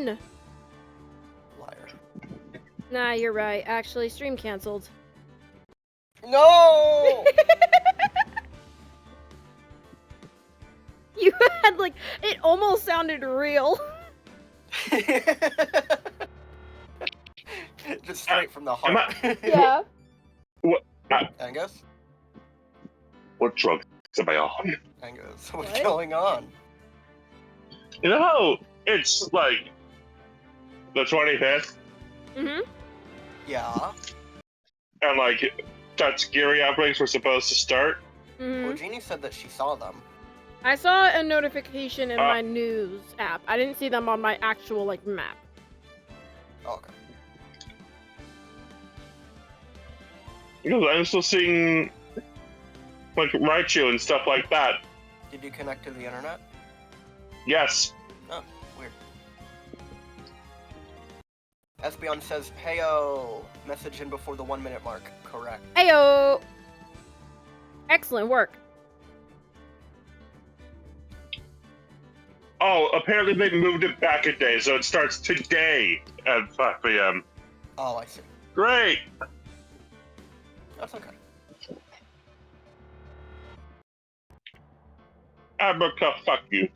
on! Liar. Nah, you're right. Actually, stream canceled. No! You had, like, it almost sounded real. Just straight from the heart. Yeah. What? Angus? What drugs am I on? Angus, what's What? going on? You know how it's like the 25th, Mm-hmm. Yeah. and like that scary outbreaks were supposed to start? Mm-hmm. Well, Jeannie said that she saw them. I saw a notification in my news app. I didn't see them on my actual, like, map. Okay. Because I'm still seeing like Wright and stuff like that. Did you connect to the internet? Yes. Oh, weird. Espeon says, "Heyo, message in before the 1 minute mark." Correct. Heyo! Excellent work. Oh, apparently they moved it back a day, so it starts today at 5 p.m. Oh, I see. Great! That's okay. Abraca, fuck you.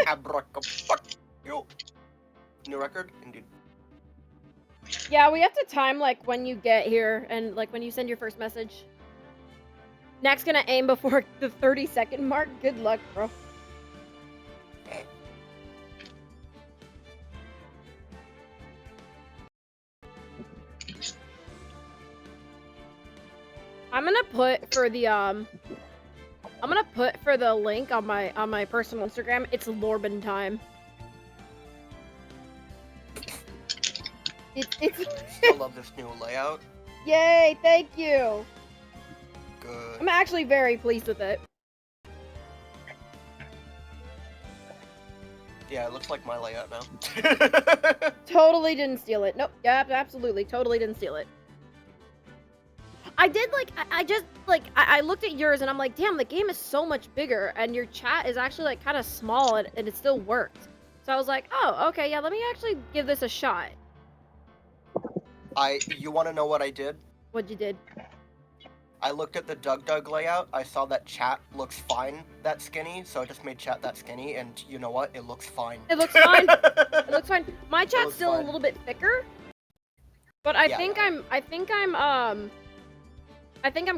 Abraca, fuck you. New record? Indeed. Yeah, we have to time, like, when you get here and, like, when you send your first message. Next gonna aim before the 30-second mark. Good luck, bro. I'm gonna put for the link on my personal Instagram. It's Lorben time. It's Still love this new layout. Yay, thank you. Good. I'm actually very pleased with it. Yeah, it looks like my layout now. Totally didn't steal it. Nope. Yeah, absolutely. Totally didn't steal it. I did, like, I looked at yours and I'm like, damn, the game is so much bigger and your chat is actually, like, kind of small and it still worked. So I was like, oh, okay, yeah, let me actually give this a shot. You want to know what I did? What'd you did? I looked at the Doug layout, I saw that chat looks fine that skinny, so I just made chat that skinny, and you know what? It looks fine. It looks fine. It looks fine. My chat's still fine. a little bit thicker, but I think I'm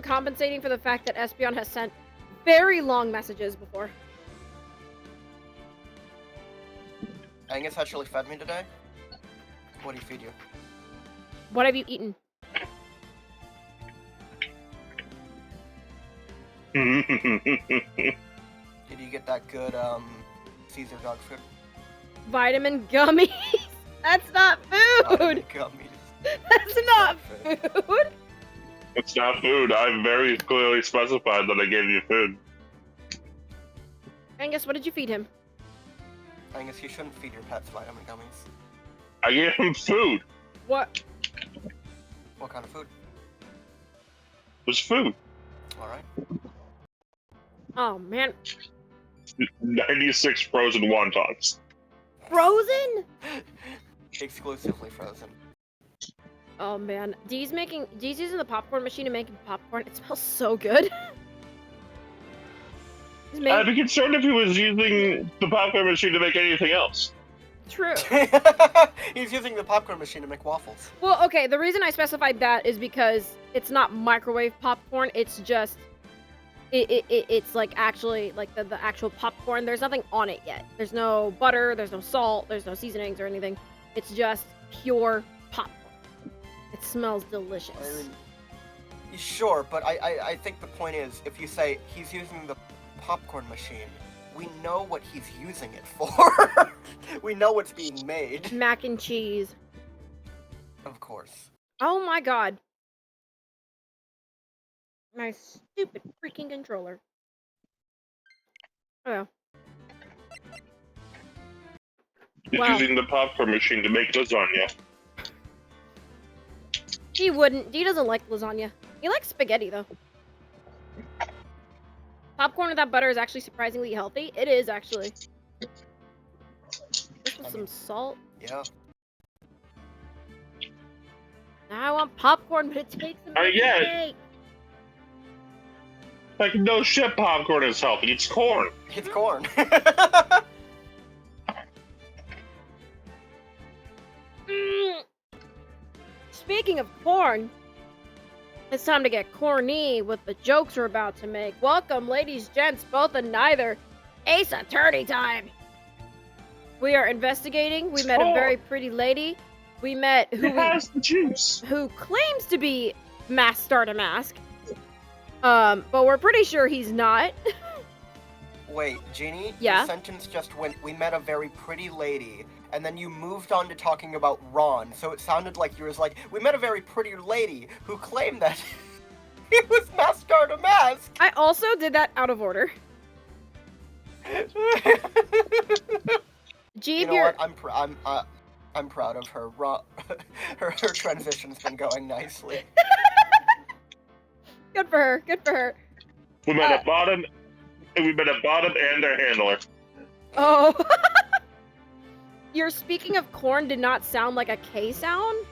compensating for the fact that Espeon has sent very long messages before. Angus actually fed me today. What did he feed you? What have you eaten? Did you get that good Caesar dog food? Vitamin gummies. That's not food. Vitamin gummies. That's not food. It's not food. I very clearly specified that I gave you food. Angus, what did you feed him? Angus, you shouldn't feed your pets vitamin gummies. I gave him food. What? What kind of food? It was food. Alright. Oh, man. 96 frozen wontons. Frozen? Exclusively frozen. Oh, man. Dee's using the popcorn machine to make popcorn. It smells so good. I'd be concerned if he was using the popcorn machine to make anything else. True. He's using the popcorn machine to make waffles. Well, okay, the reason I specified that is because it's not microwave popcorn, it's just... It's like actually, like the actual popcorn. There's nothing on it yet. There's no butter, there's no salt, there's no seasonings or anything. It's just pure popcorn. It smells delicious. I mean, sure, but I think the point is, if you say he's using the popcorn machine, we know what he's using it for. We know what's being made. Mac and cheese. Of course. Oh my god. My stupid freaking controller. Oh. He's Wow. using the popcorn machine to make lasagna. He wouldn't. He doesn't like lasagna. He likes spaghetti, though. Popcorn without butter is actually surprisingly healthy. It is, actually. I some salt. Yeah. Now I want popcorn, but it takes a minute yeah. to make. Like, no shit, popcorn is healthy. It's corn. It's corn. Speaking of corn, it's time to get corny with the jokes we're about to make. Welcome, ladies, gents, both and neither. Ace Attorney time. We are investigating. We met a very pretty lady. We met Who has the juice? who claims to be Master Mask. But we're pretty sure he's not. Wait, Jeannie? Yeah? Your sentence just went, we met a very pretty lady, and then you moved on to talking about Ron, so it sounded like you was like, we met a very pretty lady who claimed that he was Master Mask. I also did that out of order. Jeeb, You know what? I'm proud of her. Her transition's been going nicely. Good for her. Good for her. We met a bottom. We met a bottom and a handler. Oh. Your speaking of corn did not sound like a K sound?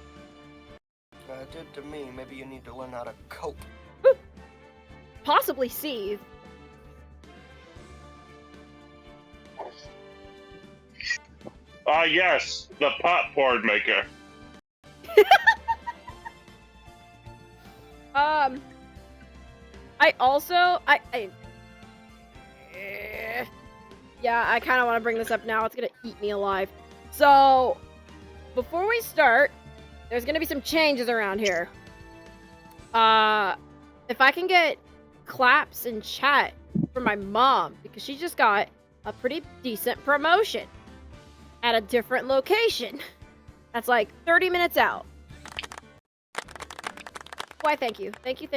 It did to me. Maybe you need to learn how to cope. Possibly seethe. Yes, the popcorn maker. I also, yeah, I kind of want to bring this up now. It's gonna eat me alive. So, before we start, there's gonna be some changes around here. If I can get claps in chat for my mom, because she just got a pretty decent promotion at a different location. That's like 30 minutes out. Why, thank you. Thank you.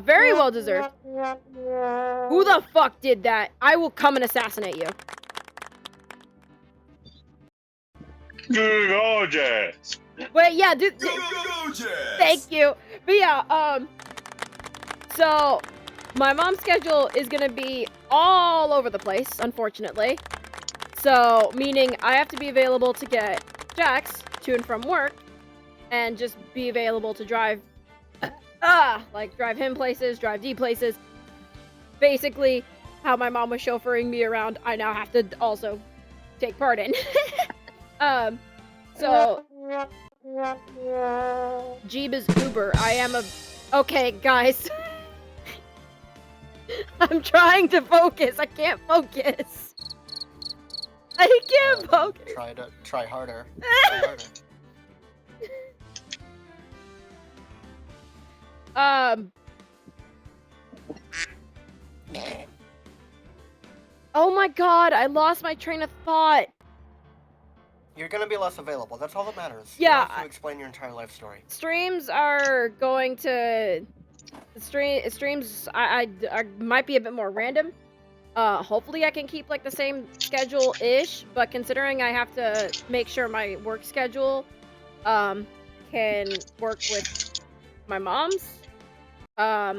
Very well deserved. Who the fuck did that? I will come and assassinate you. Gorgeous. Wait, yeah, dude. Thank you. But yeah, so my mom's schedule is gonna be all over the place, unfortunately. So, meaning I have to be available to get Jax to and from work, and just be available to drive, like drive him places, drive D places. Basically, how my mom was chauffeuring me around, I now have to also take part in. So Jeeb is Uber. I am a. Okay, guys. I'm trying to focus. I can't focus. I can't focus. Try harder. Oh my god, I lost my train of thought. You're gonna be less available. That's all that matters. Yeah, You don't have to explain your entire life story. Streams are going to streams I might be a bit more random. Hopefully I can keep like the same schedule-ish, but considering I have to make sure my work schedule can work with my mom's, yeah.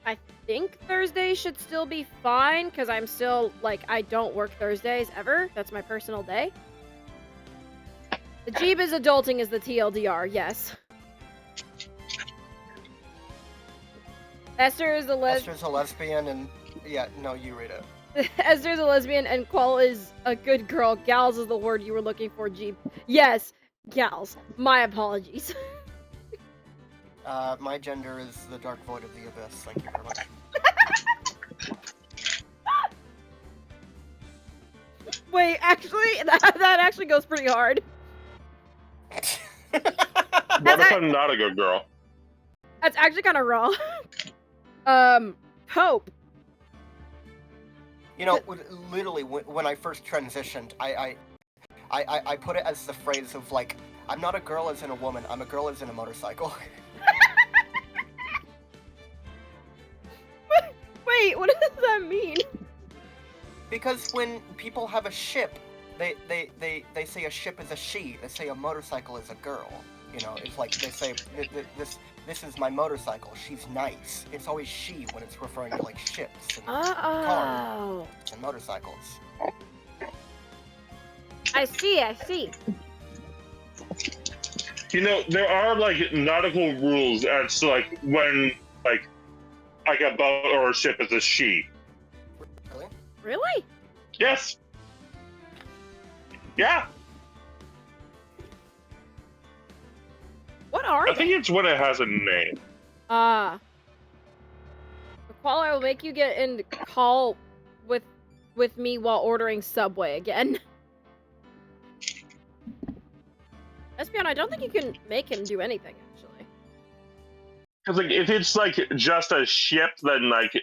I think Thursday should still be fine, because I'm still, like, I don't work Thursdays ever. That's my personal day. The Jeeb is adulting is the TLDR, yes. Esther's a lesbian, and yeah, no, you read it. Esther's a lesbian, and Qual is a good girl. Gals is the word you were looking for, Jeeb. Yes, gals. My apologies. My gender is the dark void of the abyss. Thank you very much. Wait, actually, that actually goes pretty hard. What if I'm not a good girl? That's actually kind of raw. Hope. You know, literally, when I first transitioned, I put it as the phrase of, like, I'm not a girl as in a woman, I'm a girl as in a motorcycle. Wait, what does that mean? Because when people have a ship, they say a ship is a she, they say a motorcycle is a girl. You know, it's like they say this is my motorcycle. She's nice. It's always she when it's referring to like ships and cars and motorcycles. I see. You know, there are like nautical rules as to like when like a boat or a ship is a she. Really? Really? Yes. Yeah. What are I think it's when it has a name. Koala, I will make you get in the call with me while ordering Subway again. Espeon, I don't think you can make him do anything, actually. Because like, if it's like just a ship, then like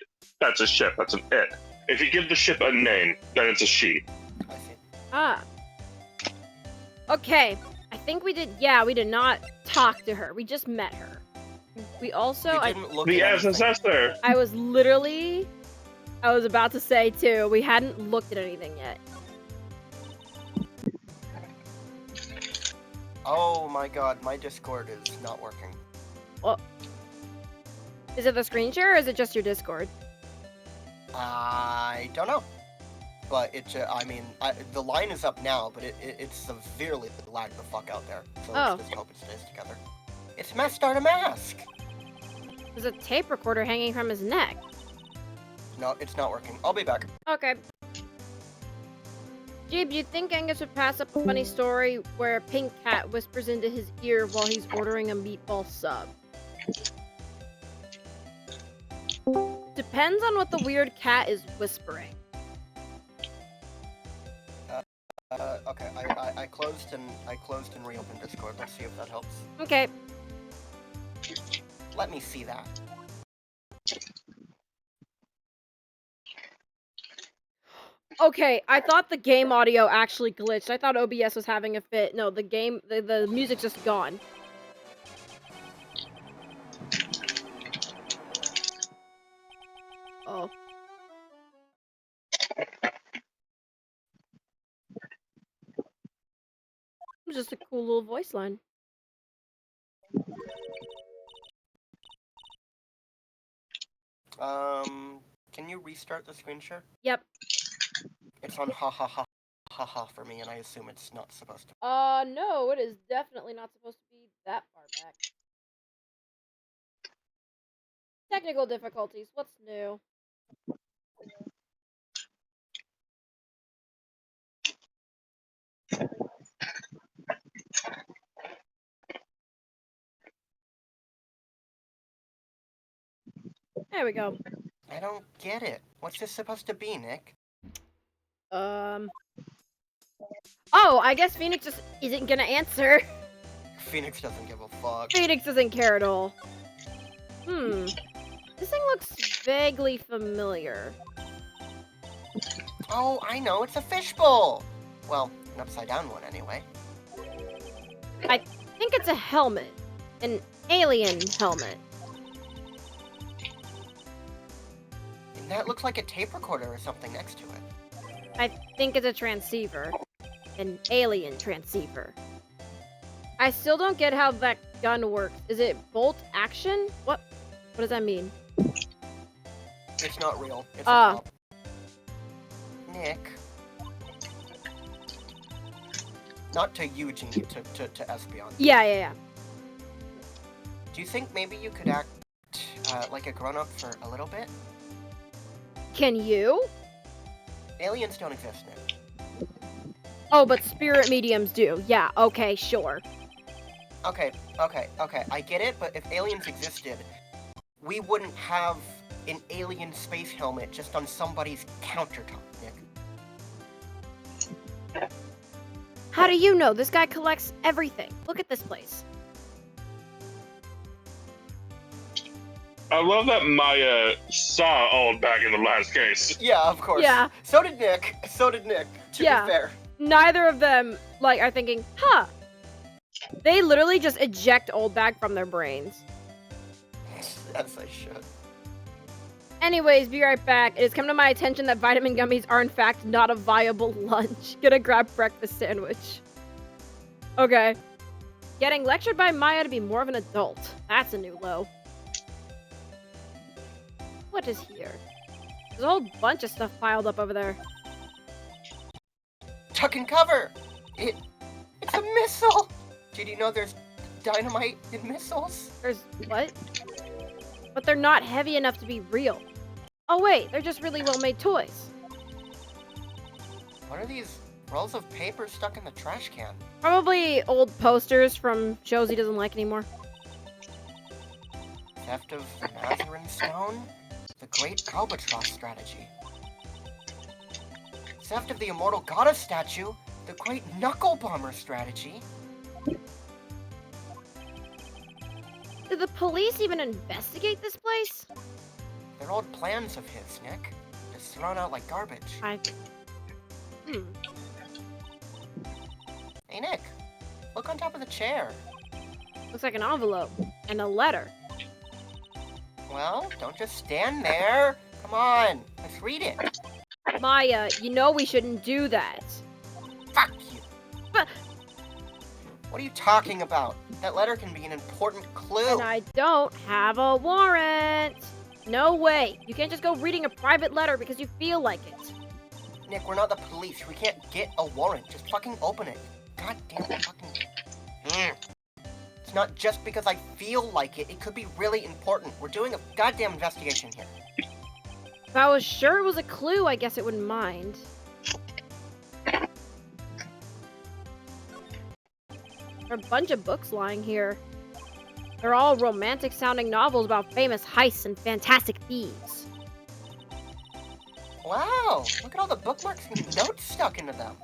that's a ship. That's an it. If you give the ship a name, then it's a she. I see. Okay. I think we did. Yeah, we did not talk to her. We just met her. We also. You didn't look The at anything. Esther. I was about to say too. We hadn't looked at anything yet. Oh my god, my Discord is not working. Well, is it the screen share or is it just your Discord? I don't know. But the line is up now, but it's severely lagged the fuck out there. So let's just hope it stays together. It's Start a Mask! There's a tape recorder hanging from his neck. No, it's not working. I'll be back. Okay. Jeeb, you think Angus would pass up a funny story where a pink cat whispers into his ear while he's ordering a meatball sub? Depends on what the weird cat is whispering. Okay, I closed and reopened Discord. Let's see if that helps. Okay. Let me see that. Okay, I thought the game audio actually glitched. I thought OBS was having a fit. No, the music's just gone. Oh. It was just a cool little voice line. Can you restart the screen share? Yep. It's on ha ha ha ha ha for me, and I assume it's not supposed to. No, it is definitely not supposed to be that far back. Technical difficulties, what's new? There we go. I don't get it. What's this supposed to be, Nick? Oh, I guess Phoenix just isn't gonna answer. Phoenix doesn't give a fuck. Phoenix doesn't care at all. This thing looks vaguely familiar. Oh, I know, it's a fishbowl! Well, an upside down one anyway. I think it's a helmet. An alien helmet. And that looks like a tape recorder or something next to it. I think it's a transceiver. An alien transceiver. I still don't get how that gun works. Is it bolt action? What does that mean? It's not real. It's a prop. Nick. Not to Eugene, to Espeon. Yeah. Do you think maybe you could act like a grown-up for a little bit? Can you? Aliens don't exist, Nick. Oh, but spirit mediums do. Yeah, okay, sure. Okay, I get it, but if aliens existed, we wouldn't have an alien space helmet just on somebody's countertop, Nick. How do you know? This guy collects everything. Look at this place. I love that Maya saw Old back in the last case. Yeah, of course. Yeah. So did Nick, to be fair. Neither of them, are thinking, huh. They literally just eject Old Bag from their brains. As they should. Anyways, be right back. It has come to my attention that vitamin gummies are in fact not a viable lunch. Gonna grab breakfast sandwich. Okay. Getting lectured by Maya to be more of an adult. That's a new low. What is here? There's a whole bunch of stuff piled up over there. Tuck and cover! It's a missile! Did you know there's dynamite in missiles? There's what? But they're not heavy enough to be real. Oh wait, they're just really well-made toys. What are these rolls of paper stuck in the trash can? Probably old posters from shows he doesn't like anymore. Theft of Mazarin Stone? The Great Albatross Strategy. Theft of the Immortal Goddess Statue? The Great Knuckle Bomber Strategy. Did the police even investigate this place? They're old plans of his, Nick. Just thrown out like garbage. Hey, Nick. Look on top of the chair. Looks like an envelope. And a letter. Well, don't just stand there. Come on, let's read it. Maya, you know we shouldn't do that. Fuck you. But... What are you talking about? That letter can be an important clue. And I don't have a warrant. No way. You can't just go reading a private letter because you feel like it. Nick, we're not the police. We can't get a warrant. Just fucking open it. God damn it, fucking... It's not just because I feel like it. It could be really important. We're doing a goddamn investigation here. If I was sure it was a clue, I guess it wouldn't mind. There are a bunch of books lying here. They're all romantic-sounding novels about famous heists and fantastic thieves. Wow, look at all the bookmarks and notes stuck into them.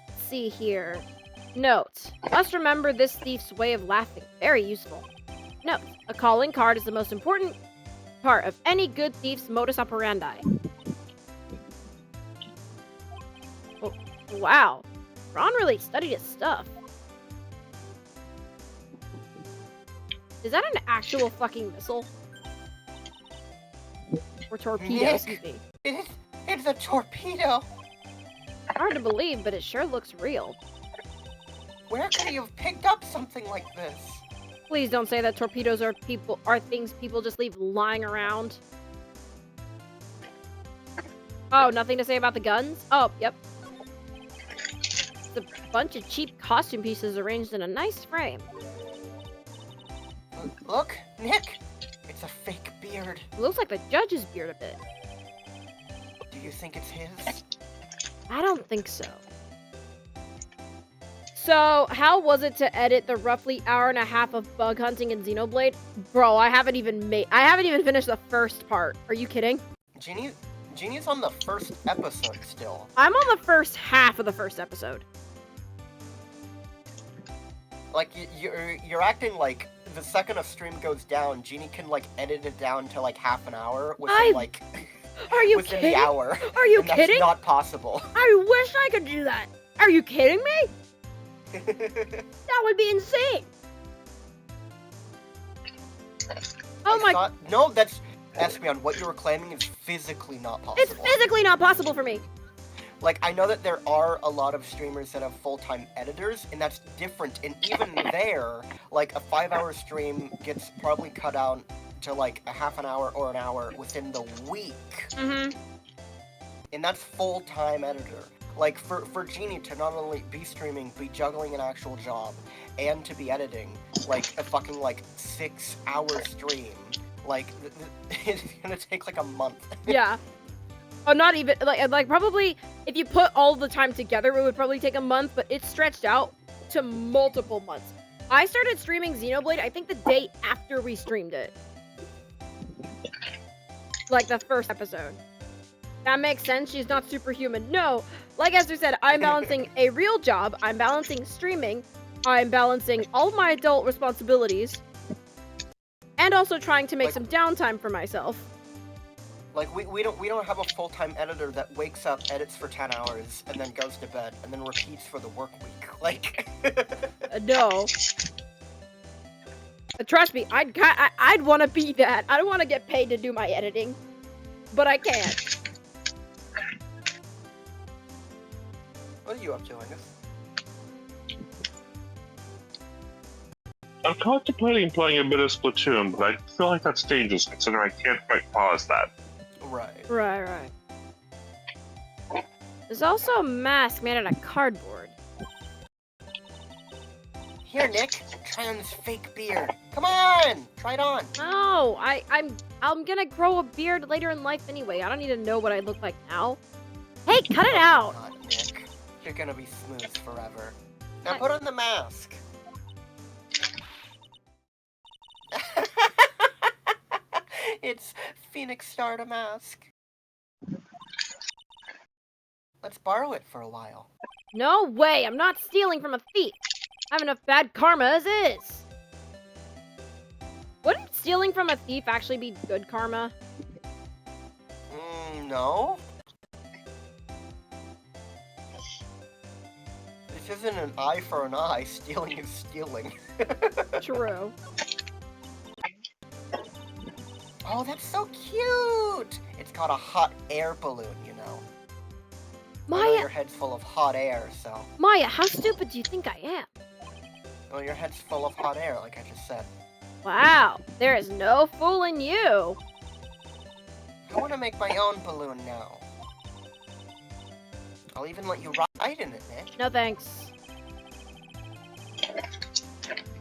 Let's see here. Note. Must remember this thief's way of laughing. Very useful. Note. A calling card is the most important part of any good thief's modus operandi. Oh, wow. Ron really studied his stuff. Is that an actual fucking missile? Or torpedo, Nick, excuse me. It's a torpedo. Hard to believe, but it sure looks real. Where could he have picked up something like this? Please don't say that torpedoes are things people just leave lying around. Oh, nothing to say about the guns? Oh, yep. It's a bunch of cheap costume pieces arranged in a nice frame. Look, Nick! It's a fake beard. It looks like the judge's beard a bit. Do you think it's his? I don't think so. So, how was it to edit the roughly hour and a half of bug hunting in Xenoblade? Bro, I haven't even finished the first part. Are you kidding? Jeannie's on the first episode still. I'm on the first half of the first episode. Like, you're acting like the second a stream goes down, Jeannie can, like, edit it down to, like, half an hour within, like... Are you within kidding? the hour. Are you and kidding? That's not possible. I wish I could do that. Are you kidding me? That would be insane. Oh my... No, that's... Espion, what you were claiming is physically not possible. It's physically not possible for me. Like, I know that there are a lot of streamers that have full-time editors, and that's different. And even there, like, a 5-hour stream gets probably cut out to, like, a half an hour or an hour within the week. Mm-hmm. And that's full-time editor. Like, for Jeannie to not only be streaming, be juggling an actual job, and to be editing, like, a fucking, like, 6-hour stream, like, it's gonna take, like, a month. Yeah. Oh, not even, like, probably, if you put all the time together, it would probably take a month, but it's stretched out to multiple months. I started streaming Xenoblade, I think the day after we streamed it. Like, the first episode. That makes sense, she's not superhuman. No, like Esther said, I'm balancing a real job, I'm balancing streaming, I'm balancing all my adult responsibilities, and also trying to make some downtime for myself. Like, we don't have a full-time editor that wakes up, edits for 10 hours, and then goes to bed, and then repeats for the work week. Like... No. Trust me, I'd want to be that. I don't want to get paid to do my editing. But I can't. What are you up to, Angus? I'm contemplating playing a bit of Splatoon, but I feel like that's dangerous considering I can't quite pause that. Right. Right. There's also a mask made out of cardboard. Here, Nick, try on this fake beard. Come on, try it on. No, I'm gonna grow a beard later in life anyway. I don't need to know what I look like now. Hey, cut it out! God, Nick, you're gonna be smooth forever. Now put on the mask. It's Phoenix Starter mask. Let's borrow it for a while. No way! I'm not stealing from a thief. I have enough bad karma as is. Wouldn't stealing from a thief actually be good karma? No. This isn't an eye for an eye. Stealing is stealing. True. Oh, that's so cute! It's called a hot air balloon, you know. I know Maya, your head's full of hot air, so... Maya, how stupid do you think I am? Well, your head's full of hot air, like I just said. Wow, there is no fooling you. I want to make my own balloon now. I'll even let you ride in it, Nick. No thanks.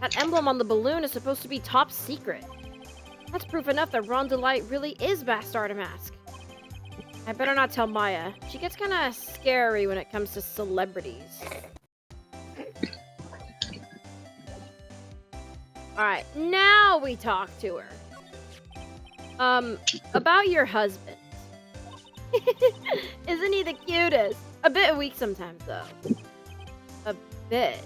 That emblem on the balloon is supposed to be top secret. That's proof enough that DeLite really is Starter Mask. I better not tell Maya. She gets kinda scary when it comes to celebrities. Alright, now we talk to her. About your husband. Isn't he the cutest? A bit weak sometimes, though. A bit.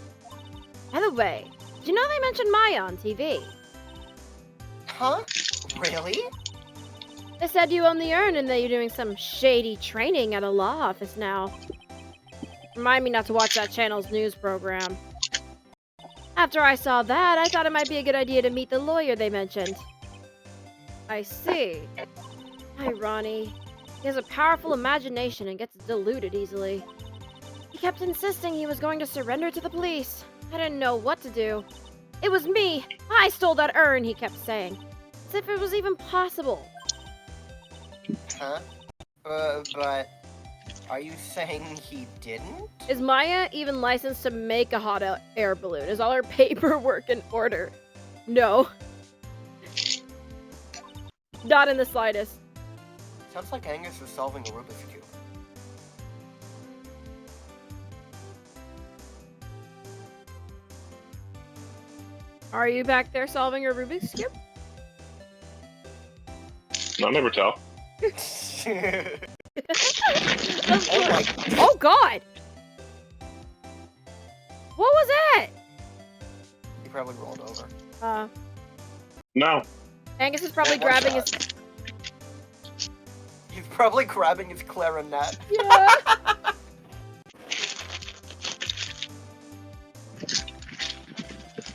By the way, did you know they mentioned Maya on TV? Huh? Really? They said you own the urn and that you're doing some shady training at a law office now. Remind me not to watch that channel's news program. After I saw that, I thought it might be a good idea to meet the lawyer they mentioned. I see. Hi, Ronnie. He has a powerful imagination and gets deluded easily. He kept insisting he was going to surrender to the police. I didn't know what to do. It was me! I stole that urn, he kept saying. As if it was even possible. Huh? But... Are you saying he didn't? Is Maya even licensed to make a hot air balloon? Is all her paperwork in order? No. Not in the slightest. Sounds like Angus is solving a Rubik's Cube. Are you back there solving your Rubik's Cube? I'll never tell. Oh god! What was that? He probably rolled over. No. Angus is probably Yeah, one grabbing his... shot. He's probably grabbing his clarinet. Yeah.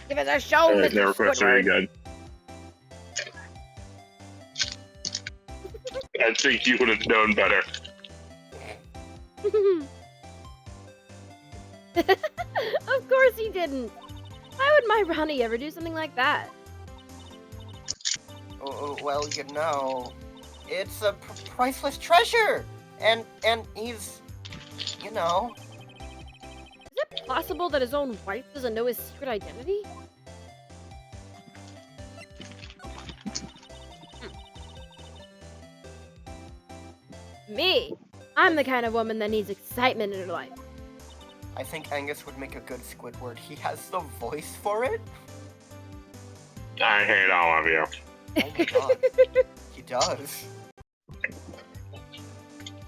Give us a show, Mr. Never quit very Squidward. good. I think you would have known better. Of course he didn't. Why would my Ronnie ever do something like that? Oh, well, you know, it's a priceless treasure, and he's, you know. Is it possible that his own wife doesn't know his secret identity? Me? I'm the kind of woman that needs excitement in her life. I think Angus would make a good Squidward. He has the voice for it. I hate all of you. Oh my god. He does.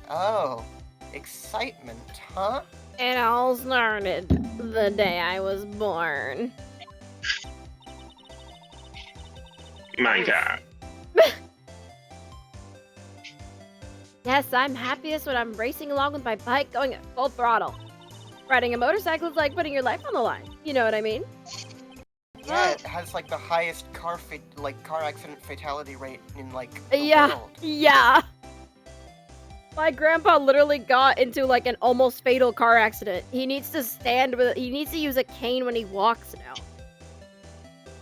Oh, excitement, huh? It all started the day I was born. My god. Yes, I'm happiest when I'm racing along with my bike going at full throttle. Riding a motorcycle is like putting your life on the line. You know what I mean? Yeah, it has like the highest car accident fatality rate in like the world. Yeah. My grandpa literally got into like an almost fatal car accident. He needs to use a cane when he walks now.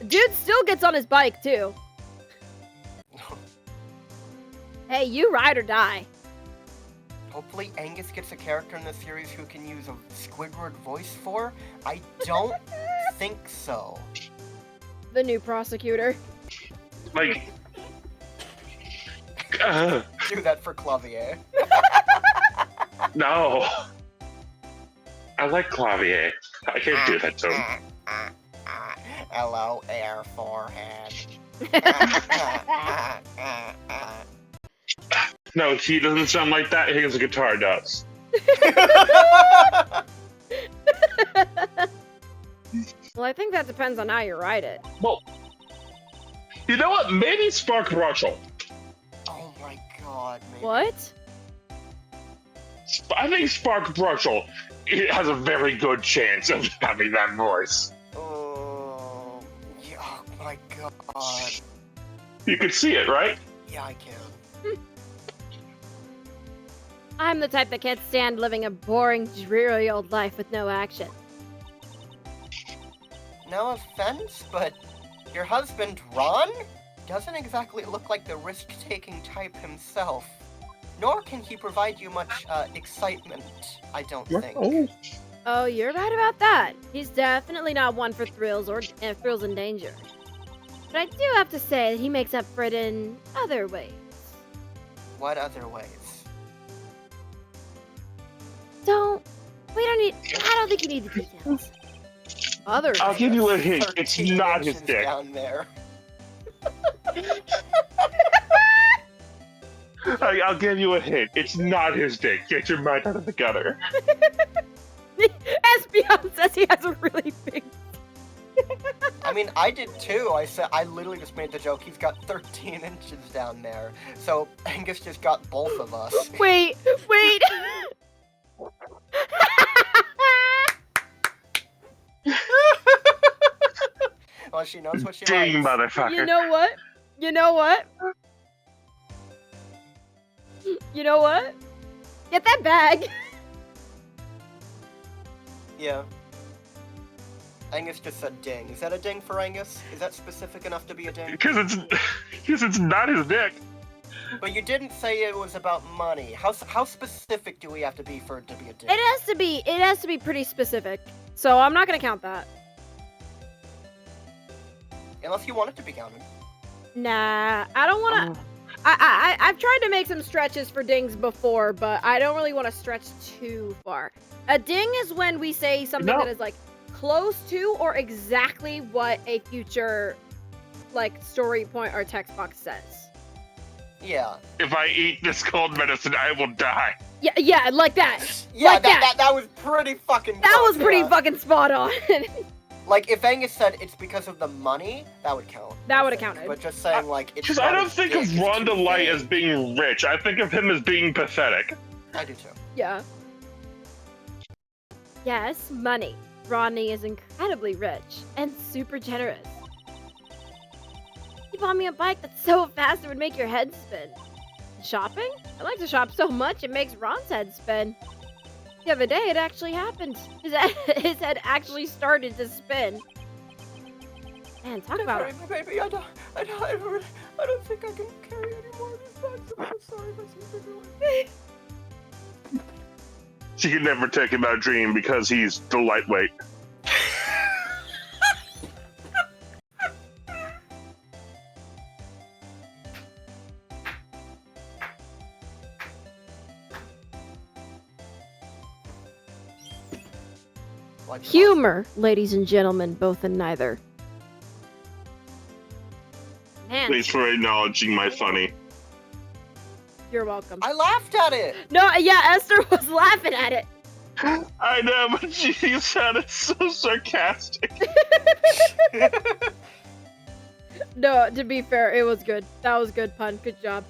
Dude still gets on his bike, too. Hey, you ride or die. Hopefully Angus gets a character in the series who can use a Squidward voice for. I don't think so. The new prosecutor. Like, Do that for Clavier. no. I like Clavier. I can't do that to him. Hello, air forehead. No, he doesn't sound like that. His guitar does. Well, I think that depends on how you ride it. Well, you know what? Maybe Spark Russell. Oh my god, man. What? I think Spark Russell has a very good chance of having that voice. Oh, yeah, oh my god. You can see it, right? Yeah, I can. I'm the type that can't stand living a boring, dreary old life with no action. No offense, but your husband, Ron, doesn't exactly look like the risk-taking type himself. Nor can he provide you much excitement, I don't think. Oh, you're right about that. He's definitely not one for thrills or thrills and danger. But I do have to say that he makes up for it in other ways. What other ways? I don't think you need the details. Other I'll ways. give you a hint. It's 13 not his inches dick. down there. I'll give you a hint. It's not his dick. Get your mind out of the gutter. Espeon says he has a really big. I mean, I did too. I literally just made the joke. He's got 13 inches down there. So Angus just got both of us. Wait. Well, she knows what she Dang, likes. motherfucker. You know what? Get that bag. Yeah. Angus just said ding. Is that a ding for Angus? Is that specific enough to be a ding? Because it's not his dick. But you didn't say it was about money. How specific do we have to be for it to be a ding? It has to be pretty specific. So I'm not gonna count that. Unless you want it to be counted. Nah, I don't wanna. I've tried to make some stretches for dings before, but I don't really want to stretch too far. A ding is when we say something that is like close to or exactly what a future like story point or text box says. Yeah. If I eat this cold medicine, I will die. Yeah, like that. Yeah, Like that was pretty fucking That close, was pretty yeah. fucking spot on. Like, if Angus said it's because of the money, that would count. That would I have think. counted. But just saying, like, it's Because not I don't his think dick, of it's Ron too DeLite big. as being rich. I think of him as being pathetic. I do too. Yeah. Yes, money. Rodney is incredibly rich and super generous. He bought me a bike that's so fast it would make your head spin. Shopping? I like to shop so much it makes Ron's head spin. The other day it actually happened. His head actually started to spin. Man, talk about Sorry, my baby, I don't think I can carry any more of these bags. I'm so sorry, my sweet baby. She could never take him out dream because he's the lightweight. Like, humor, ladies and gentlemen, both and neither. Man, Thanks for acknowledging my funny. you're welcome. I laughed at it. No, yeah, Esther was laughing at it. I know, but she sounded so sarcastic. No, to be fair, it was good. That was good pun. Good job.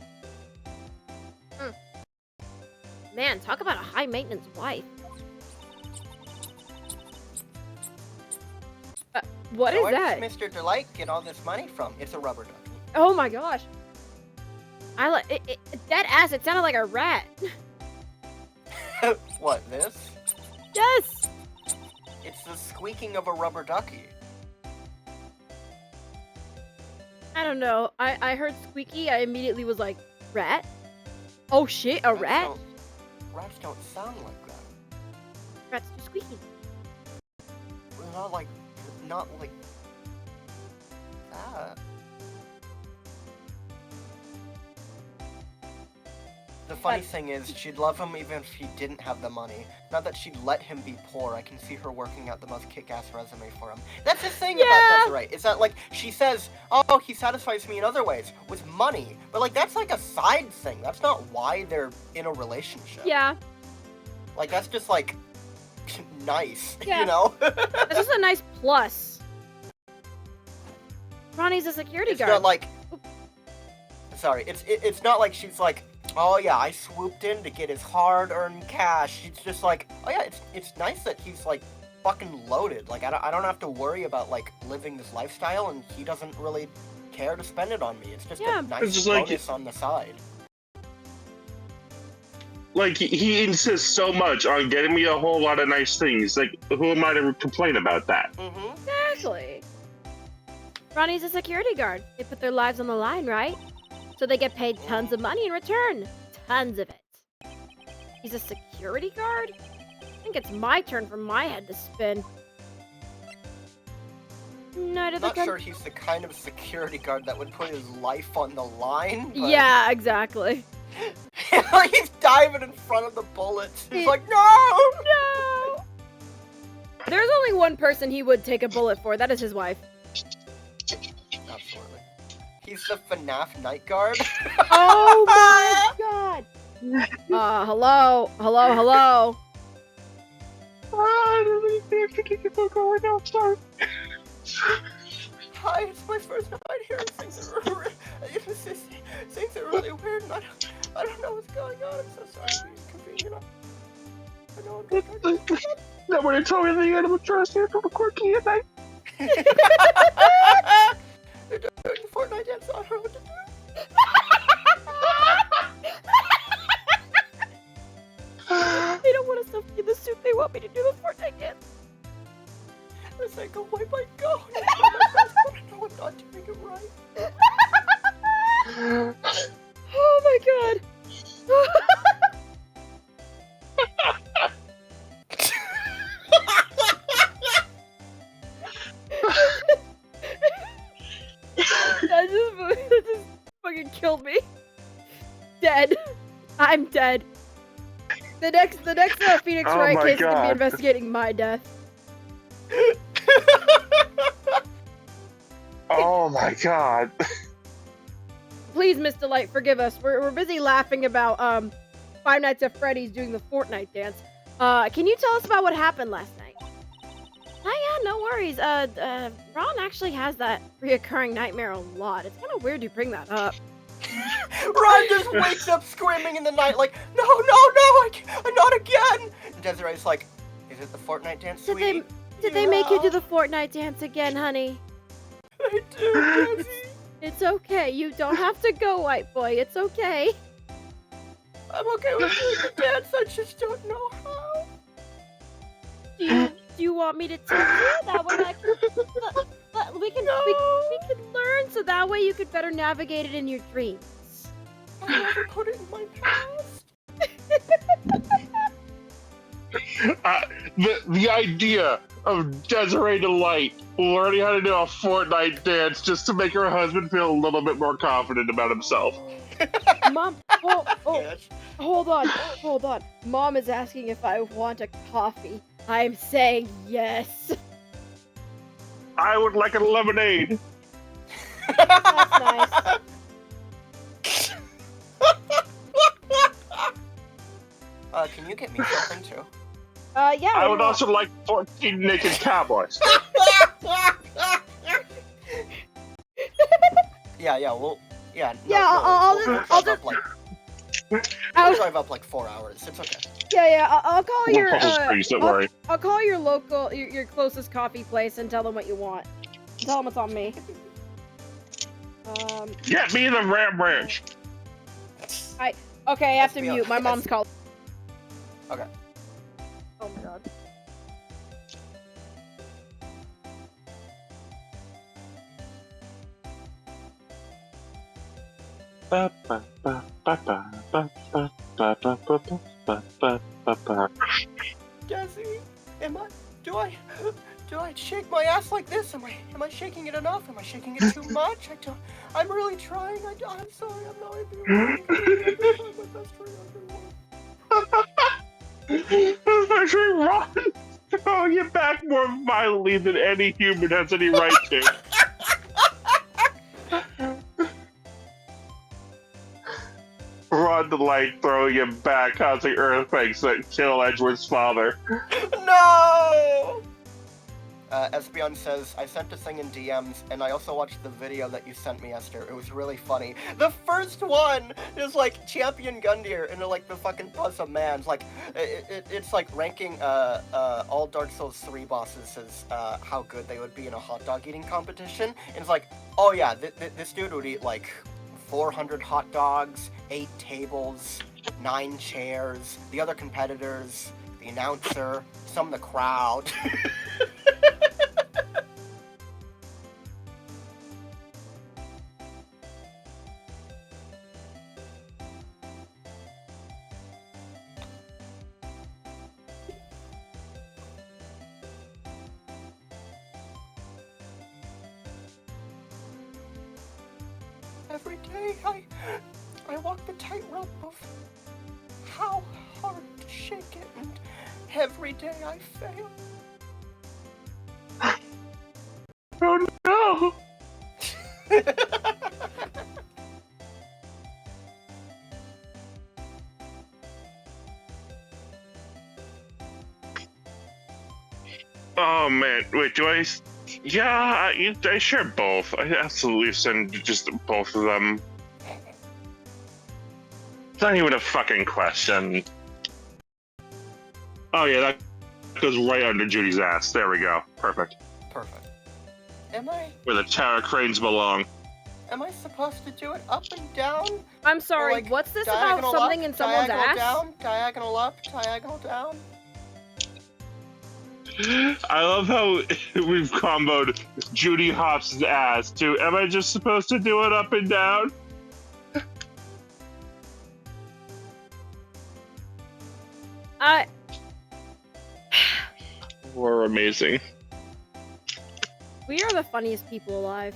Man, talk about a high maintenance wife. What is Where that? does Mr. DeLite get all this money from? It's a rubber ducky. Oh my gosh. I like it. That ass. It sounded like a rat. What, this? Yes. It's the squeaking of a rubber ducky. I don't know. I heard squeaky. I immediately was like, rat? Oh shit, a rat? Rats don't sound like that. Rats do squeaky. They're not like that. The funny thing is, she'd love him even if he didn't have the money. Not that she'd let him be poor. I can see her working out the most kick-ass resume for him. That's the thing about DeLite, is that, like, she says, oh, he satisfies me in other ways, with money. But, like, that's, like, a side thing. That's not why they're in a relationship. Yeah. Like, that's just, like, nice, Yeah. you know? That's just a nice plus. Ronnie's a security guard. It's not like... Sorry, it's not like she's like, oh yeah, I swooped in to get his hard-earned cash. It's just like, oh yeah, it's nice that he's like fucking loaded. Like I don't have to worry about like living this lifestyle, and he doesn't really care to spend it on me. It's just a nice just like- bonus on the side. Like, he insists so much on getting me a whole lot of nice things. Like, who am I to complain about that? Mm-hmm. Exactly. Ronnie's a security guard. They put their lives on the line, right? So they get paid tons of money in return. Tons of it. He's a security guard? I think it's my turn for my head to spin. Not sure he's the kind of security guard that would put his life on the line. But... Yeah, exactly. Like he's diving in front of the bullets. He's like, no! No! There's only one person he would take a bullet for. That is his wife. Absolutely. He's the FNAF night guard. Oh my god! Hello? Hello? I don't really have to take a book right now, sorry. Hi, it's my first night here. Things are really weird, and I don't know what's going on. I'm so sorry to be inconvenient. I know I'm not Nobody told me the animal trust here from a quirky at night. They're doing the Fortnite dance. I don't know what to do. They don't want us to be in the suit. They want me to do the Fortnite dance. It's like, oh my god. I know I'm not doing it right. Oh my god. That just fucking killed me. Dead. I'm dead. The next Phoenix Wright case is gonna be investigating my death. Oh my god. Please, Miss DeLite, forgive us. We're busy laughing about Five Nights at Freddy's doing the Fortnite dance. Can you tell us about what happened last night? Oh yeah, no worries. Ron actually has that reoccurring nightmare a lot. It's kind of weird you bring that up. Ron just wakes up screaming in the night like, no, not again. And Desiree's like, is it the Fortnite dance, sweetie? Did they make you do the Fortnite dance again, honey? I do, Desi. It's okay. You don't have to go, white boy. It's okay. I'm okay with doing the dance. I just don't know how. Do you want me to teach you? That way I can... we can learn, so that way you could better navigate it in your dreams. I never put it in my past. The idea of Desiree DeLite learning how to do a Fortnite dance just to make her husband feel a little bit more confident about himself. Mom, Yes. hold on. Mom is asking if I want a coffee. I'm saying yes. I would like a lemonade. That's nice. Can you get me something too? Yeah. I would also like 14 naked cowboys. Well, I'll drive up like 4 hours. It's okay. Yeah. I'll call We'll your. puzzle trees, don't worry. I'll call your local, your closest coffee place and tell them what you want. Tell them it's on me. Get me the Ram Ranch. Okay, I have to mute. My mom's calling. Okay. Oh my god. Desi, do I shake my ass like this? Am I shaking it enough? Am I shaking it too much? I'm really trying. I'm sorry. I'm not being I'm trying my best for everyone. Especially Ron throwing it back more violently than any human has any right to. Ron DeLite throwing him back, causing earthquakes that kill Edward's father. No! Espeon says, I sent a thing in DMs, and I also watched the video that you sent me, Esther. It was really funny. The first one is like Champion Gundyr into like the fucking bus of mans. Like, it's like ranking all Dark Souls 3 bosses as how good they would be in a hot dog eating competition. And it's like, oh yeah, this dude would eat like 400 hot dogs, 8 tables, 9 chairs, the other competitors, the announcer, some of the crowd. Every day I walk the tightrope of how hard to shake it, and every day I fail. Oh no! Oh man, wait, do I? Yeah, I share both. I absolutely send just both of them. It's not even a fucking question. Oh yeah, that goes right under Judy's ass. There we go. Perfect. Perfect. Where the tower cranes belong. Am I supposed to do it up and down? I'm sorry, Like, what's this about something up, in someone's diagonal ass? down, diagonal up, diagonal down? I love how we've comboed Judy Hopps' ass to, am I just supposed to do it up and down? We're amazing. We are the funniest people alive.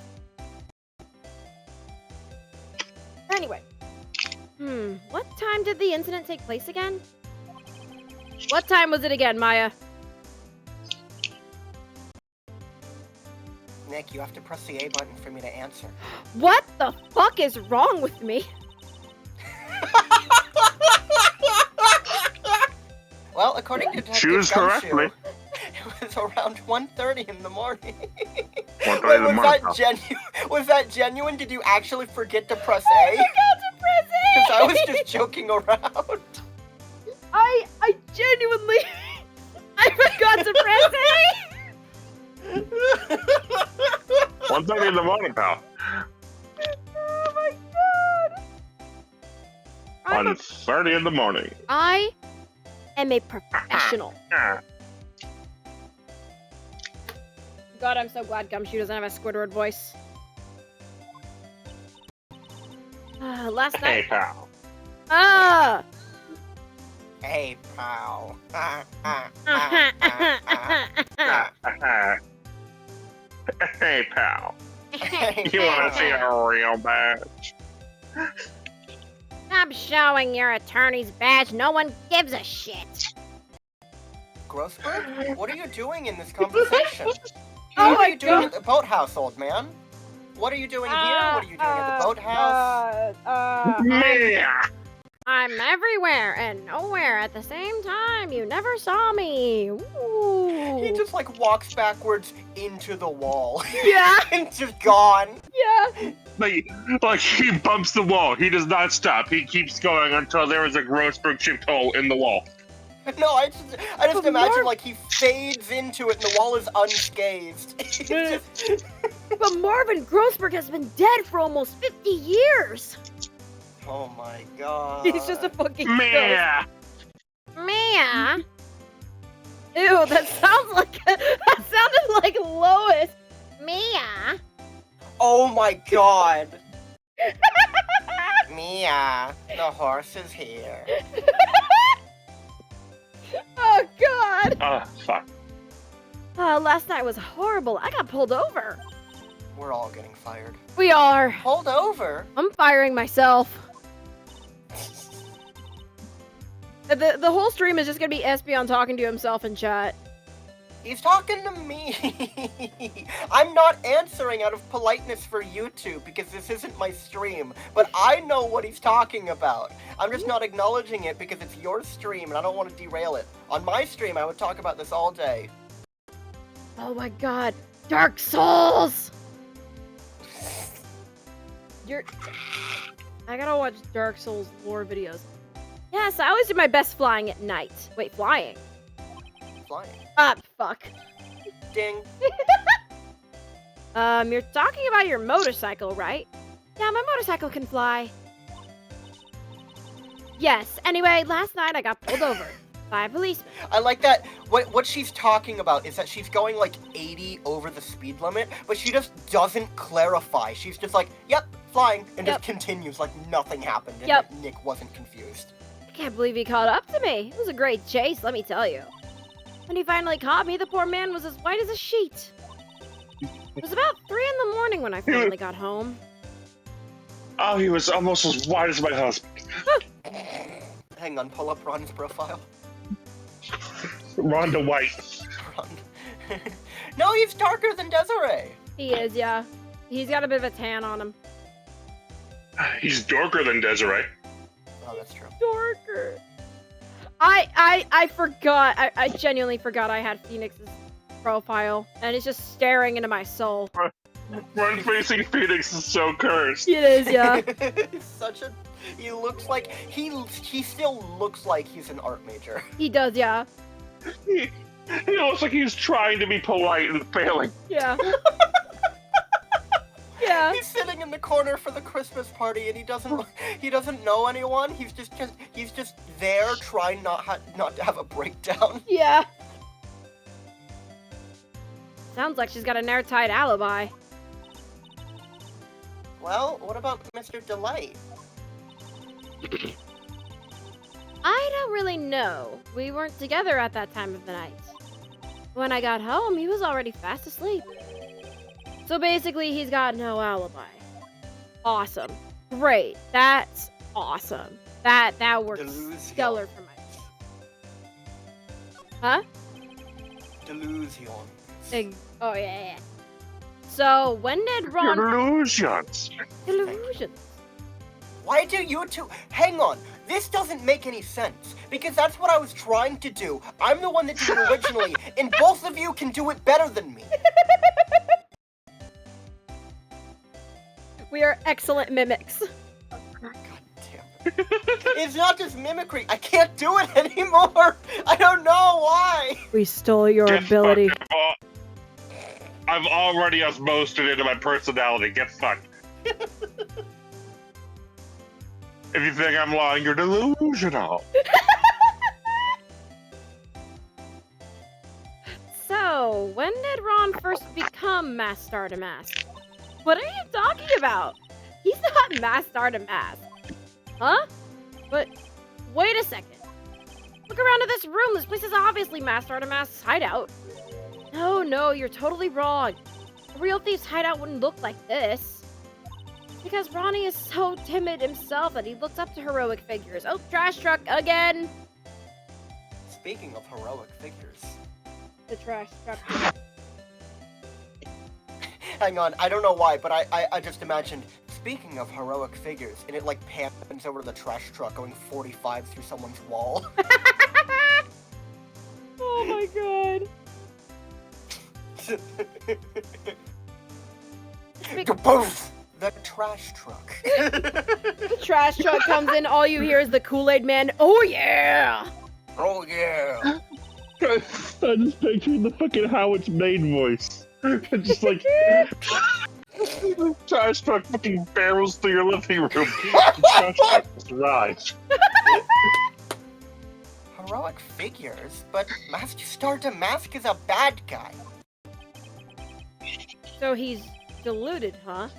Anyway. What time did the incident take place again? What time was it again, Maya? Nick, you have to press the A button for me to answer. What the fuck is wrong with me? Well, according to Detective Choose correctly. Gumshoe, it was around 1:30 in the morning. 1:30 Wait, in the morning. Was that genuine? Did you actually forget to press I A? forgot to press A! Because I was just joking around. I genuinely... I forgot to press A! 1:30 in the morning, pal. Oh my god! 1:30 in the morning. I am a professional. God, I'm so glad Gumshoe doesn't have a Squidward voice. Last Hey, night... pal. Ah! Hey, pal. Hey, pal. Hey, You want pal. to see a real badge? Stop showing your attorney's badge. No one gives a shit. Grossberg, what are you doing in this conversation? Oh What my are you doing God. at the boathouse, old man? What are you doing here? What are you doing at the boathouse? I'm everywhere and nowhere at the same time. You never saw me. Ooh. He just like walks backwards into the wall. Yeah. And just gone. Yeah. Like he bumps the wall. He does not stop. He keeps going until there is a Grossberg-shaped hole in the wall. No, I just But imagine like he fades into it and the wall is unscathed. It's just- But Marvin Grossberg has been dead for almost 50 years. Oh my god. He's just a fucking Meh. ghost. Mia. Ew, that sounded like Lois. Mia. Oh my god. Mia, the horse is here. Oh God! Ah, fuck. Last night was horrible. I got pulled over. We're all getting fired. We are. Pulled over? I'm firing myself. The whole stream is just gonna be Espeon talking to himself in chat. He's talking to me. I'm not answering out of politeness for YouTube because this isn't my stream, but I know what he's talking about. I'm just not acknowledging it because it's your stream and I don't want to derail it. On my stream, I would talk about this all day. Oh my God, Dark Souls! I gotta watch Dark Souls lore videos. Yes, I always do my best flying at night. Wait, flying? Flying. Ah, fuck. Ding. You're talking about your motorcycle, right? Yeah, my motorcycle can fly. Yes, anyway, last night I got pulled over by a policeman. I like that. What she's talking about is that she's going like 80 over the speed limit, but she just doesn't clarify. She's just like, yep, flying, and just continues like nothing happened and that Nick wasn't confused. I can't believe he caught up to me. It was a great chase, let me tell you. When he finally caught me, the poor man was as white as a sheet. It was about 3 in the morning when I finally got home. Oh, he was almost as white as my husband. Hang on, pull up Ron's profile. Rhonda White. Ron. No, he's darker than Desiree. He is, yeah. He's got a bit of a tan on him. He's darker than Desiree. Oh, that's true. Darker. I forgot. I genuinely forgot I had Phoenix's profile, and it's just staring into my soul. Run facing Phoenix is so cursed. It is, yeah. He's such a. He looks like he still looks like he's an art major. He does, yeah. He looks like he's trying to be polite and failing. Yeah. Yeah. He's sitting in the corner for the Christmas party, and he doesn't know anyone. He's just there trying not to have a breakdown. Yeah. Sounds like she's got an airtight alibi. Well, what about Mr. DeLite? I don't really know. We weren't together at that time of the night. When I got home, he was already fast asleep. So basically, he's got no alibi. Awesome. Great. That's awesome. That works stellar for my... Huh? Delusion. Oh, yeah. So, when did Ron... Delusions. Delusions. Why do you two... Hang on. This doesn't make any sense. Because that's what I was trying to do. I'm the one that did it originally, and both of you can do it better than me. We are excellent mimics. God damn it. It's not just mimicry. I can't do it anymore. I don't know why. We stole your ability. I've already osmosed it into my personality. Get fucked. If you think I'm lying, you're delusional. So, when did Ron first become Masked Artemis? What are you talking about? He's not Masked Artemis. Huh? But, wait a second. Look around at this room. This place is obviously Masked Artemis' hideout. No, you're totally wrong. A real thief's hideout wouldn't look like this. Because Ronnie is so timid himself that he looks up to heroic figures. Oh, trash truck again! Speaking of heroic figures. The trash truck. Hang on, I don't know why, but I just imagined, speaking of heroic figures, and it like pans over to the trash truck going 45 through someone's wall. Oh my god. Kaboof! The trash truck. The trash truck comes in, all you hear is the Kool-Aid Man, oh yeah! Oh yeah! I just pictured the fucking How It's Made voice. Just like... the trash truck fucking barrels through your living room. The trash truck just arrives. Heroic figures? But Master Mask is a bad guy. So he's deluded, huh?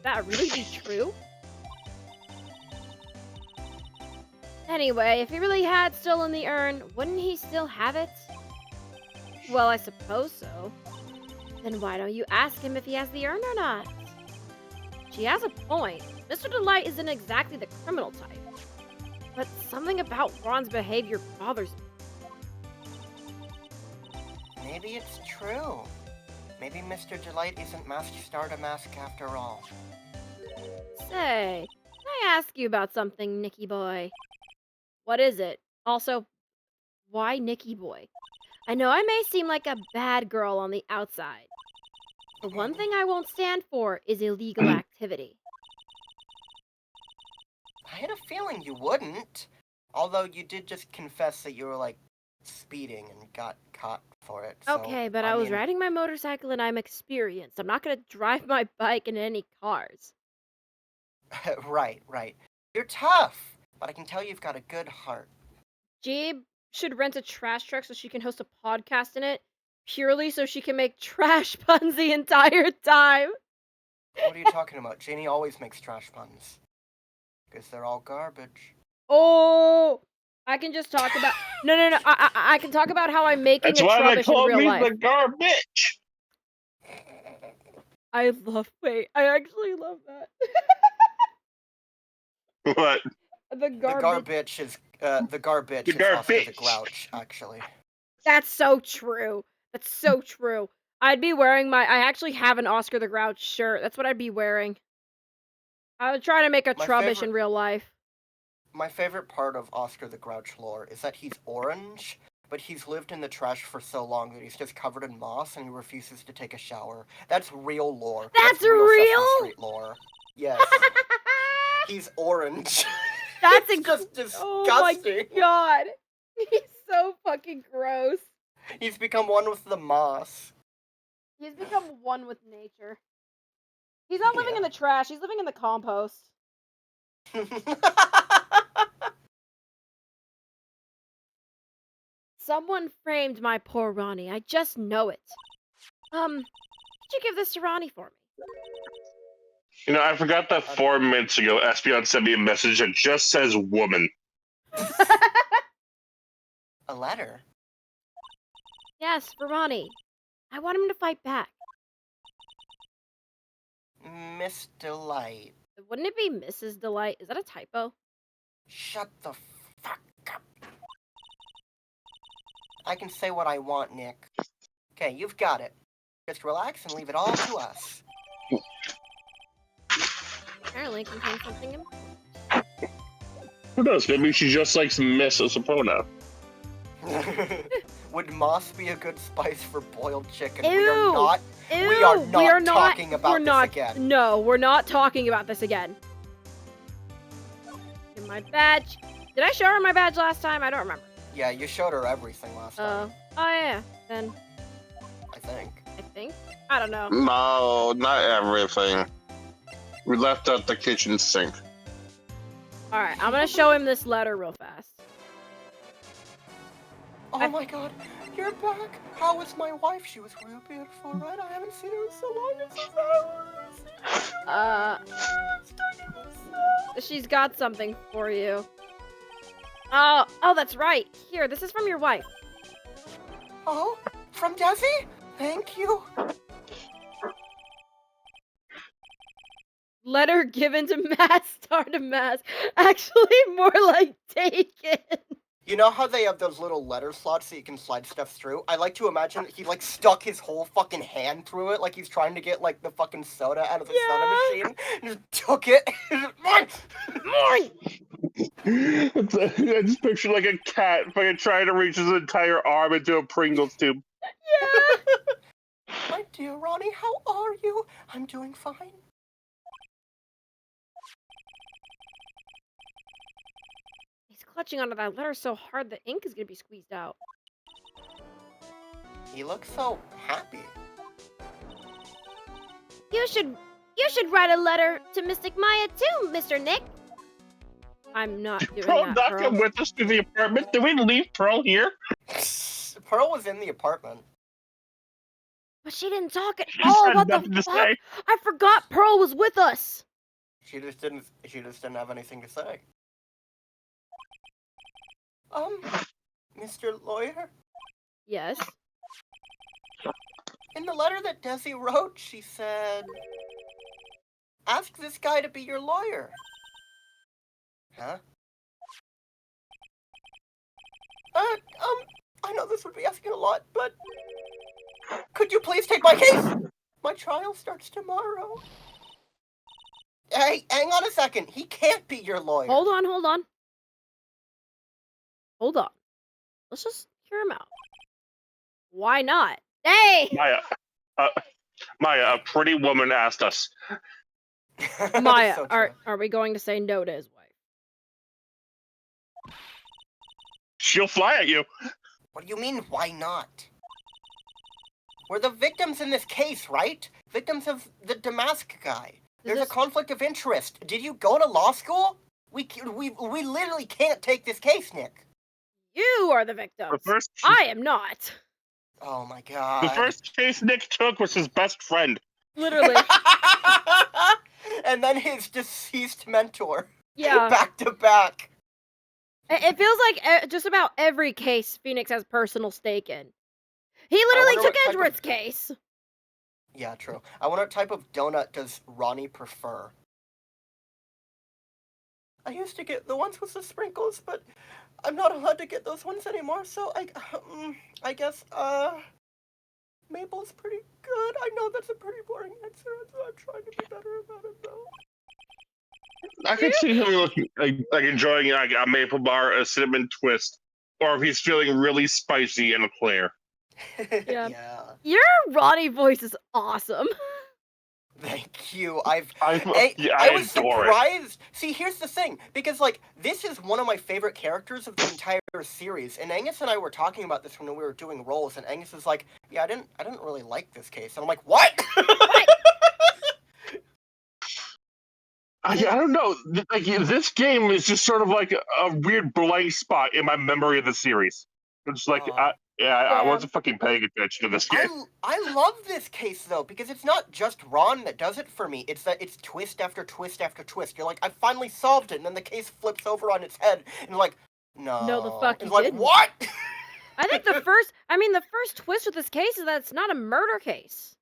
That really be true? Anyway, if he really had stolen the urn, wouldn't he still have it? Well, I suppose so. Then why don't you ask him if he has the urn or not? She has a point. Mr. DeLite isn't exactly the criminal type. But something about Ron's behavior bothers me. Maybe it's true. Maybe Mr. DeLite isn't Master to Mask after all. Say, can I ask you about something, Nicky boy? What is it? Also, why Nicky boy? I know I may seem like a bad girl on the outside. The one thing I won't stand for is illegal activity. I had a feeling you wouldn't. Although you did just confess that you were, like, speeding and got caught for it. So, Okay, but I was riding my motorcycle and I'm experienced. I'm not gonna drive my bike in any cars. Right. You're tough, but I can tell you've got a good heart. Jeeb should rent a trash truck so she can host a podcast in it, purely so she can make trash puns the entire time. What are you talking about? Janie always makes trash puns. Because they're all garbage. Oh, I can just talk about... No. I can talk about how I'm making That's a why they trubbish in call real me life. the garbage. Wait, I actually love that. What? The garbage is Oscar the Grouch, actually. That's so true. I'd be wearing I actually have an Oscar the Grouch shirt. That's what I'd be wearing. I would try to make a trubbish in real life. My favorite part of Oscar the Grouch lore is that he's orange, but he's lived in the trash for so long that he's just covered in moss and he refuses to take a shower. That's real lore. That's real real? Sesame Street lore. Yes. He's orange. That's just disgusting. Oh my god. He's so fucking gross. He's become one with the moss. He's become one with nature. He's not living in the trash, he's living in the compost. Someone framed my poor Ronnie. I just know it. Could you give this to Ronnie for me? You know, I forgot that 4 minutes ago, Espeon sent me a message that just says woman. A letter? Yes, for Ronnie. I want him to fight back. Miss DeLite. Wouldn't it be Mrs. DeLite? Is that a typo? Shut the fuck up. I can say what I want, Nick. Okay, you've got it. Just relax and leave it all to us. Apparently contains something in... Who knows? Maybe she just likes Miss as a pronoun. Would moss be a good spice for boiled chicken? Ew. We are not talking about this again. No, we're not talking about this again. And my badge. Did I show her my badge last time? I don't remember. Yeah, you showed her everything last time. Oh yeah. Then. I think. I don't know. No, not everything. We left out the kitchen sink. Alright, I'm gonna show him this letter real fast. Oh my god, you're back! How was my wife? She was real beautiful, right? I haven't seen her in so long. She's got something for you. Oh, that's right. Here, this is from your wife. Oh, from Desi? Thank you. Letter given to Star to Mass. Actually, more like taken. You know how they have those little letter slots that you can slide stuff through? I like to imagine that he, like, stuck his whole fucking hand through it, like he's trying to get, like, the fucking soda out of the soda machine, and just took it. Mine! I just picture, like, a cat fucking trying to reach his entire arm into a Pringles tube. Yeah! My dear Ronnie, how are you? I'm doing fine. He's clutching onto that letter so hard the ink is gonna be squeezed out. He looks so happy. You should write a letter to Mystic Maya too, Mr. Nick. I'm not doing Pearl that, not Pearl. come with us to the apartment? Did we leave Pearl here? Pearl was in the apartment. But she didn't talk at She all. had What the nothing to fuck? say. I forgot Pearl was with us. She just didn't have anything to say. Mr. Lawyer? Yes. In the letter that Desi wrote, she said, ask this guy to be your lawyer. Huh? I know this would be asking a lot, but could you please take my case? My trial starts tomorrow. Hey, hang on a second. He can't be your lawyer. Hold on. Hold on. Let's just hear him out. Why not? Hey! Maya, a pretty woman asked us. Maya, So true. are we going to say no to his wife? She'll fly at you. What do you mean, why not? We're the victims in this case, right? Victims of the Damask guy. There's a conflict of interest. Did you go to law school? We literally can't take this case, Nick. You are the victim. First, I am not. Oh my god. the first case Nick took was his best friend. Literally. And then his deceased mentor. Yeah. Back to back. It feels like just about every case Phoenix has personal stake in. He literally took Edgeworth's case. Yeah, true. I wonder what type of donut does Ronnie prefer? I used to get the ones with the sprinkles, but I'm not allowed to get those ones anymore, so I guess, Maple's pretty good. I know that's a pretty boring answer, so I'm trying to be better about it, though. I could see him looking like enjoying like a maple bar, a cinnamon twist, or if he's feeling really spicy and a Claire. Yeah. Yeah. Your Ronnie voice is awesome. Thank you. I was adore surprised. See, here's the thing, because like this is one of my favorite characters of the entire series, and Angus and I were talking about this when we were doing roles, and Angus is like, "Yeah, I didn't really like this case," and I'm like, "What?" I don't know. Like this game is just sort of like a weird blank spot in my memory of the series. It's like, I wasn't fucking paying attention to this game. I love this case though, because it's not just Ron that does it for me. It's that it's twist after twist after twist. You're like, I finally solved it, and then the case flips over on its head, and you're like, no. No, the fuck you like, didn't. What? I think the first twist with this case is that it's not a murder case.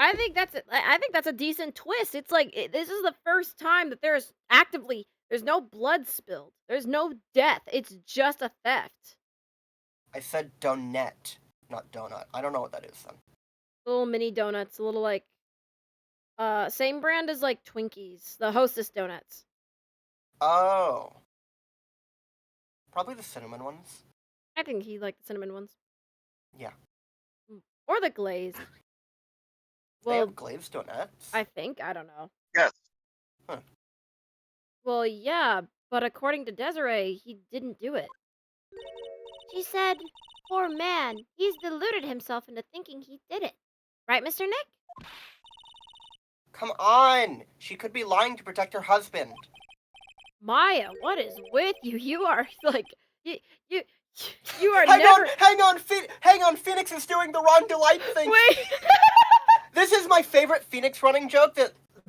I think that's a decent twist. It's like this is the first time that there's no blood spilled. There's no death. It's just a theft. I said donut, not donut. I don't know what that is then. Little mini donuts, a little like same brand as like Twinkies, the Hostess donuts. Oh. Probably the cinnamon ones. I think he liked the cinnamon ones. Yeah. Or the glazed. They Well, have glazed donuts. I think, I don't know. Yes. Huh. Well, yeah, but according to Desiree, he didn't do it. She said, poor man, he's deluded himself into thinking he did it. Right, Mr. Nick? Come on! She could be lying to protect her husband. Maya, what is with you? You are like, you are Hang on, Phoenix is doing the Ron DeLite thing. Wait. This is my favorite Phoenix running joke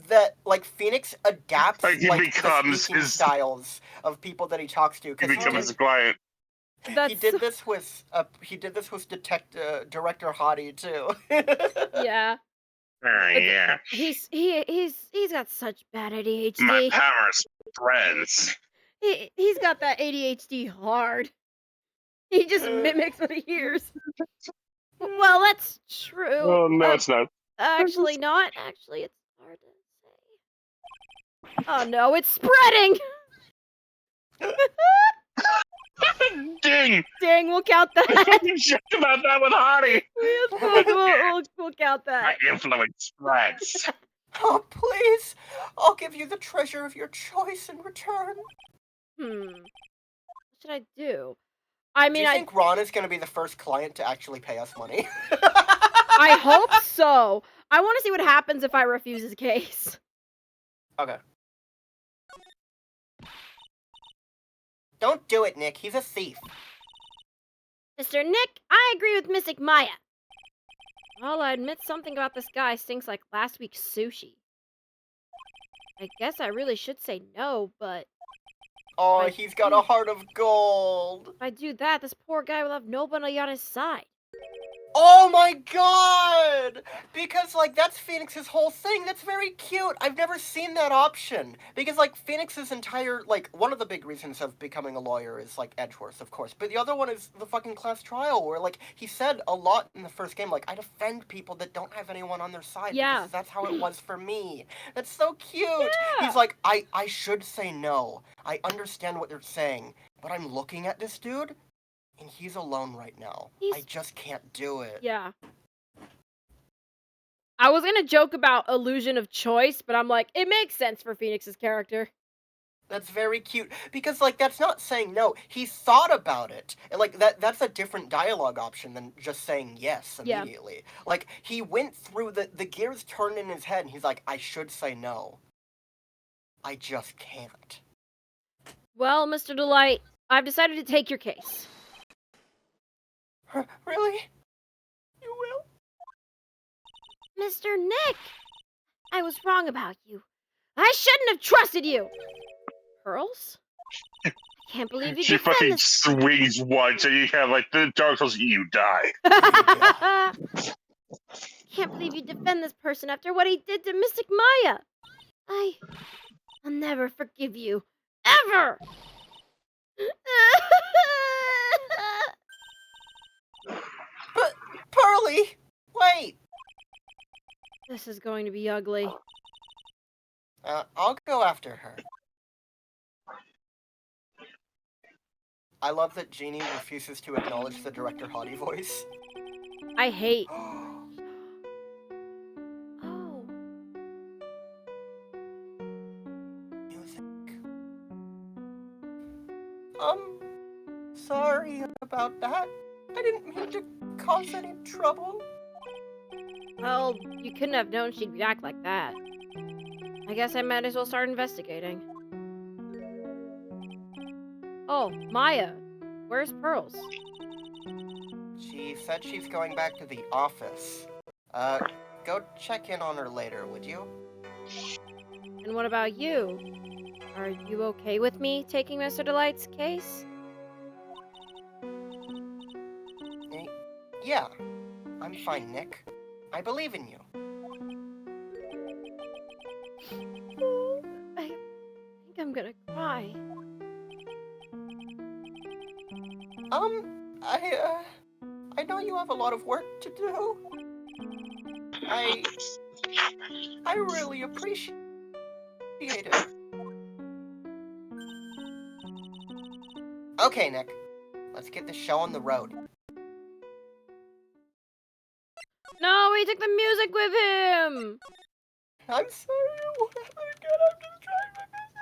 that like Phoenix adapts Like, he becomes the speaking his styles of people that he talks to. He becomes a client. He did this with director Hottie too. Yeah. Yeah. He's got such bad ADHD. My power's friends. He's got that ADHD hard. He just mimics what he hears. Well, that's true. Oh no, it's not. Actually not. Actually, it's hard to say. Oh no, it's spreading! Ding! Dang, we'll count I that. fucking joked about that with Hottie. We'll count that. My influence spreads. Oh, please! I'll give you the treasure of your choice in return. What should I do? I mean, do you think Ron is going to be the first client to actually pay us money? I hope so. I want to see what happens if I refuse his case. Okay. Don't do it, Nick. He's a thief. Mr. Nick, I agree with Mystic Maya. Well, I admit something about this guy stinks like last week's sushi. I guess I really should say no, but Oh, But he's got a heart of gold. If I do that, this poor guy will have nobody on his side. Oh my god! Because, like, that's Phoenix's whole thing. That's very cute. I've never seen that option. Because, like, Phoenix's entire, like, one of the big reasons of becoming a lawyer is, like, Edgeworth, of course. But the other one is the fucking class trial, where, like, he said a lot in the first game, like, I defend people that don't have anyone on their side. Yeah. Because that's how it was for me. That's so cute. Yeah. He's like, I should say no. I understand what you're saying. But I'm looking at this dude, and he's alone right now. I just can't do it. Yeah. I was gonna joke about illusion of choice, but I'm like, it makes sense for Phoenix's character. That's very cute. Because, like, that's not saying no. He thought about it. And, like, that's a different dialogue option than just saying yes immediately. Yeah. Like, he went through the gears turned in his head, and he's like, I should say no. I just can't. Well, Mr. DeLite, I've decided to take your case. Really? You will? Mr. Nick! I was wrong about you. I shouldn't have trusted you! Pearls? I can't believe you She defend fucking this... swings once and you have, like, the Dark Souls, you die. Can't believe you defend this person after what he did to Mystic Maya! I'll never forgive you. Ever! But, Pearly! Wait! This is going to be ugly. I'll go after her. I love that Jeannie refuses to acknowledge the Director Hottie voice. I hate. Music. Sorry about that. I didn't mean to cause any trouble. Well, you couldn't have known she'd react like that. I guess I might as well start investigating. Oh, Maya. Where's Pearls? She said she's going back to the office. Go check in on her later, would you? And what about you? Are you okay with me taking Mr. DeLite's case? Yeah. I'm fine, Nick. I believe in you. I think I'm gonna cry. I know you have a lot of work to do. I really appreciate it. Okay, Nick. Let's get the show on the road. No, he took the music with him! I'm sorry, what happened again? I'm just trying my best.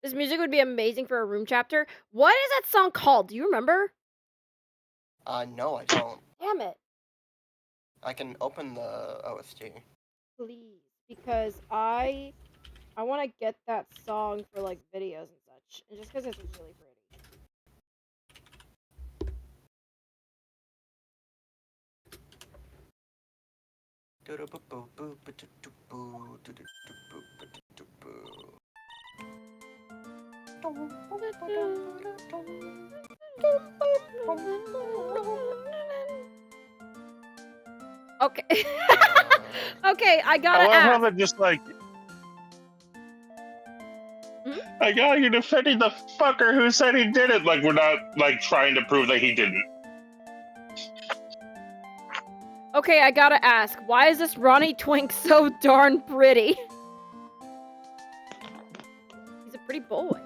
This music would be amazing for a room chapter. What is that song called? Do you remember? No, I don't. Damn it. I can open the OST. Please, because I want to get that song for, like, videos and such. And just because it's really pretty. Okay. Okay, I gotta I love ask. how they're just like... I got you defending the fucker who said he did it. Like, we're not, like, trying to prove that he didn't. Okay, I gotta ask. Why is this Ronnie Twink so darn pretty? He's a pretty boy.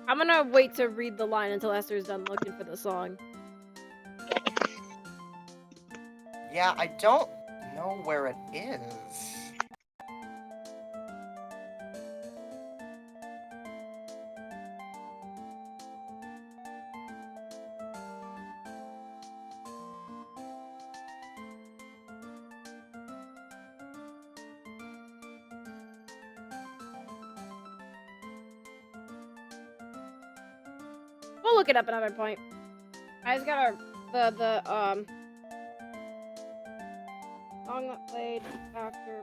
I'm gonna wait to read the line until Esther's done looking for the song. Yeah, I don't know where it is. We'll look it up another point. I just gotta song song that played after.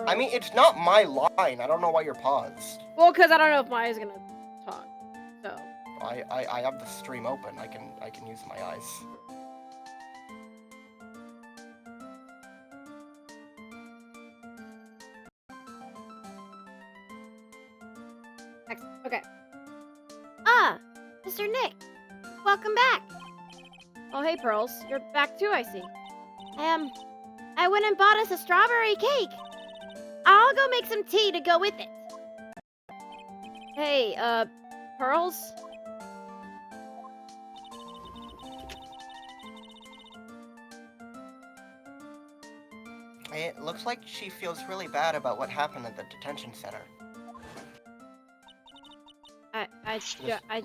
I mean, it's not my line. I don't know why you're paused. Well, because I don't know if Maya's gonna talk. So. I have the stream open. I can use my eyes. Okay. Ah, Mr. Nick, welcome back. Oh, hey, Pearls. You're back too, I see. I went and bought us a strawberry cake. I'll go make some tea to go with it. Hey, Pearls? It looks like she feels really bad about what happened at the detention center. I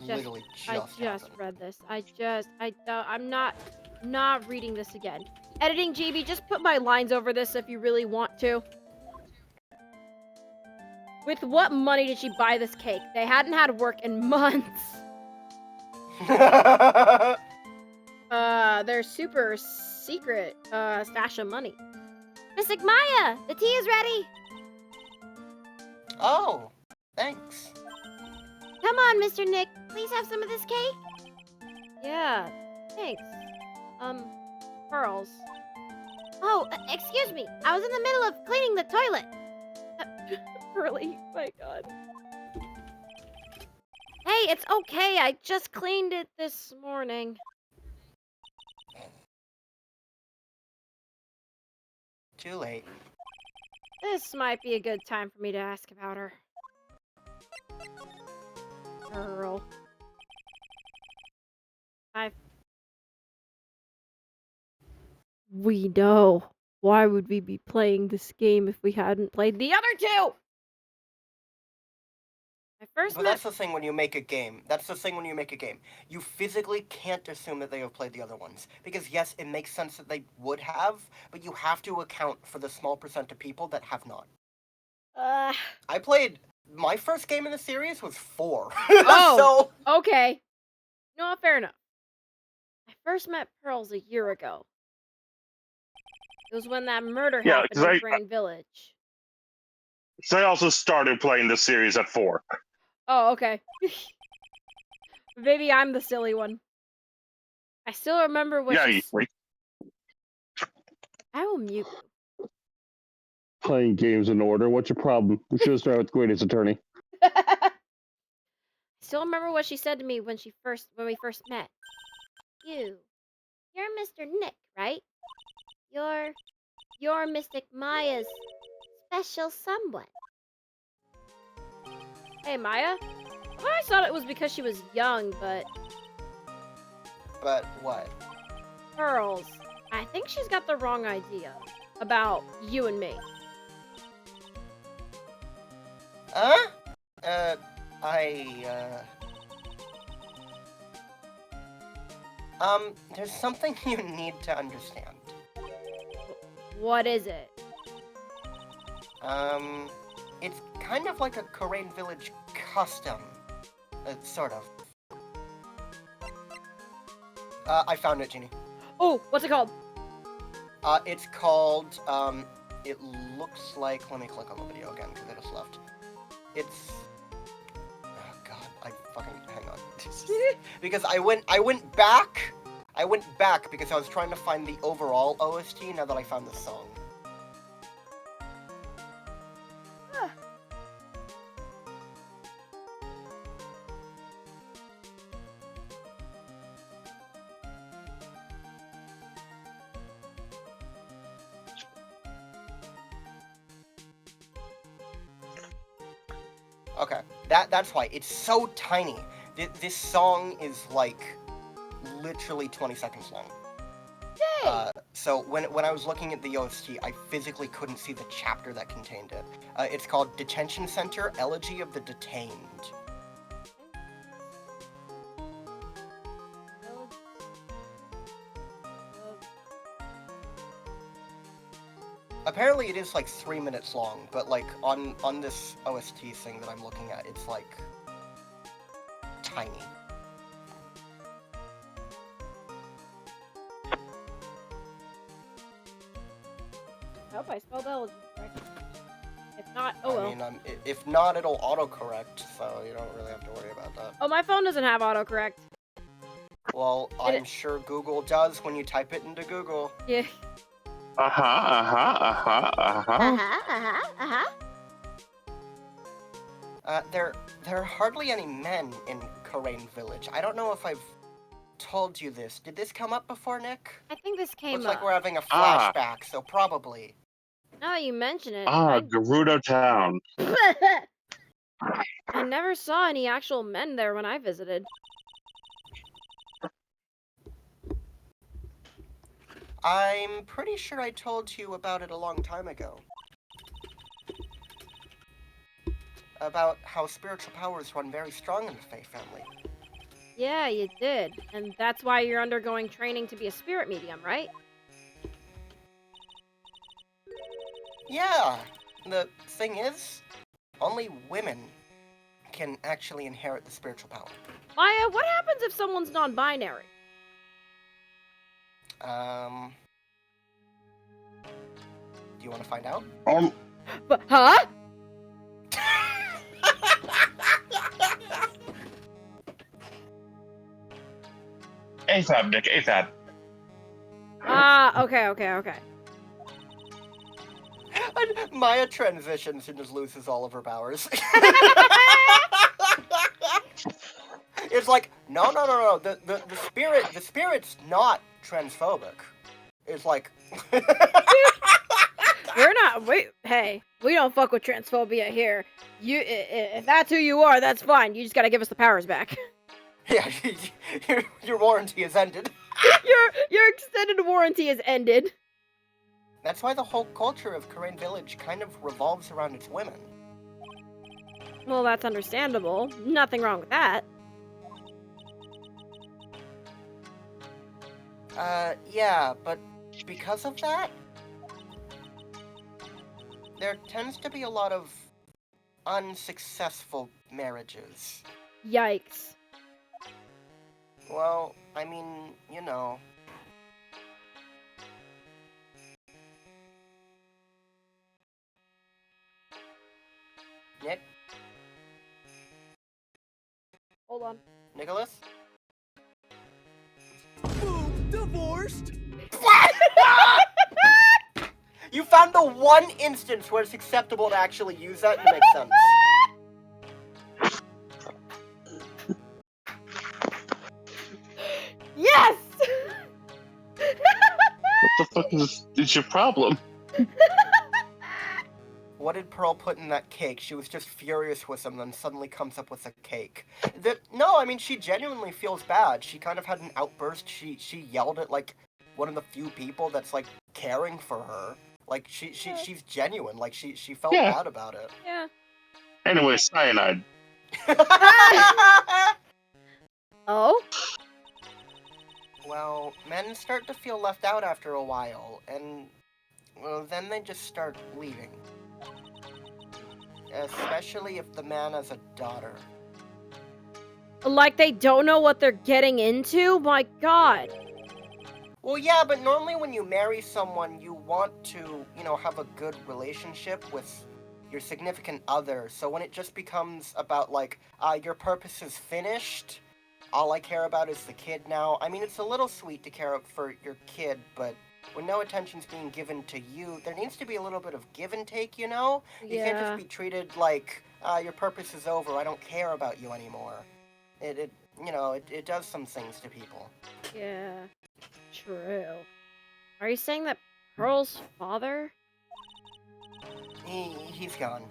literally just happened. read this. I'm not reading this again. Editing GB, just put my lines over this if you really want to. With what money did she buy this cake? They hadn't had work in months. Their super secret stash of money. Mystic Maya, the tea is ready. Oh, thanks. Come on, Mr. Nick. Please have some of this cake. Yeah, thanks. Pearls. Oh, excuse me. I was in the middle of cleaning the toilet. Really? My God. Hey, it's okay. I just cleaned it this morning. Too late. This might be a good time for me to ask about her. Girl. We know. Why would we be playing this game if we hadn't played the other two? But that's the thing when you make a game. You physically can't assume that they have played the other ones. Because yes, it makes sense that they would have, but you have to account for the small percent of people that have not. I played... My first game in the series was 4. Oh, so... okay. No, fair enough. I first met Pearls a year ago. It was when that murder happened in Brain Village. So I also started playing the series at 4. Oh, okay. Maybe I'm the silly one. I still remember what she said. I will mute you. Playing games in order. What's your problem? We should have started with Greatest Attorney. I still remember what she said to me when we first met. You're Mr. Nick, right? You're Mystic Maya's special someone. Hey, Maya? I always thought it was because she was young, but... But what? Pearls. I think she's got the wrong idea about you and me. There's something you need to understand. What is it? It's kind of like a Korean village custom. Sort of. I found it, Jeannie. Oh, what's it called? It's called, it looks like, let me click on the video again, because I just left. It's, oh god, hang on. Because I went back because I was trying to find the overall OST now that I found the song. Okay, that's why. It's so tiny. This song is, like, literally 20 seconds long. Dang! So when I was looking at the OST, I physically couldn't see the chapter that contained it. It's called Detention Center, Elegy of the Detained. Apparently it is like 3 minutes long, but like on this OST thing that I'm looking at, it's like tiny. I hope I spelled elegy correctly. If not, oh well. I mean, if not, it'll autocorrect, so you don't really have to worry about that. Oh, my phone doesn't have autocorrect. Well, I'm sure Google does when you type it into Google. Yeah. There are hardly any men in Karain Village. I don't know if I've told you this. Did this come up before, Nick? I think this came Looks up. like we're having a flashback, so probably. Now that you mention it, Gerudo Town. I never saw any actual men there when I visited. I'm pretty sure I told you about it a long time ago. About how spiritual powers run very strong in the Fae family. Yeah, you did. And that's why you're undergoing training to be a spirit medium, right? Yeah, the thing is, only women can actually inherit the spiritual power. Maya, what happens if someone's non-binary? Do you want to find out? But, huh? ASAP, Nick, ASAP. Okay. And Maya transitions and just loses all of her powers. It's like, no. The spirit's not transphobic. It's like Hey, we don't fuck with transphobia here. If that's who you are, that's fine. You just gotta give us the powers back. Yeah, your warranty is ended. Your extended warranty is ended. That's why the whole culture of Karain Village kind of revolves around its women. Well, that's understandable. Nothing wrong with that. Yeah, but because of that, there tends to be a lot of unsuccessful marriages. Yikes. Well, I mean, you know. Nick? Hold on. Nicholas? Boom! Divorced! What? You found the one instance where it's acceptable to actually use that and it makes sense. Yes! What the fuck is your problem? What did Pearl put in that cake? She was just furious with him, then suddenly comes up with a cake. No, I mean, she genuinely feels bad. She kind of had an outburst. She yelled at, like, one of the few people that's, like, caring for her. Like, she's genuine. Like, she felt bad about it. Yeah. Anyway, cyanide. Oh? Well, men start to feel left out after a while, and, well, then they just start leaving. Especially if the man has a daughter. Like they don't know what they're getting into? My god. Well, yeah, but normally when you marry someone, you want to, you know, have a good relationship with your significant other. So when it just becomes about, like, your purpose is finished, all I care about is the kid now. I mean, it's a little sweet to care for your kid, but when no attention's being given to you, there needs to be a little bit of give and take, you know? You can't just be treated like, your purpose is over, I don't care about you anymore. It does some things to people. Yeah. True. Are you saying that Pearl's father? He's gone.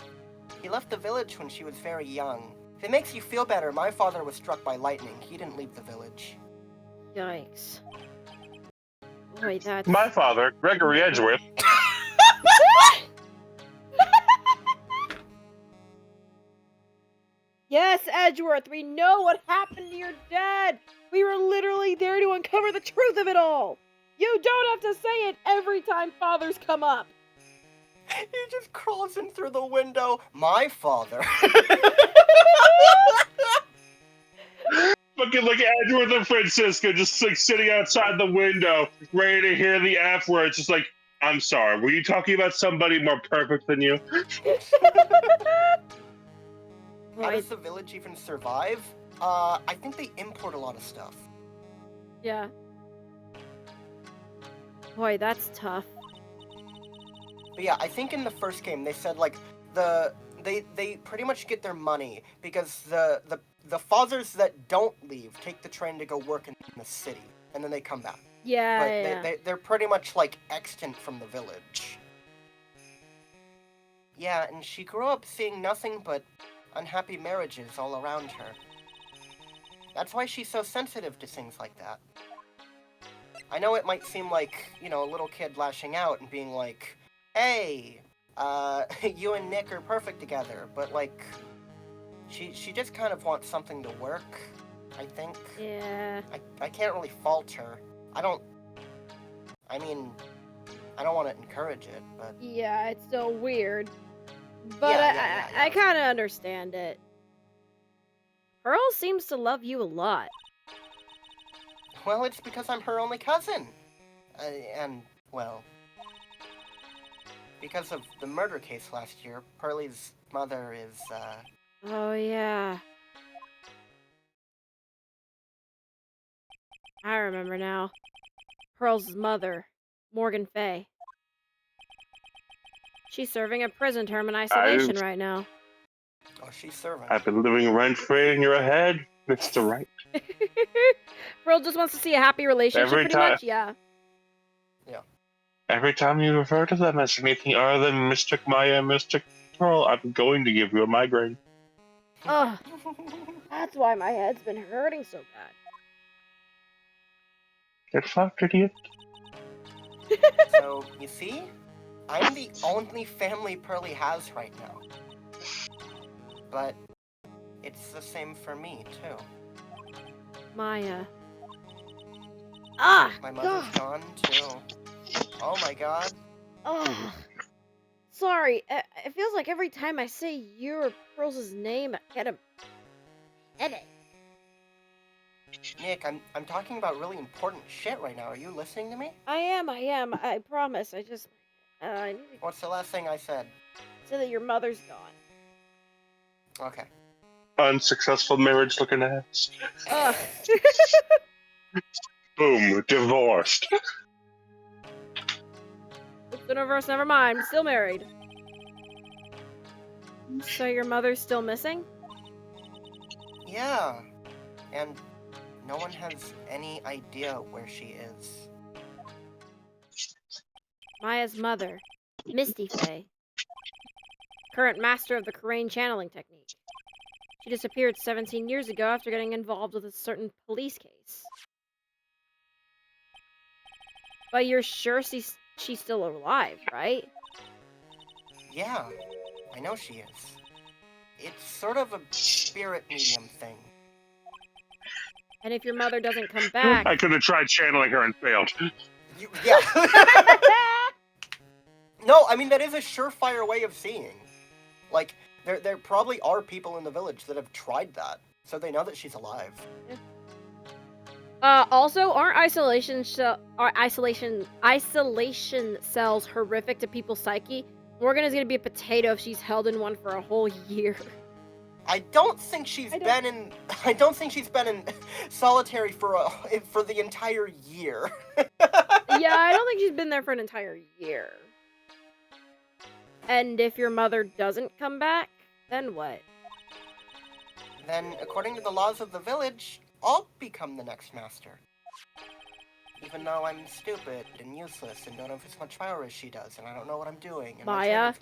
He left the village when she was very young. If it makes you feel better, my father was struck by lightning. He didn't leave the village. Yikes. Boy, that's... My father, Gregory Edgeworth. Yes, Edgeworth, we know what happened to your dad! We were literally there to uncover the truth of it all! You don't have to say it every time fathers come up! He just crawls in through the window. My father. Fucking like Edgeworth and Francisco just like sitting outside the window, ready to hear the F word. Just like, I'm sorry. Were you talking about somebody more perfect than you? How Boy, does the village even survive? I think they import a lot of stuff. yeah. Boy, that's tough. But yeah, I think in the first game they said like they pretty much get their money because the fathers that don't leave take the train to go work in the city and then they come back. Yeah, But yeah. they're pretty much like extant from the village. Yeah, and she grew up seeing nothing but unhappy marriages all around her. That's why she's so sensitive to things like that. I know it might seem like, you know, a little kid lashing out and being like, hey, you and Nick are perfect together, but like, she just kind of wants something to work, I think. Yeah. I can't really fault her. I don't want to encourage it, but... Yeah, it's still weird. But Yeah. I kind of understand it. Pearl seems to love you a lot. Well, it's because I'm her only cousin. And, well... Because of the murder case last year, Pearlie's mother is, Oh, yeah. I remember now. Pearl's mother, Morgan Fay. She's serving a prison term in isolation right now. Oh, she's serving. I've been living rent-free in your head, Mr. Wright. Pearl just wants to see a happy relationship, Every pretty time- much. Yeah. Every time you refer to them as anything other than Mystic Maya and Mystic Pearl, I'm going to give you a migraine. Ugh. That's why my head's been hurting so bad. Get fucked, idiot. So, you see? I'm the only family Pearlie has right now. But it's the same for me, too. Maya. Ah! My mother's God. gone, too. Oh my god. Ugh. Sorry, it feels like every time I say your or Pearl's name, I get a headache. Nick, I'm talking about really important shit right now. Are you listening to me? I am. I promise. I just, I need to What's the last thing I said? say that your mother's gone. Okay. Unsuccessful marriage looking ass. Ugh. Boom, divorced. Oops, universe, never mind. Still married. So your mother's still missing? Yeah. And no one has any idea where she is. Maya's mother, Misty Fay, current master of the Crane channeling technique. She disappeared 17 years ago after getting involved with a certain police case. But you're sure she's still alive, right? Yeah, I know she is. It's sort of a spirit medium thing. And if your mother doesn't come back... I could have tried channeling her and failed. Yeah. No, I mean, that is a surefire way of seeing. Like, there probably are people in the village that have tried that, so they know that she's alive. Also, aren't isolation cells horrific to people's psyche? Morgan is gonna be a potato if she's held in one for a whole year. I don't think she's been in solitary for the entire year. Yeah, I don't think she's been there for an entire year. And if your mother doesn't come back, then what? Then, according to the laws of the village, I'll become the next master. Even though I'm stupid and useless and don't have as much power as she does, and I don't know what I'm doing. And Maya.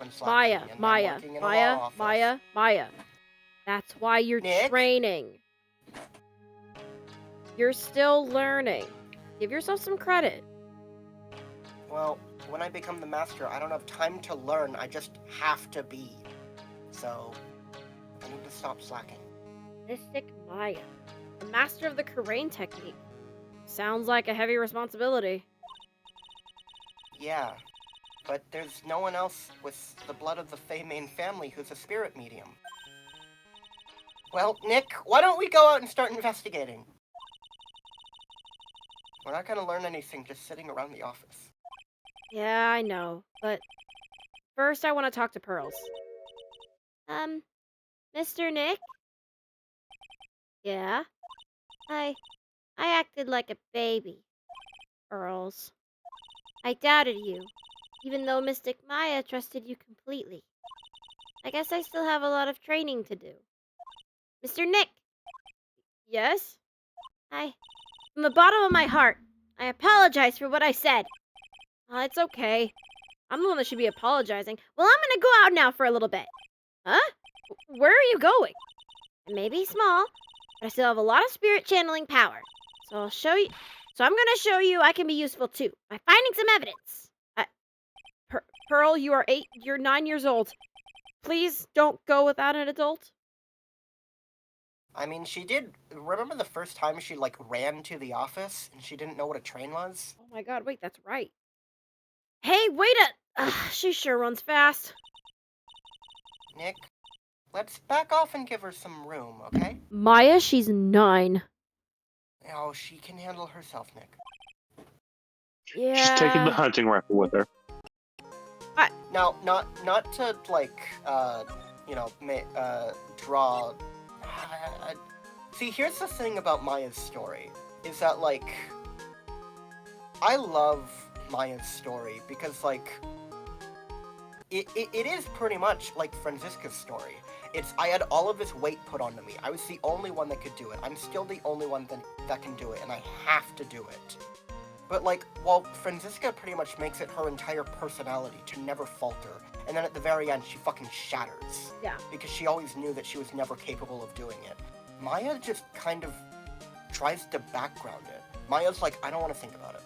That's why you're Nick? training. You're still learning. Give yourself some credit. Well, when I become the master, I don't have time to learn, I just have to be. So, I need to stop slacking. Mystic Maya, the master of the Crane technique. Sounds like a heavy responsibility. Yeah, but there's no one else with the blood of the Fey main family who's a spirit medium. Well, Nick, why don't we go out and start investigating? We're not gonna learn anything just sitting around the office. Yeah, I know, but first I want to talk to Pearls. Mr. Nick? Yeah? I acted like a baby, Pearls. I doubted you, even though Mystic Maya trusted you completely. I guess I still have a lot of training to do. Mr. Nick! Yes? From the bottom of my heart, I apologize for what I said. It's okay. I'm the one that should be apologizing. Well, I'm gonna go out now for a little bit. Huh? Where are you going? It may be small, but I still have a lot of spirit channeling power. So I'll show you. So I'm gonna show you I can be useful too by finding some evidence. Pearl, you're 9 years old. Please don't go without an adult. I mean, she did. Remember the first time she, like, ran to the office and she didn't know what a train was? Oh my god, wait, that's right. Hey, wait she sure runs fast. Nick, let's back off and give her some room, okay? Maya, she's 9. Oh, she can handle herself, Nick. Yeah. She's taking the hunting rifle with her. Now, not to, like, draw... See, here's the thing about Maya's story, is that, like, I love Maya's story because, like, it is pretty much like Franziska's story. I had all of this weight put onto me. I was the only one that could do it. I'm still the only one that can do it, and I have to do it. But, like, well, Franziska pretty much makes it her entire personality to never falter, and then at the very end, she fucking shatters. Yeah. Because she always knew that she was never capable of doing it. Maya just kind of tries to background it. Maya's like, I don't want to think about it.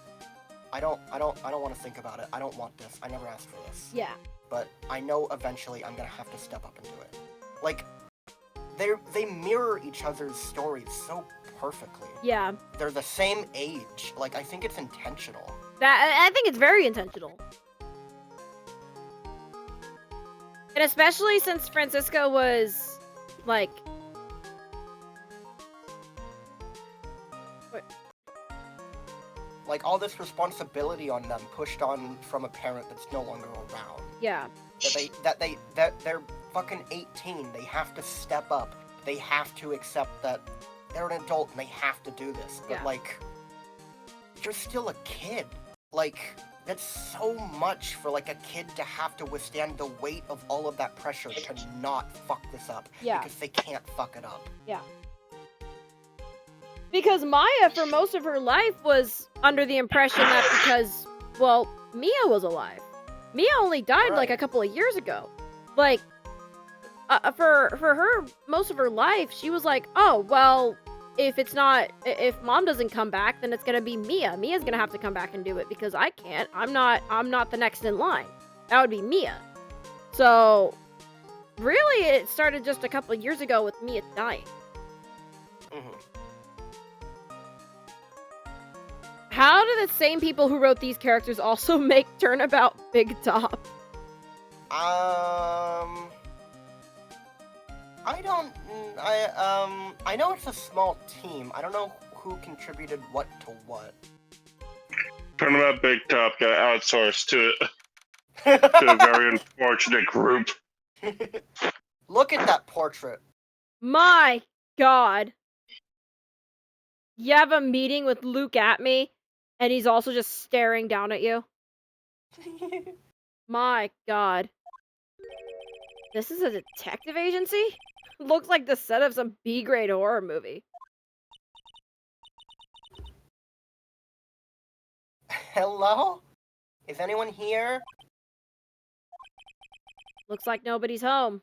I don't want to think about it. I don't want this. I never asked for this. Yeah. But I know eventually I'm gonna have to step up and do it. Like, they mirror each other's stories so perfectly. Yeah. They're the same age. Like, I think it's intentional. I think it's very intentional. And especially since Franziska was, like... Like, all this responsibility on them pushed on from a parent that's no longer around. Yeah. That they're fucking 18. They have to step up. They have to accept that they're an adult and they have to do this. But, Yeah. like, you're still a kid. Like, that's so much for, like, a kid to have to withstand the weight of all of that pressure to not fuck this up. Yeah. Because they can't fuck it up. Yeah. Because Maya, for most of her life, was under the impression that because, well, Mia was alive. Mia only died, like, a couple of years ago. Like, for her, most of her life, she was like, oh, well, if Mom doesn't come back, then it's gonna be Mia. Mia's gonna have to come back and do it because I can't. I'm not the next in line. That would be Mia. So, really, it started just a couple of years ago with Mia dying. Mm-hmm. How do the same people who wrote these characters also make Turnabout Big Top? I know it's a small team. I don't know who contributed what to what. Turnabout Big Top got outsourced to a very unfortunate group. Look at that portrait. My God. You have a meeting with Luke at me, and he's also just staring down at you? My God. This is a detective agency? Looks like the set of some B-grade horror movie. Hello? Is anyone here? Looks like nobody's home.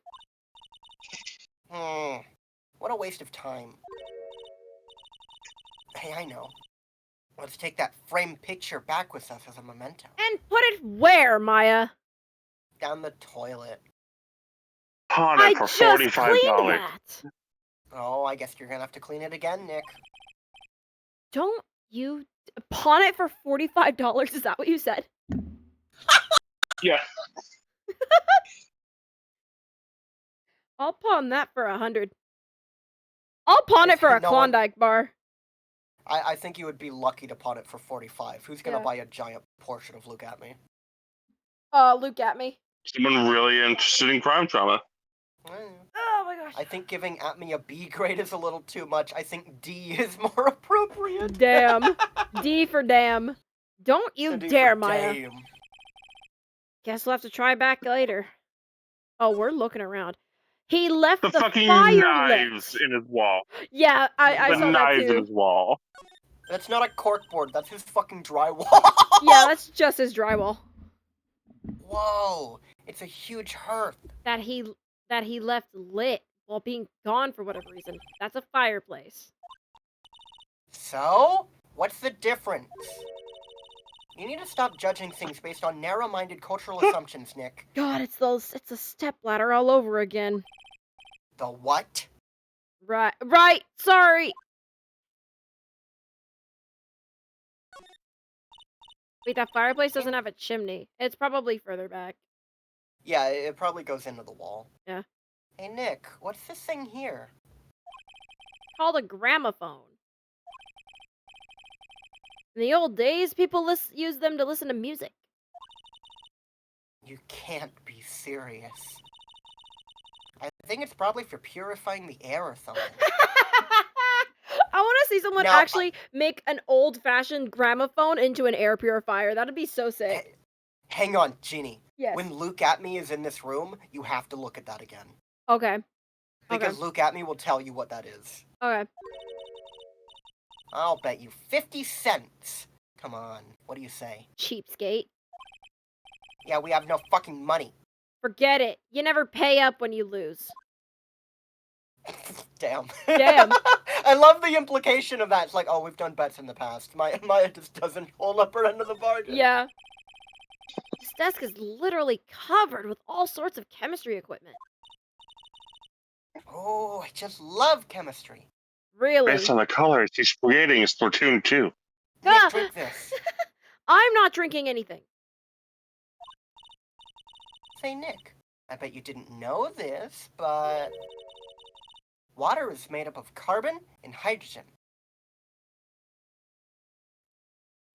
What a waste of time. Hey, I know. Let's take that framed picture back with us as a memento. And put it where, Maya? Down the toilet. Pawn it for just cleaned $45. that. Oh, I guess you're gonna have to clean it again, Nick. Don't you pawn it for $45? Is that what you said? Yeah. I'll pawn that for 100. I'll pawn it for a No one- Klondike bar. I think you would be lucky to pawn it for 45. Who's gonna Yeah. buy a giant portion of Look At Me? Luke at me. Someone really interested in crime drama. Oh my gosh. I think giving at me a B grade is a little too much. I think D is more appropriate. Damn. D for damn. Don't you D dare, for Maya. damn. Guess we'll have to try back later. Oh, we're looking around. He left The the fucking fire knives lit. in his wall. Yeah, I The saw that knives in too. his wall. That's not a corkboard. That's his fucking drywall. Yeah, that's just his drywall. Whoa! It's a huge hearth. That he left lit while being gone for whatever reason. That's a fireplace. So? What's the difference? You need to stop judging things based on narrow-minded cultural assumptions, Nick. God, it's a stepladder all over again. The what? Right, sorry. Wait, that fireplace doesn't have a chimney. It's probably further back. Yeah, it probably goes into the wall. Yeah. Hey, Nick, what's this thing here? Called a gramophone. In the old days, people used them to listen to music. You can't be serious. I think it's probably for purifying the air or something. I want to see someone Now, actually make an old-fashioned gramophone into an air purifier. That'd be so sick. Hang on, Ginny. Yes. When Luke at me is in this room, you have to look at that again. Okay. Because Okay. Luke at me will tell you what that is. Okay. I'll bet you 50 cents. Come on, what do you say? Cheapskate. Yeah, we have no fucking money. Forget it. You never pay up when you lose. Damn. Damn. I love the implication of that. It's like, oh, we've done bets in the past. Maya just doesn't hold up her end of the bargain. Yeah. This desk is literally covered with all sorts of chemistry equipment. Oh, I just love chemistry. Really? Based on the colors, he's creating a Splatoon 2. Nick, Ah. drink this. I'm not drinking anything. Say, Nick, I bet you didn't know this, but water is made up of carbon and hydrogen.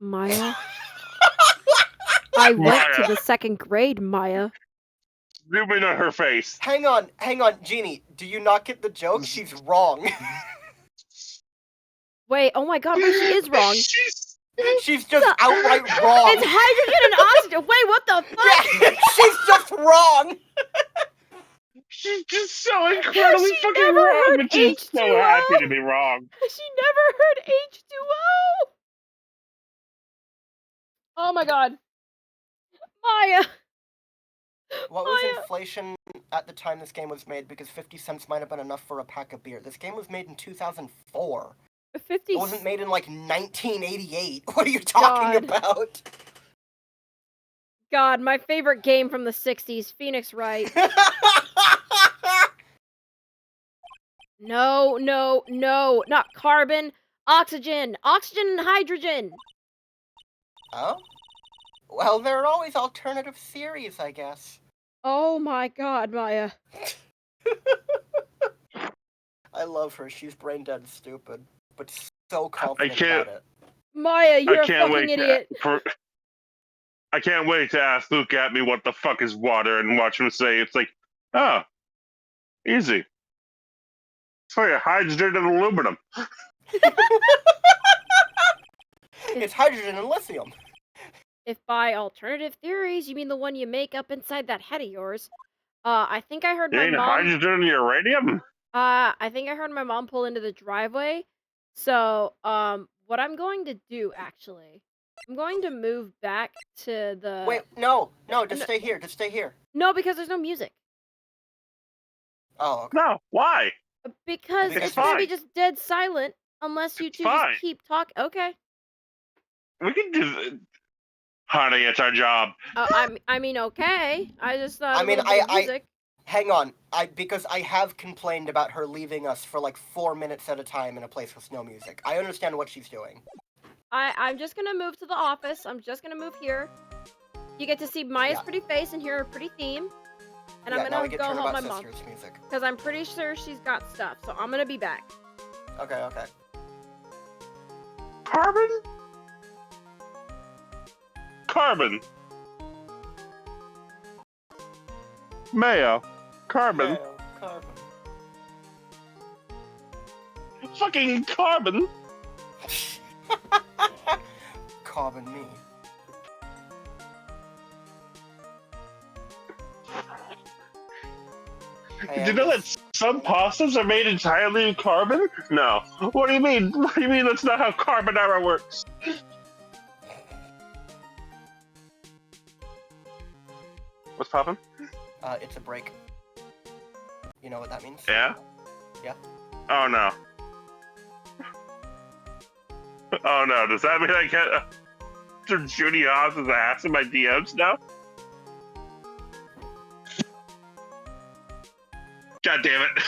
Maya? I went to the second grade, Maya. Zoom in on her face. Hang on, Jeannie. Do you not get the joke? She's wrong. Wait, oh my god, wait, she is wrong. She's just outright wrong. It's hydrogen and oxygen. Wait, what the fuck? Yeah, she's just wrong. She's just so incredibly She fucking never wrong, heard but she's so H2O. happy to be wrong. She never heard H2O. Oh my god. Maya. What was Maya. inflation at the time this game was made? Because 50 cents might have been enough for a pack of beer. This game was made in 2004. 50. It wasn't made in like 1988. What are you talking about? God, my favorite game from the 60s, Phoenix Wright. No, not carbon, oxygen and hydrogen. Oh? Well, there are always alternative theories, I guess. Oh my god, Maya. I love her. She's brain dead and stupid, but so confident can't- about it. Maya, you're a can't fucking wait idiot. I can't wait to ask Luke at me what the fuck is water and watch him say it's like, oh, easy. It's like hydrogen and aluminum. It's hydrogen and lithium. If by alternative theories you mean the one you make up inside that head of yours, I think I heard You my ain't mom. hydrogen and uranium? I think I heard my mom pull into the driveway. So, what I'm going to do actually, I'm going to move back to the. Wait, no, just stay here. Just stay here. No, because there's no music. Oh, okay. No, why? Because It's it's gonna be fine. just dead silent unless you It's two fine. just keep talking. Okay. We can do honey, it's our job. I mean, okay. I just thought. I a mean, little bit of music. Hang on. Because I have complained about her leaving us for like 4 minutes at a time in a place with no music. I understand what she's doing. I'm just gonna move to the office. I'm just gonna move here. You get to see Maya's Yeah. pretty face and hear her pretty theme. And Yeah, I'm now we gonna get go help my Turnabout mom. Sisters music. Because I'm pretty sure she's got stuff. So I'm gonna be back. Okay. Carbon? Carbon. Mayo. Carbon. Mayo, carbon. Fucking carbon. Carbon me. Hey, Did you know that some pastas are made entirely of carbon? No. What do you mean? What do you mean that's not how carbonara works? What's poppin'? It's a break. You know what that means? Yeah? Yeah. Oh no. Oh no, does that mean I get Judy Hobbs' ass in my DMs now? God damn it.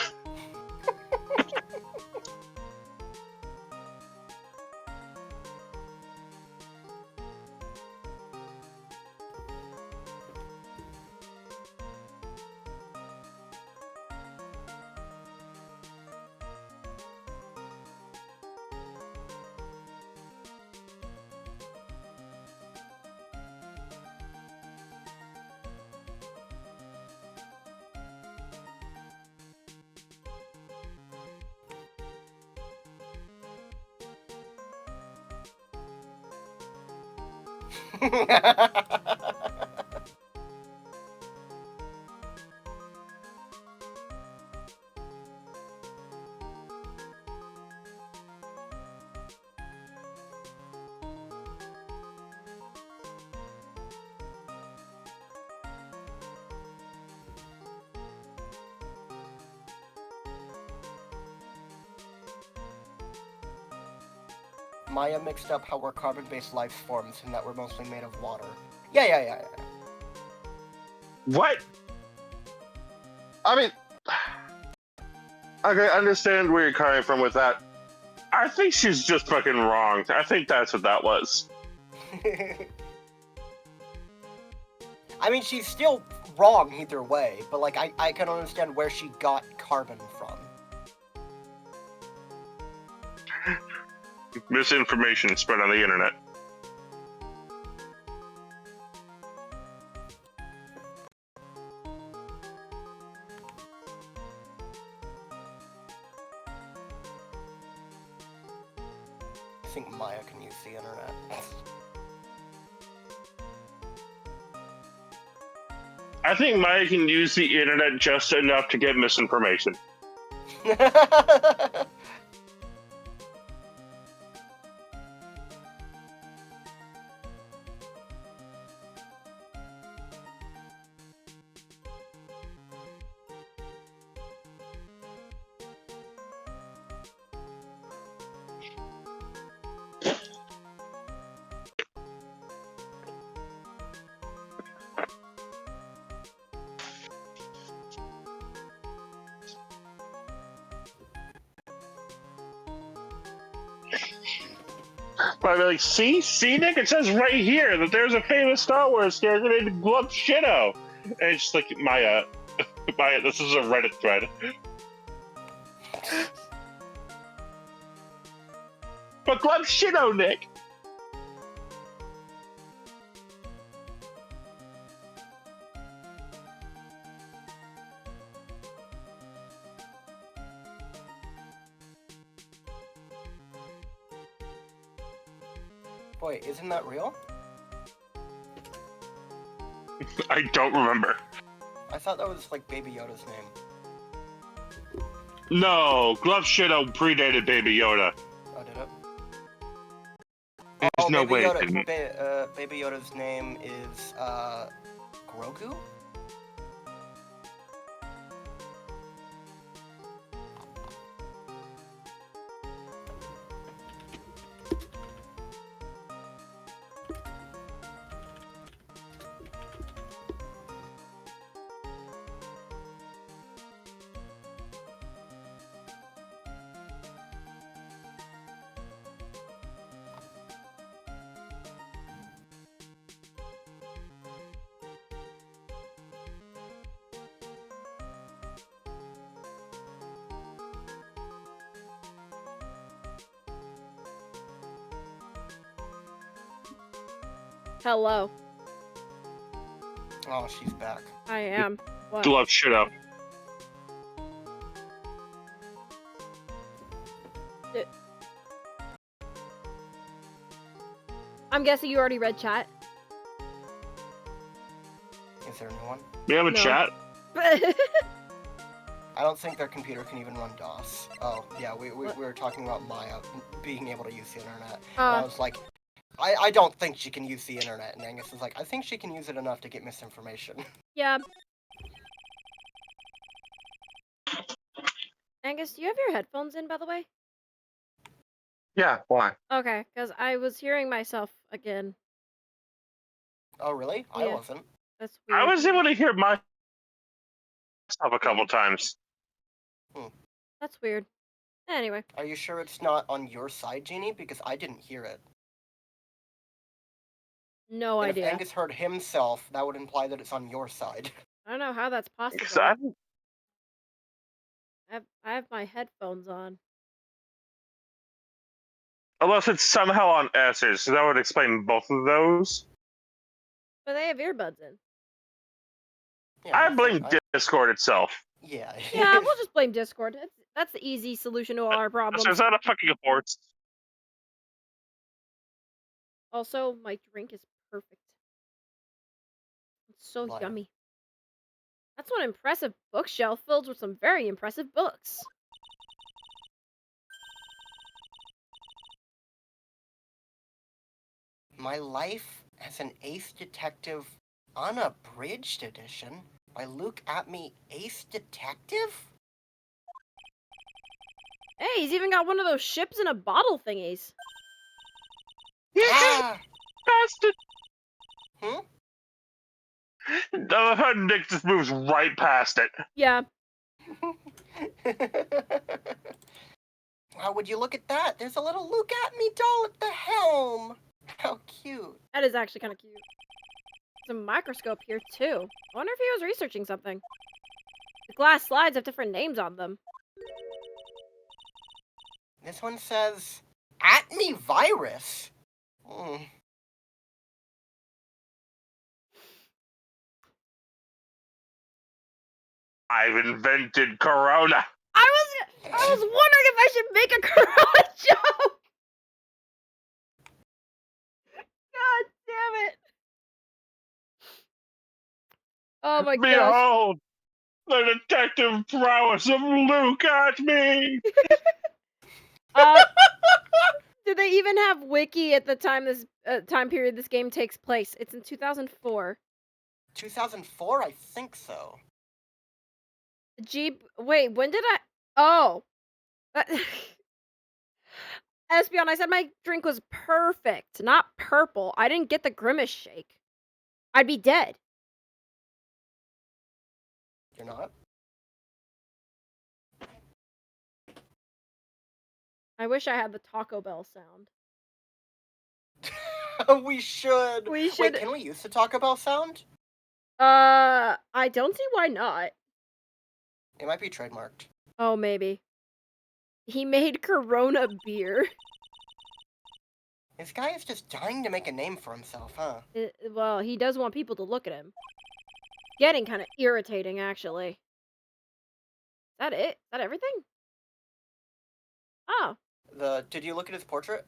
Maya mixed up how we're carbon-based life forms and that we're mostly made of water. Yeah. What? I mean, I can understand where you're coming from with that. I think she's just fucking wrong. I think that's what that was. I mean, she's still wrong either way, but like, I can understand where she got carbon from. Misinformation spread on the internet. I think Maya can use the internet. I think Maya can use the internet just enough to get misinformation. But I'd be like, see, Nick, it says right here that there's a famous Star Wars character named Glub Shitto. And it's just like, Maya, this is a Reddit thread. But Glub Shitto, Nick. Wait, isn't that real? I don't remember. I thought that was like Baby Yoda's name. No, Glub Shitto predated Baby Yoda. Oh, did it? There's no Baby way Yoda, it didn't. Baby Yoda's name is, Grogu? Hello. Oh, she's back. I am. What? Love shit up. I'm guessing you already read chat. Is there a new one? We have a No. chat. I don't think their computer can even run DOS. Oh, yeah, we were talking about Maya being able to use the internet. And I was like, I don't think she can use the internet. And Angus was like, I think she can use it enough to get misinformation. Yeah. Angus, do you have your headphones in, by the way? Yeah, why? Okay, because I was hearing myself again. Oh, really? I Yeah. wasn't. That's weird. I was able to hear myself a couple times. That's weird. Anyway. Are you sure it's not on your side, Jeannie? Because I didn't hear it. No And idea. if Angus heard himself, that would imply that it's on your side. I don't know how that's possible. Exactly. I have my headphones on. Unless it's somehow on Esther's, so that would explain both of those. But they have earbuds in. Yeah, I blame Discord itself. Yeah. Yeah, we'll just blame Discord. That's the easy solution to all our problems. Esther's not a fucking horse. Also, my drink is perfect. It's so Liar. yummy. That's one impressive bookshelf filled with some very impressive books. My Life as an Ace Detective Unabridged Edition by Luke Atme Ace Detective? Hey, he's even got one of those ships in a bottle thingies. Ah! Bastard. Hmm? Her Nick just moves right past it. Yeah. Wow, would you look at that? There's a little Luke Atme doll at the helm. How cute. That is actually kind of cute. There's a microscope here, too. I wonder if he was researching something. The glass slides have different names on them. This one says Atme virus. Hmm. I've invented Corona. I was wondering if I should make a Corona joke. God damn it. Oh my gosh. Behold, the detective prowess of Luke Atme. Did they even have wiki at the time this time period this game takes place? It's in 2004. 2004? I think so. Wait, when did I? Oh. Espion, I said my drink was perfect, not purple. I didn't get the grimace shake. I'd be dead. You're not? I wish I had the Taco Bell sound. We should. We should. Wait, can we use the Taco Bell sound? I don't see why not. It might be trademarked. Oh, maybe. He made Corona beer. This guy is just dying to make a name for himself, huh? Well, he does want people to look at him. Getting kind of irritating, actually. Is that it? Is that everything? Oh. Did you look at his portrait?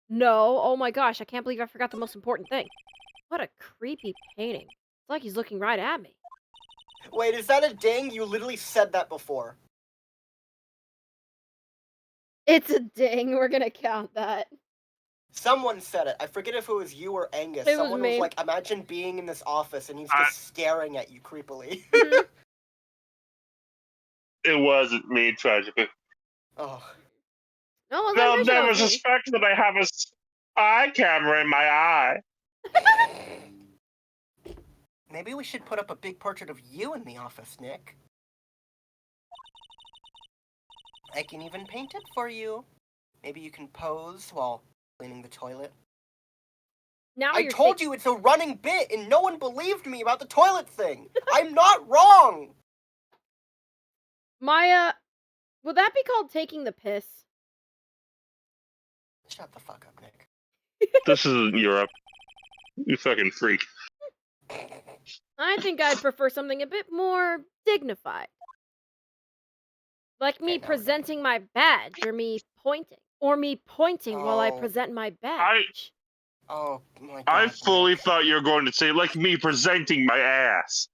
No. Oh my gosh, I can't believe I forgot the most important thing. What a creepy painting. It's like he's looking right at me. Wait, is that a ding? You literally said that before. It's a ding. We're gonna count that. Someone said it. I forget if it was you or Angus. It was Someone me. was like, imagine being in this office and he's just staring at you creepily. Mhm. It wasn't me, tragically. Oh. No one's They'll intentional, never it's me. suspect that I have a spy camera in my eye. Maybe we should put up a big portrait of you in the office, Nick. I can even paint it for you. Maybe you can pose while cleaning the toilet. Now I you're told you it's a running bit, and no one believed me about the toilet thing. I'm not wrong. Maya, would that be called taking the piss? Shut the fuck up, Nick. This isn't Europe. You fucking freak. I think I'd prefer something a bit more dignified. Like me Okay, now we're presenting my badge, or me pointing. Or me pointing while I Oh. present my badge. Oh my I god. fully Nick. thought you were going to say, like me presenting my ass.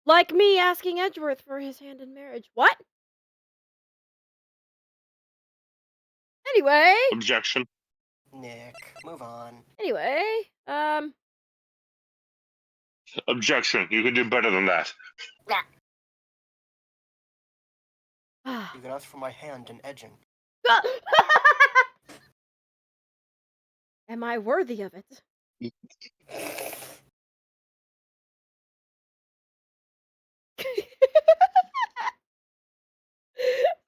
Like me asking Edgeworth for his hand in marriage. What? Anyway, Objection. Nick, move on. anyway, Objection. You can do better than that. You can ask for my hand in edging. Am I worthy of it?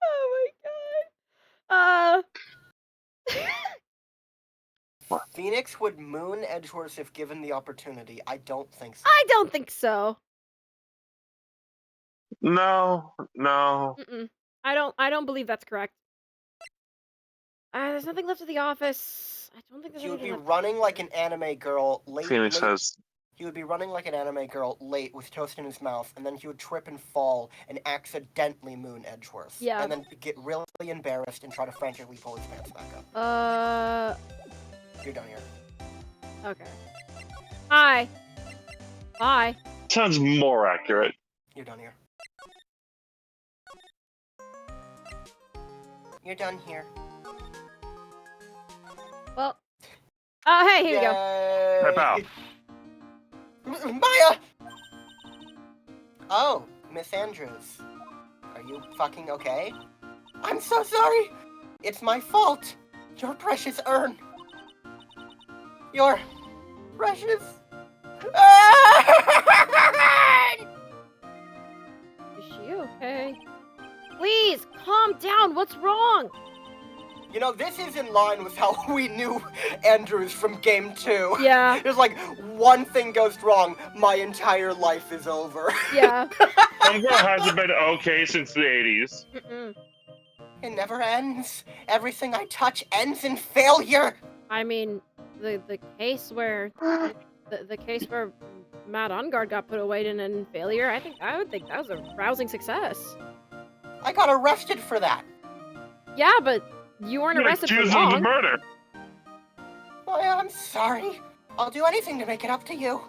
Oh my god. Phoenix would moon Edgeworth if given the opportunity. I don't think so. I don't think so. No. Mm-mm. I don't believe that's correct. There's nothing left of the office. I don't think there's He would anything be left. running like an anime girl Phoenix has. He would be running like an anime girl late with toast in his mouth, and then he would trip and fall and accidentally moon Edgeworth. Yeah. And then get really embarrassed and try to frantically pull his pants back up. You're done here. Okay. Hi. Bye. Sounds more accurate. You're done here. You're done here. Well. Oh, hey, here we go. Hey, pal. Maya! Oh, Miss Andrews. Are you fucking okay? I'm so sorry! It's my fault! Your precious urn! Your precious urn! Is she okay? Please, calm down. What's wrong? You know, this is in line with how we knew Andrews from Game 2. Yeah. There's like, one thing goes wrong, my entire life is over. Yeah. Homegirl hasn't been okay since the 80s. Mm-mm. It never ends. Everything I touch ends in failure. I mean, the case where the case where Matt Ungard got put away in failure, I would think that was a rousing success. I got arrested for that. Yeah, but you weren't You're arrested for accused of the long. murder. Maya, I'm sorry. I'll do anything to make it up to you.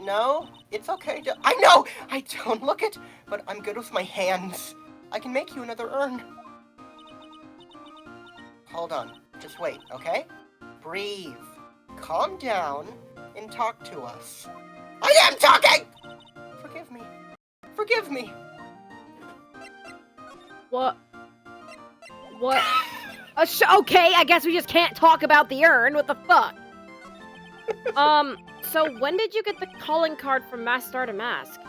No, it's okay to— I know! I don't look it, but I'm good with my hands. I can make you another urn. Hold on. Just wait, okay? Breathe. Calm down and talk to us. I am talking! Forgive me. Forgive me. What? What? Okay, I guess we just can't talk about the urn. What the fuck? So when did you get the calling card from Master to Mask?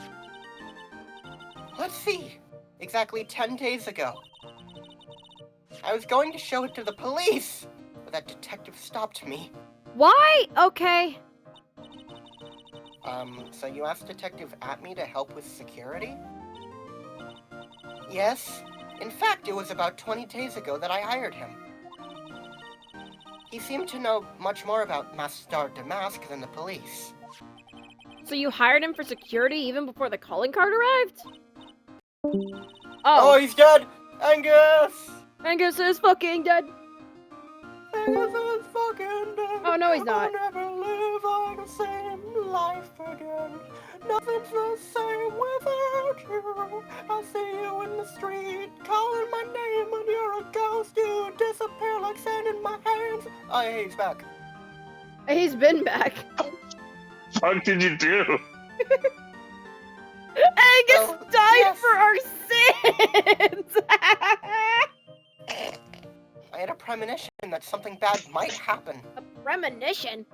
Let's see. Exactly 10 days ago. I was going to show it to the police, but that detective stopped me. Why? Okay. So you asked Detective Atme to help with security? Yes. In fact, it was about 20 days ago that I hired him. He seemed to know much more about Master Damask than the police. So you hired him for security even before the calling card arrived? Oh, he's dead! Angus! Angus is fucking dead. Angus is fucking dead. Oh, no, he's not. I'll never live like the same life again. Nothing's the same without you. I see you in the street, calling my name, and you're a ghost. You disappear like sand in my hands. Oh, yeah, he's back. He's been back. What did you do? Angus died yes. for our sins! I had a premonition that something bad might happen. A premonition?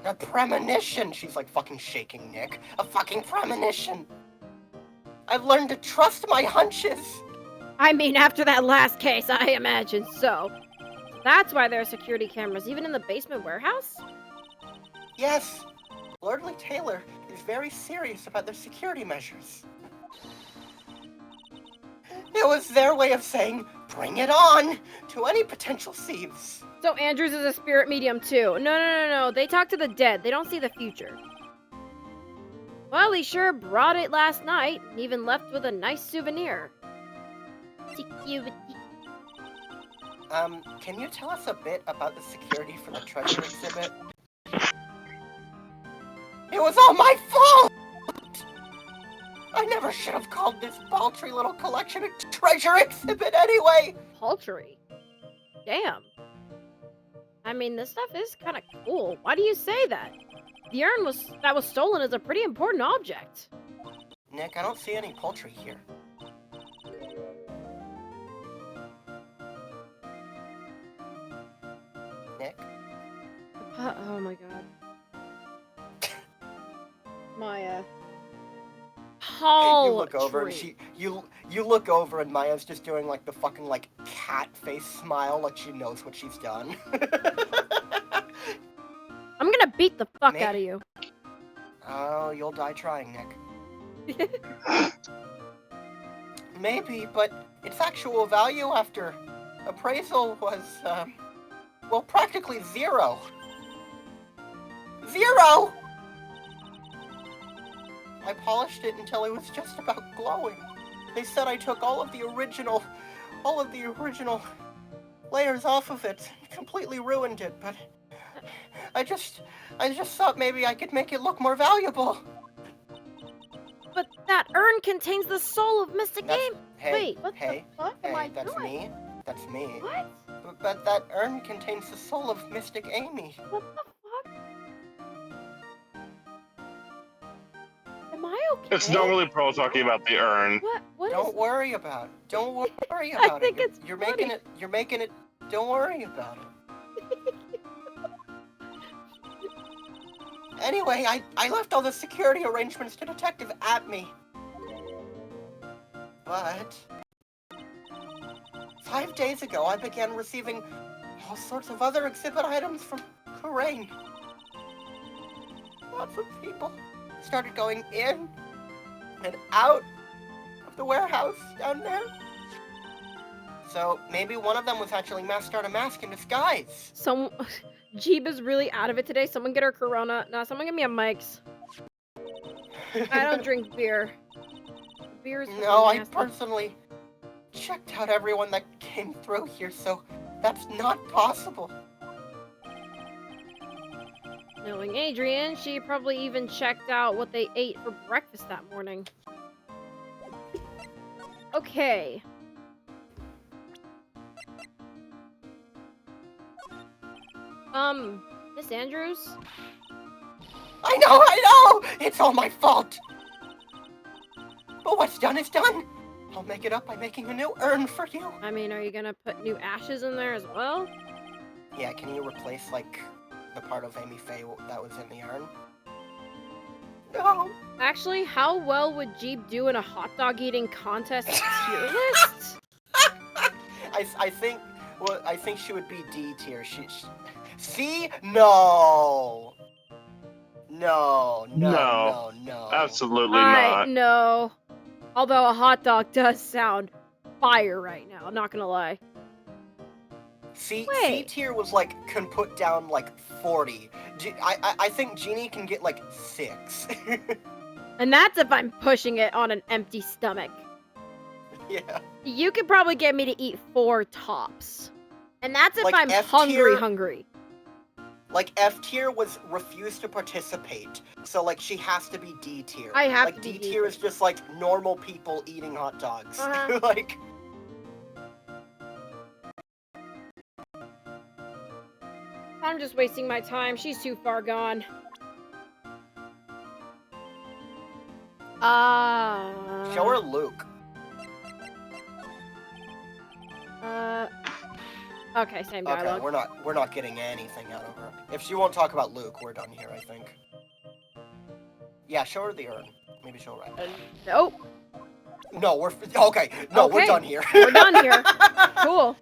A premonition! She's like fucking shaking, Nick. A fucking premonition! I've learned to trust my hunches! I mean, after that last case, I imagine so. That's why there are security cameras, even in the basement warehouse? Yes! Lordly Taylor is very serious about their security measures. It was their way of saying, bring it on, to any potential thieves. So Andrews is a spirit medium too. No. They talk to the dead. They don't see the future. Well, he sure brought it last night, and even left with a nice souvenir. Can you tell us a bit about the security for the treasure exhibit? It was all my fault! I never should have called this paltry little collection a treasure exhibit anyway! Paltry? Damn. I mean, this stuff is kind of cool. Why do you say that? The urn that was stolen is a pretty important object. Nick, I don't see any poultry here. Nick? Oh my god. Maya. You look over and you look over and Maya's just doing like the fucking like cat face smile like she knows what she's done. I'm gonna beat the fuck out of you. Oh, you'll die trying, Nick. Maybe, but its actual value after appraisal was, well, practically zero. Zero! I polished it until it was just about glowing. They said I took all of the original layers off of it, completely ruined it, but I just thought maybe I could make it look more valuable. But that urn contains the soul of Mystic Game. Hey, Wait, what hey, the fuck am I that's doing? me. That's me. What? But that urn contains the soul of Mystic Amy. What the fuck? Am I okay? It's not really Pearl talking about the urn. What Don't is... worry about it. Don't worry about I think it. it's You're funny. making it. Don't worry about it. Anyway, I left all the security arrangements to Detective at me. But 5 days ago, I began receiving all sorts of other exhibit items from Corain. Lots of people started going in and out of the warehouse down there. So maybe one of them was actually Master a Mask in disguise. Jeeb is really out of it today. Someone get her Corona. No, someone get me a Mike's. I don't drink beer. Beer is No, I nasty. personally checked out everyone that came through here, so that's not possible. Knowing Adrian, she probably even checked out what they ate for breakfast that morning. Okay. Miss Andrews? I know! It's all my fault! But what's done is done! I'll make it up by making a new urn for you. I mean, are you gonna put new ashes in there as well? Yeah, can you replace, like, the part of Amy Faye that was in the urn? No! Actually, how well would Jeep do in a hot dog eating contest tier list? I think she would be D tier. See? No! No. Absolutely not. No. Although a hot dog does sound fire right now, I'm not gonna lie. C Wait. tier was like, can put down like 40. I think Jeannie can get like 6. And that's if I'm pushing it on an empty stomach. Yeah. You could probably get me to eat 4 tops. And that's if Like I'm F hungry. Like F tier was refused to participate, so like she has to be D tier. I have like to be D D tier is just like normal people eating hot dogs. Uh-huh. Like I'm just wasting my time. She's too far gone. show her Luke. Okay, same dialogue. Okay, we're not getting anything out of her. If she won't talk about Luke, we're done here, I think. Yeah, show her the urn. Maybe she'll write. Nope. No, we're okay. No, we're Okay. done here. We're done here. Cool.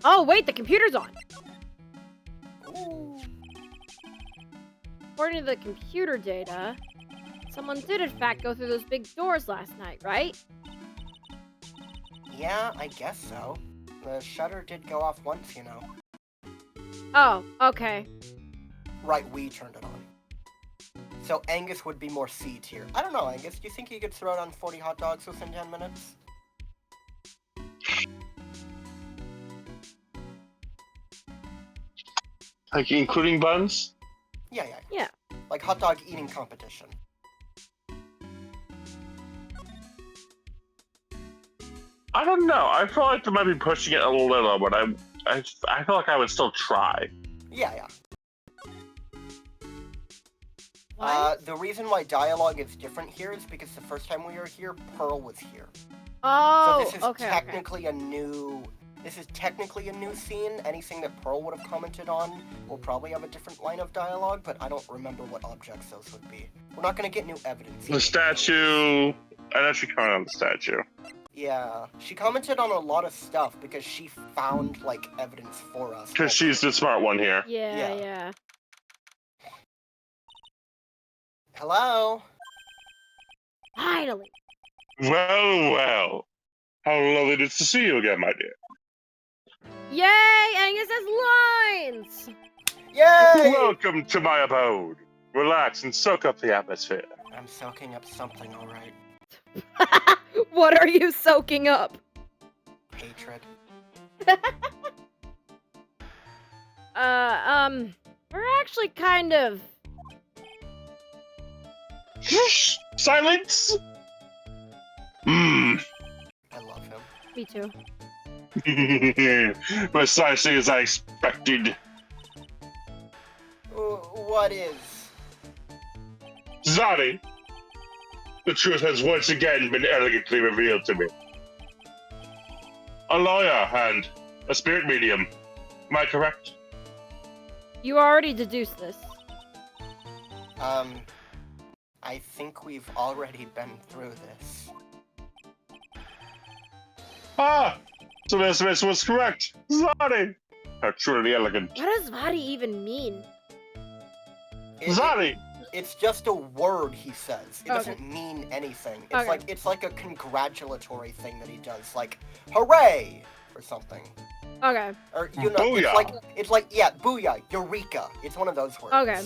Oh, wait, the computer's on. Ooh. According to the computer data, someone did in fact go through those big doors last night, right? Yeah, I guess so. The shutter did go off once, you know. Oh, okay. Right, we turned it on. So Angus would be more C tier. I don't know, Angus. Do you think you could throw down 40 hot dogs within 10 minutes? Like, including buns? Yeah. Yeah. Like hot dog eating competition. I don't know. I feel like they might be pushing it a little, but I feel like I would still try. Yeah. What? The reason why dialogue is different here is because the first time we were here, Pearl was here. Oh, So this is okay. technically a new. This is technically a new scene. Anything that Pearl would have commented on will probably have a different line of dialogue, but I don't remember what objects those would be. We're not gonna get new evidence. The statue. I'd actually comment on the statue. Yeah, she commented on a lot of stuff because she found like evidence for us. Because she's the smart one here. Yeah. Hello. Finally. Well. How lovely it is to see you again, my dear. Yay! Angus has lines! Yay! Welcome to my abode. Relax and soak up the atmosphere. I'm soaking up something, all right. What are you soaking up? Hatred. We're actually kind of... Silence! I love him. Me too. Precisely as I expected. What is? Zani, the truth has once again been elegantly revealed to me. A lawyer and a spirit medium. Am I correct? You already deduced this. I think we've already been through this. Ah! So this was correct. Zani! How truly elegant. What does Vadi even mean? Zani! It's just a word he says. It Okay. doesn't mean anything. It's Okay. it's like a congratulatory thing that he does, like hooray or something. Okay. Or you know, Booyah. it's like yeah, booyah, eureka. It's one of those words. Okay.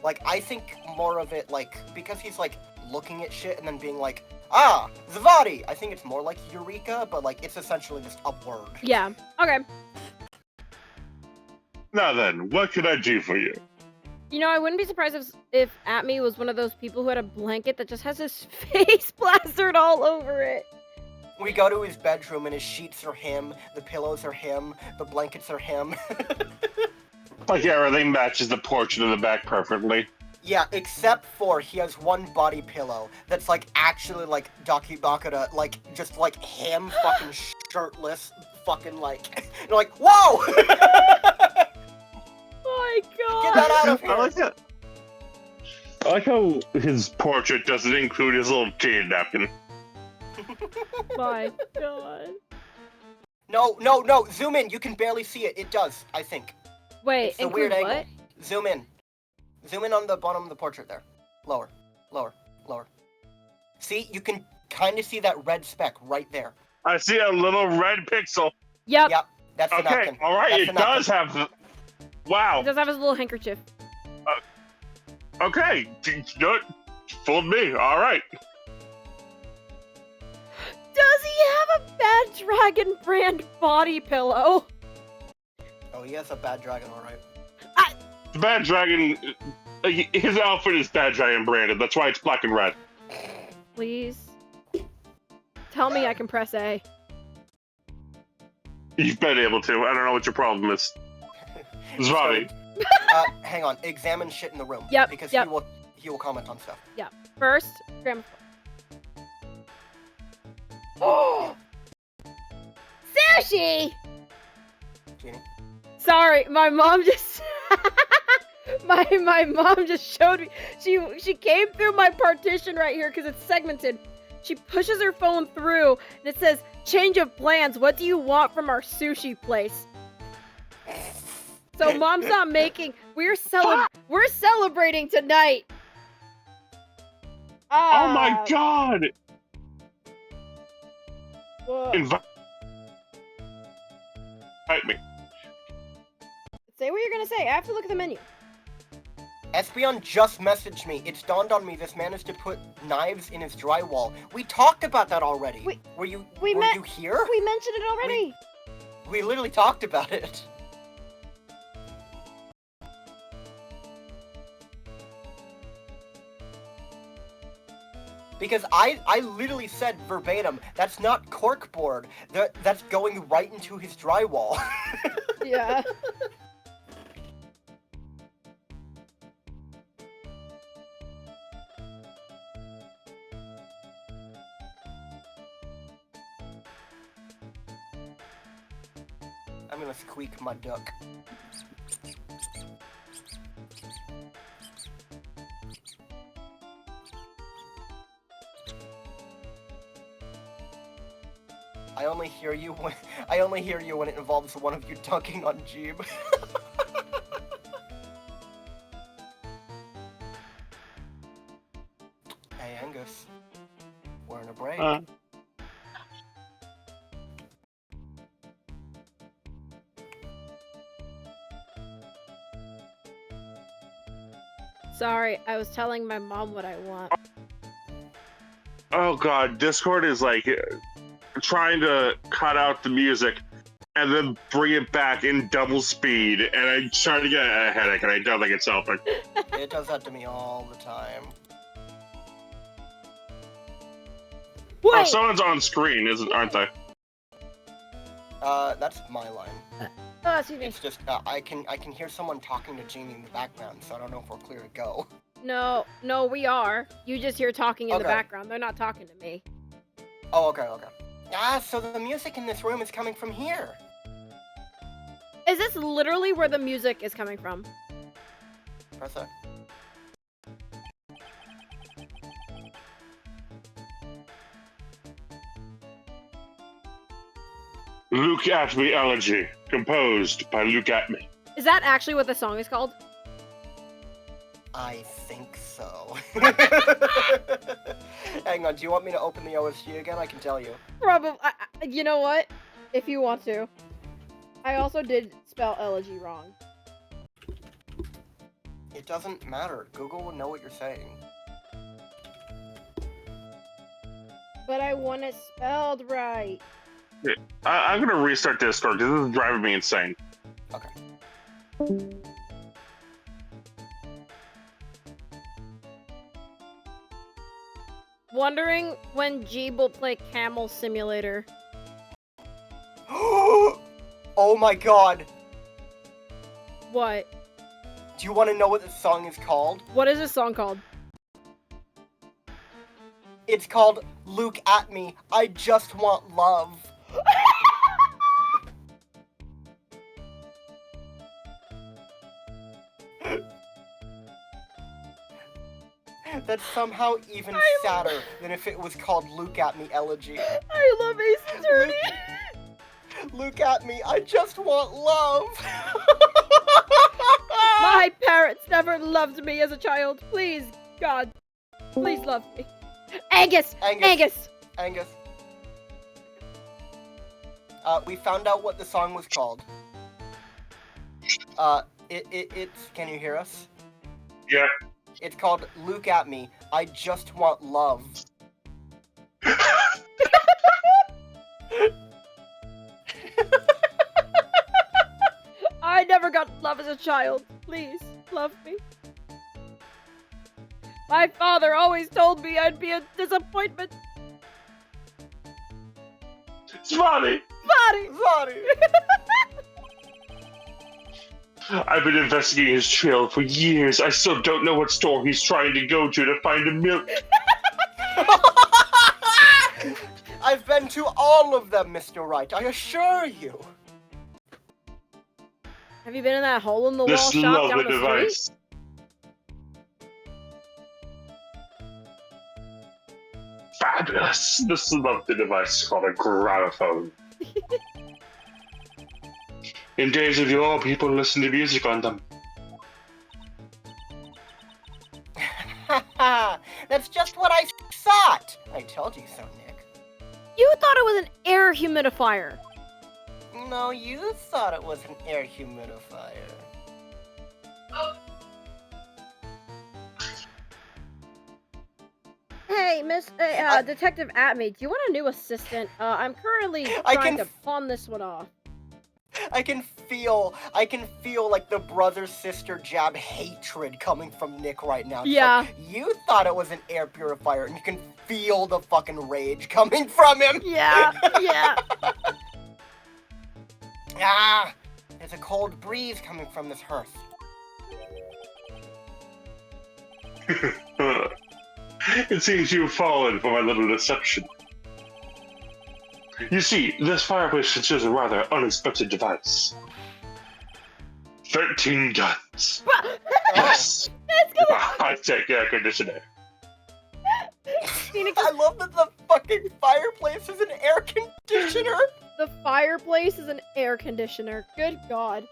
Like I think more of it like because he's like looking at shit and then being like, ah, Zavadi. I think it's more like eureka, but like it's essentially just a word. Yeah. Okay. Now then, what can I do for you? You know, I wouldn't be surprised if Atme was one of those people who had a blanket that just has his face plastered all over it. We go to his bedroom and his sheets are him, the pillows are him, the blankets are him. Like everything matches the portrait in the back perfectly. Yeah, except for he has one body pillow that's like actually like Daki Bakura, like just like him fucking shirtless, fucking like, you're like, whoa! Oh my god. Get that out of here! I like that. I like how his portrait doesn't include his little tea napkin. My god. No, zoom in, you can barely see it. It does, I think. Wait, It's the include weird what? angle. Zoom in. Zoom in on the bottom of the portrait there. Lower. See, you can kind of see that red speck right there. I see a little red pixel. Yep. Yep, that's the Okay, napkin. alright, That's it the napkin. does have the... Wow. He does have his little handkerchief. Okay, good. Fooled me, alright. Does he have a Bad Dragon brand body pillow? Oh, he has a bad dragon, alright. The Bad Dragon... His outfit is Bad Dragon branded, that's why it's black and red. Please. Tell me I can press A. You've been able to, I don't know what your problem is. Zvati. Hang on, examine shit in the room. Yep, Because yep. he will comment on stuff. First, grandma. Oh! Sushi! Jeannie? Sorry, my mom just my mom just showed me. She came through my partition right here because it's segmented. She pushes her phone through and it says, "Change of plans. What do you want from our sushi place?" So mom's not making. We're celebrating tonight. Oh my god! Whoa. Fight me. Say what you're gonna say. I have to look at the menu. Espeon just messaged me. It's dawned on me this man is to put knives in his drywall. We talked about that already. Were you here? We mentioned it already. We literally talked about it. Because I literally said verbatim, that's not corkboard. That's going right into his drywall. Yeah. I'm gonna squeak my duck. I only hear you when it involves one of you dunking on Jeeb. Hey Angus, we're in a break. Sorry, I was telling my mom what I want. Oh god, Discord is like trying to cut out the music and then bring it back in double speed, and I'm trying to get a headache, and I don't think it's helping. It does that to me all the time. Wait! Oh, someone's on screen, aren't they? That's my line. Oh, excuse me. It's just, I can hear someone talking to Jeannie in the background, so I don't know if we're clear to go. No, we are. You just hear talking in the Okay. background. They're not talking to me. Oh, okay. So the music in this room is coming from here. Is this literally where the music is coming from? Press that. Look at Me Elegy, composed by Look At Me. Is that actually what the song is called? I think so. Hang on, do you want me to open the OSG again? I can tell you. Probably. You know what? If you want to. I also did spell elegy wrong. It doesn't matter. Google will know what you're saying. But I want it spelled right. I'm gonna restart Discord because this is driving me insane. Okay. Wondering when Jeeb will play Camel Simulator. Oh my god! What? Do you want to know what this song is called? What is this song called? It's called Look At Me, I Just Want Love. That's somehow even sadder than if it was called Look At Me Elegy. I love Ace Attorney! Look at me, I just want love. My parents never loved me as a child. Please, God, please love me. Angus! Angus. We found out what the song was called. It's, can you hear us? Yeah. It's called Look At Me, I Just Want Love. I never got love as a child. Please, love me. My father always told me I'd be a disappointment. Spotty! Sorry. I've been investigating his trail for years. I still don't know what store he's trying to go to find a milk. I've been to all of them, Mr. Wright, I assure you. Have you been in that hole-in-the-wall This shop down lovely the street? device. Fabulous. This lovely device is called a gramophone. In days of yore, people listen to music on them. That's just what I thought. I told you so, Nick. You thought it was an air humidifier. No, you thought it was an air humidifier. Hey, Detective Atme, do you want a new assistant? I'm currently I trying can to pawn this one off. I can feel like the brother-sister jab hatred coming from Nick right now. It's Yeah. like, you thought it was an air purifier, and you can feel the fucking rage coming from him. Yeah, yeah. Ah, there's a cold breeze coming from this hearth. It seems you've fallen for my little deception. You see, this fireplace features a rather unexpected device. 13 guns. Yes! High-tech air conditioner. Phoenix, I love that the fucking fireplace is an air conditioner. the fireplace is an air conditioner. Good God.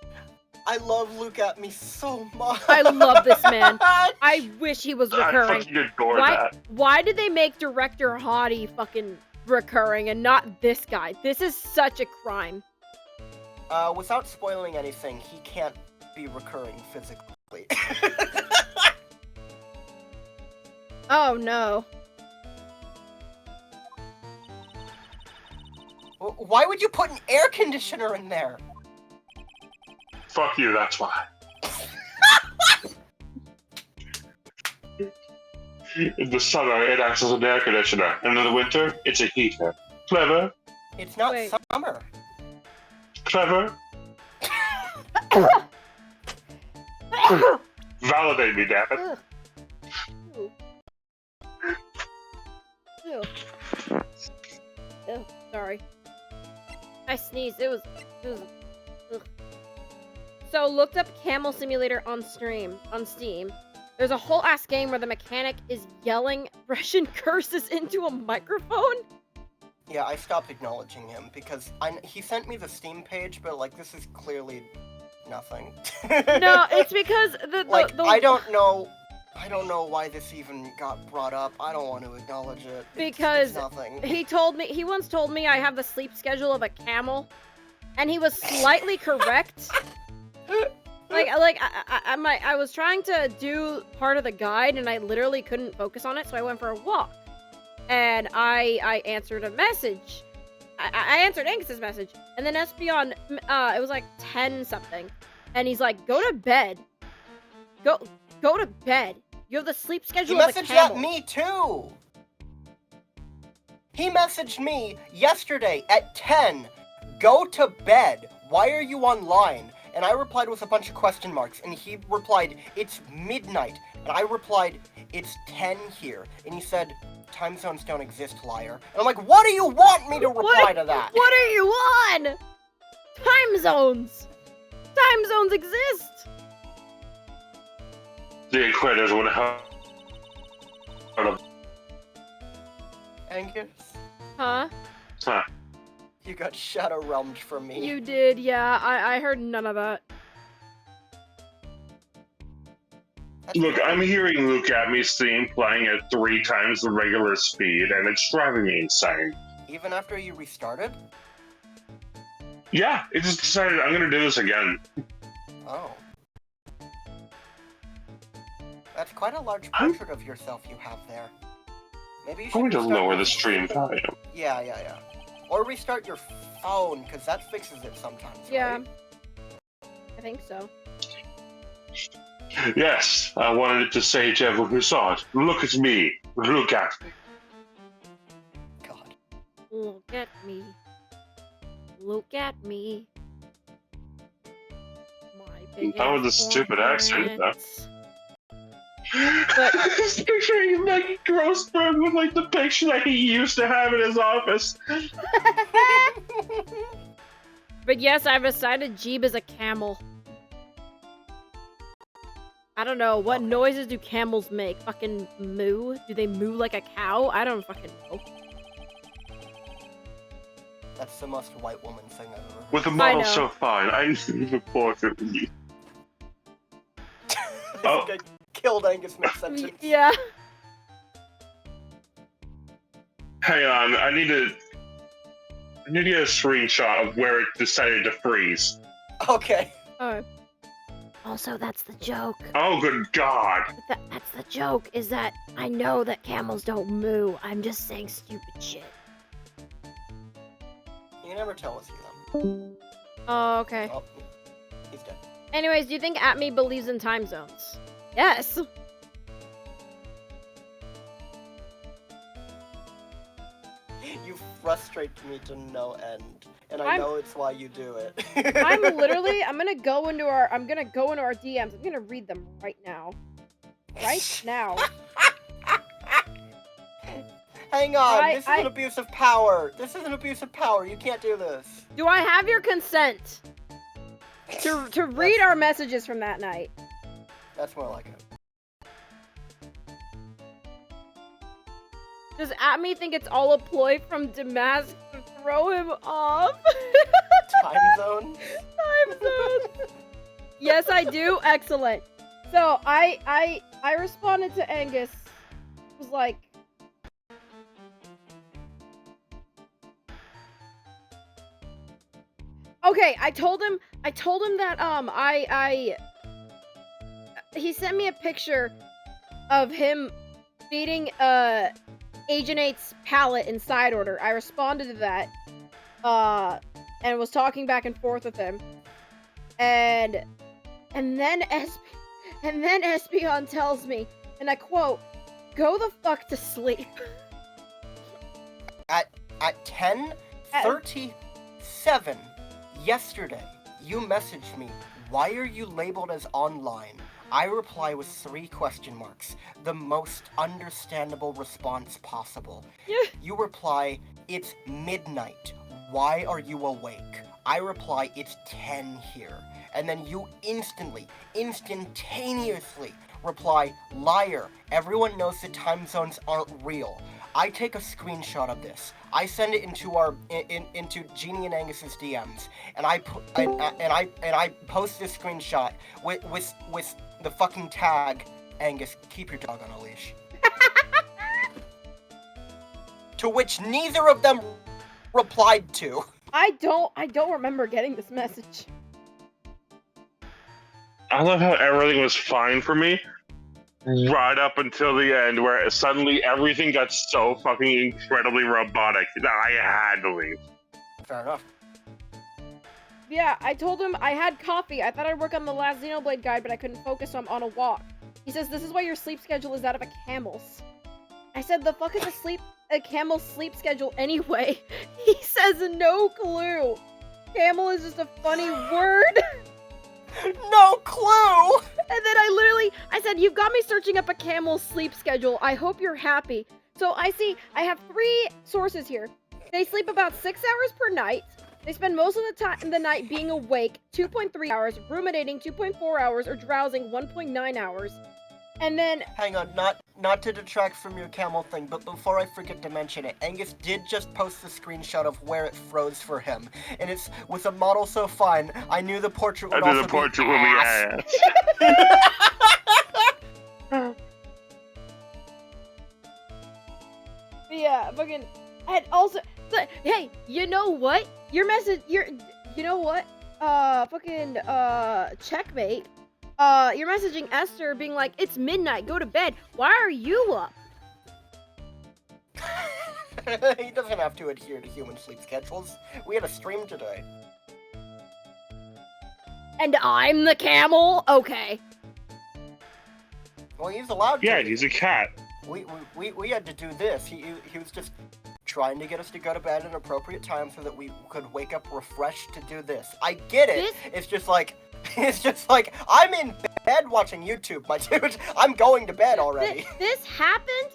I love Luke at me so much. I love this man. I wish he was I recurring. fucking adore that. Why did they make Director Hottie fucking recurring and not this guy? This is such a crime. Without spoiling anything, he can't be recurring physically. Oh no. Why would you put an air conditioner in there? Fuck you, that's why. In the summer, it acts as an air conditioner, and in the winter, it's a heater. Clever? It's not Wait. summer. Clever? Validate me, damn it. Ugh. Ew. Ew, sorry. I sneezed. It was ugh. So looked up Camel Simulator on Steam. There's a whole ass game where the mechanic is yelling Russian curses into a microphone. Yeah, I stopped acknowledging him because he sent me the Steam page, but like this is clearly nothing. No, it's because the I don't know why this even got brought up. I don't want to acknowledge it. Because it's nothing. he once told me I have the sleep schedule of a camel, and he was slightly correct. I was trying to do part of the guide and I literally couldn't focus on it, so I went for a walk. And I answered a message. I answered Angus's message, and then Espeon, it was like 10 something, and he's like, "Go to bed. Go to bed. You have the sleep schedule He of a messaged camel." at me too. He messaged me yesterday at 10. Go to bed. Why are you online? And I replied with a bunch of question marks, and he replied, "It's midnight." And I replied, "It's 10 here." And he said, "Time zones don't exist, liar." And I'm like, what do you want me to reply to that? What are you on? Time zones. Time zones exist. The Inquisitors would have... Angus, Huh? Huh. you got shadow realmed from me. You did, yeah. I heard none of that. Look, I'm hearing Luke at me Steam playing at 3 times the regular speed, and it's driving me insane. Even after you restarted? Yeah, it just decided I'm gonna do this again. Oh. That's quite a large portrait of yourself you have there. Maybe you should I'm going to restart lower your- the stream volume. Yeah. Or restart your phone, because that fixes it sometimes, Yeah. right? I think so. Yes, I wanted to say to everyone who saw it, look at me, look at me. God. Look at me. Look at me. My big That was a stupid accent, though. But Just picturing like Grossberg with like the picture that he used to have in his office. But yes, I've decided Jeeb is a camel. I don't know, what noises do camels make? Fucking moo? Do they moo like a cow? I don't fucking know. That's the most white woman thing I've ever heard. With a I model know. so fine, I need a portrait with you. I think I killed Angus mid-sentence. Yeah. Hang on, I need to I need to get a screenshot of where it decided to freeze. Okay. Oh. Also, that's the joke. Oh, good God. That's the joke, is that I know that camels don't moo. I'm just saying stupid shit. You never tell us you Oh, okay. Oh, he's dead. Anyways, do you think Atme believes in time zones? Yes. You frustrate me to no end, and I I'm- know it's why you do it. I'm gonna go into our DMs. I'm gonna read them right now. Right now. Hang on, this is an abuse of power. This is an abuse of power. You can't do this. Do I have your consent to read our messages from that night? That's more like it. Does Atme think it's all a ploy from Damask to throw him off? Time zone? Time zone. Yes, I do. Excellent. So I responded to Angus. Was like, okay. I told him that he sent me a picture of him feeding Agent 8's pallet in side order. I responded to that, and was talking back and forth with him, and then Espeon tells me, and I quote, "Go the fuck to sleep." At 10:37 yesterday, you messaged me, "Why are you labeled as online?" I reply with 3 question marks, the most understandable response possible. Yeah. You reply, "It's midnight. Why are you awake?" I reply, "It's 10 here." And then you instantaneously reply, "Liar. Everyone knows that time zones aren't real." I take a screenshot of this. I send it into Jeannie and Angus's DMs, and I post this screenshot with the fucking tag, "Angus, keep your dog on a leash." To which neither of them replied to. I don't remember getting this message. I love how everything was fine for me, right up until the end, where suddenly everything got so fucking incredibly robotic that I had to leave. Fair enough. Yeah, I told him I had coffee. I thought I'd work on the last Xenoblade guide, but I couldn't focus, so I'm on a walk. He says, "This is why your sleep schedule is that of a camel's." I said, "The fuck is a camel's sleep schedule anyway?" He says, "No clue. Camel is just a funny word." No clue! And then I said, "You've got me searching up a camel's sleep schedule. I hope you're happy." So I have 3 sources here. They sleep about 6 hours per night. They spend most of the time in the night being awake, 2.3 hours, ruminating 2.4 hours, or drowsing 1.9 hours. And then... Hang on, not to detract from your camel thing, but before I forget to mention it, Angus did just post the screenshot of where it froze for him. And it's, with a model so fine, I knew the portrait would also be ass. Yeah, fucking... And also... Hey, you know what? You know what? Checkmate. You're messaging Esther being like, "It's midnight, go to bed. Why are you up?" He doesn't have to adhere to human sleep schedules. We had a stream today. And I'm the camel? Okay. Well, he's allowed to. Yeah, he's a cat. We had to do this. He was just trying to get us to go to bed at an appropriate time so that we could wake up refreshed to do this. I get it. It's just like I'm in bed watching YouTube, my dude. I'm going to bed already. This happened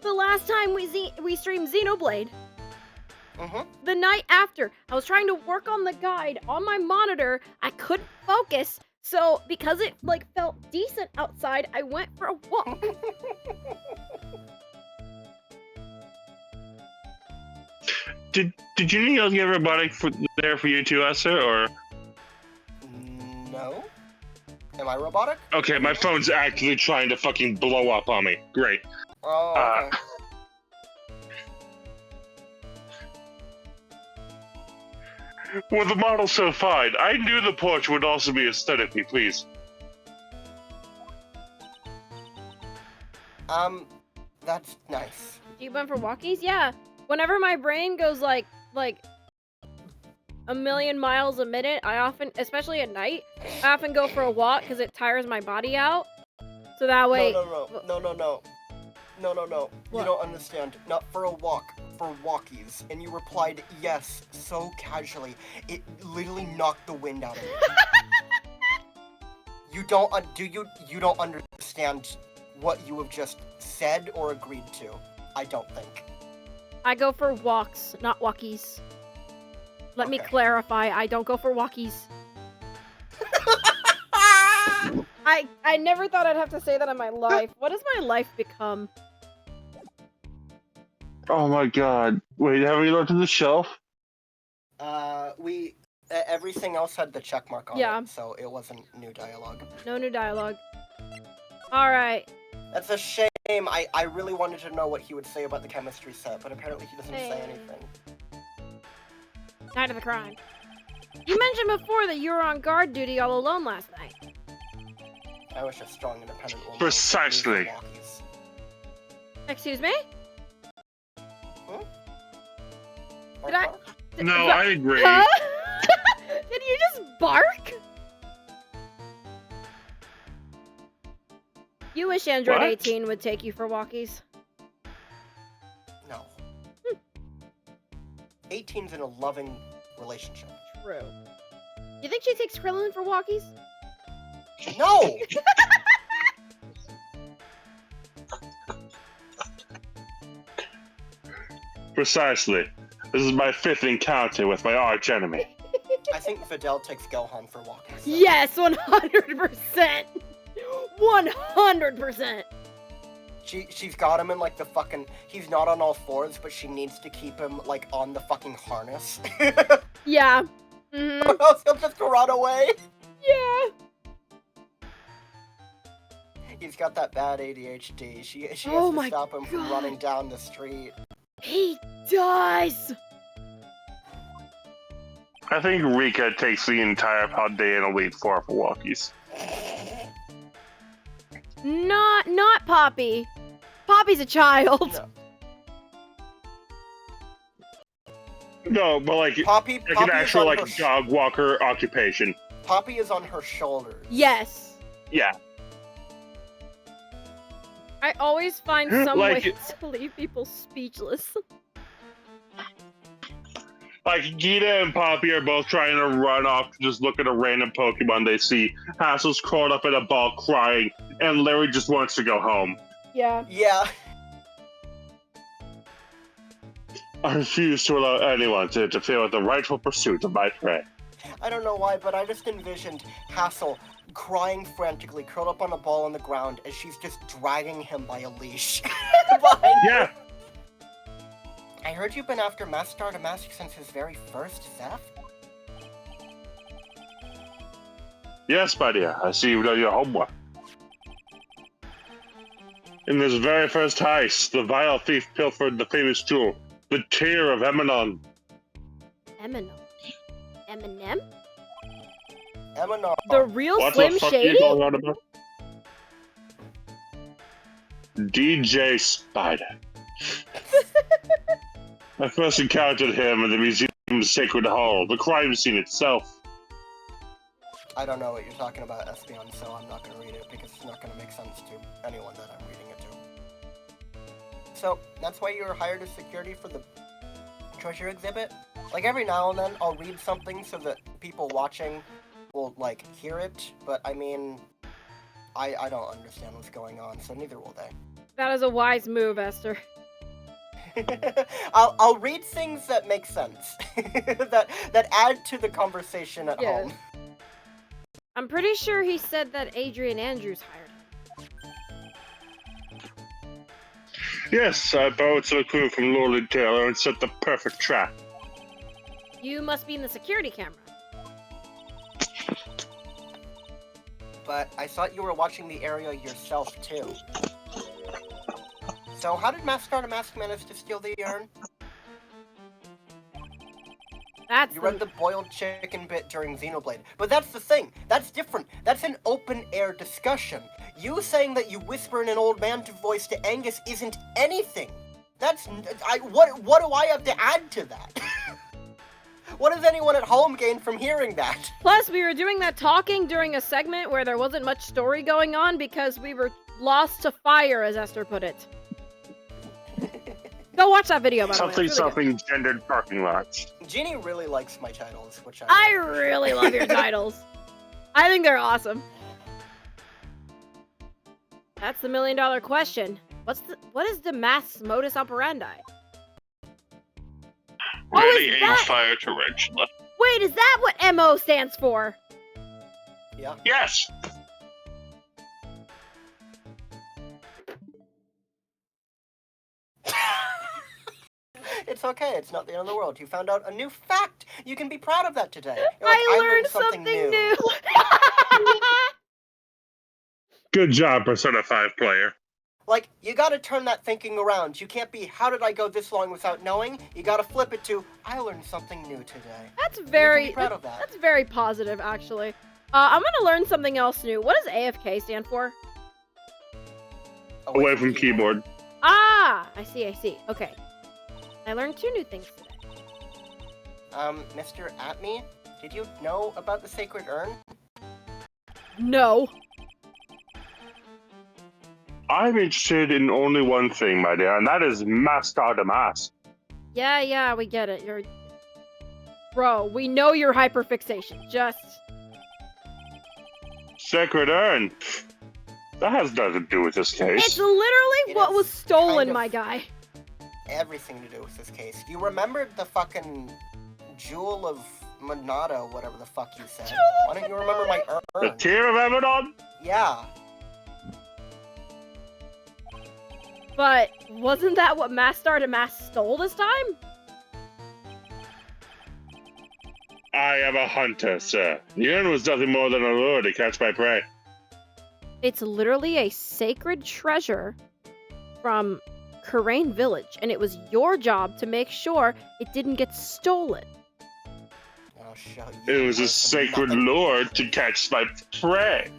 the last time we streamed Xenoblade. The night after. I was trying to work on the guide on my monitor. I couldn't focus. So because it felt decent outside, I went for a walk. Did you need to get robotic there for you too, Esther, or? No. Am I robotic? Okay, my phone's actually trying to fucking blow up on me. Great. Oh, okay. With the model so fine, I knew the porch would also be aesthetically pleasing. That's nice. You went for walkies? Yeah. Whenever my brain goes like a million miles a minute, I often, especially at night, I often go for a walk because it tires my body out. So that way. No. What? You don't understand. Not for a walk, for walkies. And you replied yes so casually. It literally knocked the wind out of me. You don't understand what you have just said or agreed to. I don't think. I go for walks, not walkies. Let me Okay. clarify, I don't go for walkies. I never thought I'd have to say that in my life. What has my life become? Oh my god. Wait, have we looked at the shelf? Everything else had the check mark on Yeah. it, so it wasn't new dialogue. No new dialogue. Alright. That's a shame. I really wanted to know what he would say about the chemistry set, but apparently he doesn't say Hey. anything. Night of the crime. You mentioned before that you were on guard duty all alone last night. I wish a strong, independent woman. Precisely. would leave the walkies. Excuse me? Or Did I- car? No, I agree. Huh? Did you just bark? You wish Android What? 18 would take you for walkies. No. 18's in a loving relationship. True. You think she takes Krillin for walkies? No! Precisely. This is my 5th encounter with my arch enemy. I think Videl takes Gohan for walkies. so- Yes, 100%. 100%. She's got him in like the fucking. He's not on all fours, but she needs to keep him like on the fucking harness. Yeah. Mm-hmm. Or else he'll just run away. Yeah. He's got that bad ADHD. She has Oh to my stop him from God. running down the street. He does. I think Rika takes the entire pod day in Elite Four for walkies. Not Poppy. Poppy's a child. No. No, but like, Poppy like an is actual on like her dog walker occupation. Poppy is on her shoulders. Yes. Yeah. I always find some Like- ways to leave people speechless. Like, Gita and Poppy are both trying to run off to just look at a random Pokemon they see. Hassel's curled up in a ball crying, and Larry just wants to go home. Yeah. Yeah. I refuse to allow anyone to interfere with the rightful pursuit of my prey. I don't know why, but I just envisioned Hassel crying frantically, curled up on a ball on the ground as she's just dragging him by a leash. Behind her. Yeah, I heard you've been after Master Damask since his very first theft? yes, my dear, I see you've done your homework. In this very first heist, the vile thief pilfered the famous jewel, the Tear of Eminon. Eminem. Eminem? Eminar. The real What Slim the fuck are you Shady? talking about? DJ Spider. I first encountered him in the museum's Sacred Hall, the crime scene itself. I don't know what you're talking about, Espion, so I'm not going to read it because it's not going to make sense to anyone that I'm reading it to. So, that's why you were hired as security for the treasure exhibit? Like, every now and then I'll read something so that people watching will, like, hear it, but I mean, I don't understand what's going on, so neither will they. That is a wise move, Esther. I'll read things that make sense, that add to the conversation at Yes. home. I'm pretty sure he said that Adrian Andrews hired him. Yes, I borrowed some equipment from Lord Taylor and set the perfect trap. You must be in the security camera. But I thought you were watching the area yourself, too. So how did Master Mask manage to steal the urn? That's You read the boiled chicken bit during Xenoblade. But that's the thing. That's different. That's an open-air discussion. You saying that you whisper in an old man voice to Angus isn't anything. That's... What do I have to add to that? What does anyone at home gain from hearing that? Plus, we were doing that talking during a segment where there wasn't much story going on because we were lost to fire, as Esther put it. Go watch that video, by the way. Something, It's really something, gendered parking lots. Jeannie really likes my titles, which I really love your titles. I think they're awesome. That's the $1,000,000 question. What is the mass modus operandi? Ready, is aim, that- fire, tarantula. Wait, is that what MO stands for? Yeah. Yes! It's okay, it's not the end of the world. You found out a new fact. You can be proud of that today. You're like, I learned something new. Good job, Persona 5 player. Like, you gotta turn that thinking around. You can't be, how did I go this long without knowing? You gotta flip it to, I learned something new today. That's You can very be proud of that. that's very positive, actually. I'm gonna learn something else new. What does AFK stand for? Away from keyboard. Ah, I see. Okay. I learned 2 new things today. Mr. Atme, did you know about the sacred urn? No. I'm interested in only one thing, my dear, and that is Master de Mask. Yeah, we get it. Bro, we know your hyperfixation. Just... Sacred Urn. That has nothing to do with this case. It's literally It what is was stolen, kind of- my guy. Everything to do with this case. You remembered the fucking Jewel of Monado, whatever the fuck you said. Why don't you remember my The urn? Tear of Abaddon? Yeah. But wasn't that what Master to Mask stole this time? I am a hunter, sir. The urn was nothing more than a lure to catch my prey. It's literally a sacred treasure from Karain Village, and it was your job to make sure it didn't get stolen. I'll show you. It was a sacred lure to catch my prey.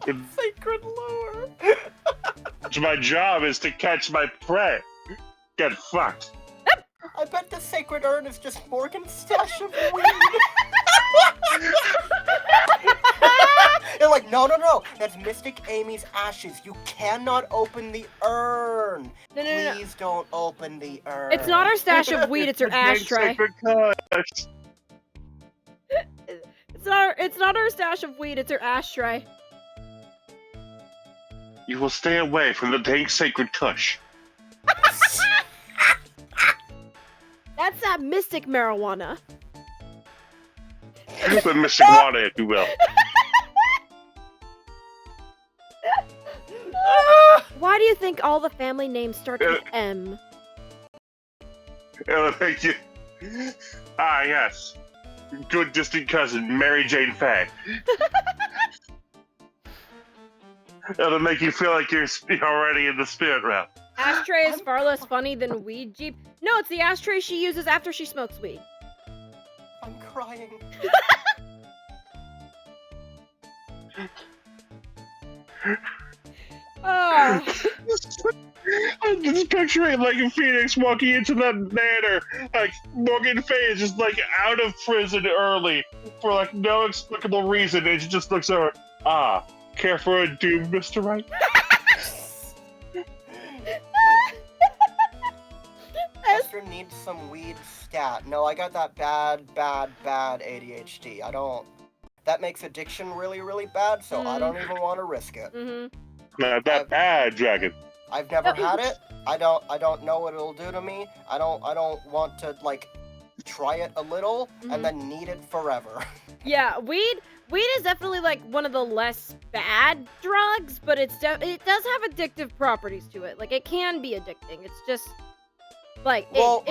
Sacred lure. My job is to catch my prey. Get fucked. I bet the sacred urn is just Morgan's stash of weed. You're like, no, that's Mystic Amy's ashes. You cannot open the urn. No. Please don't open the urn. It's not her stash of weed, it's her ashtray. It's not her stash of weed, it's her ashtray. You will stay away from the dank sacred kush. That's that mystic marijuana. The mystic water, if you will. Why do you think all the family names start with M? Thank you. Ah, yes. Good distant cousin, Mary Jane Fay. It'll make you feel like you're already in the spirit realm. Ashtray is far less funny than weed jeep. No, it's the ashtray she uses after she smokes weed. I'm crying. Oh. I'm just picturing like a Phoenix walking into that manor, like Morgan Fay is just like out of prison early for like no explicable reason, and she just looks over. Ah, care for a doom, Mr. Wright? Esther needs some weed stat. No, I got that bad ADHD. I don't. That makes addiction really, really bad, so I don't even want to risk it. Not that bad, Dragon. I've never had it. I don't know what it'll do to me. I don't want to like try it a little and then need it forever. Yeah, weed is definitely like one of the less bad drugs, but it does have addictive properties to it. Like it can be addicting. It's just like well,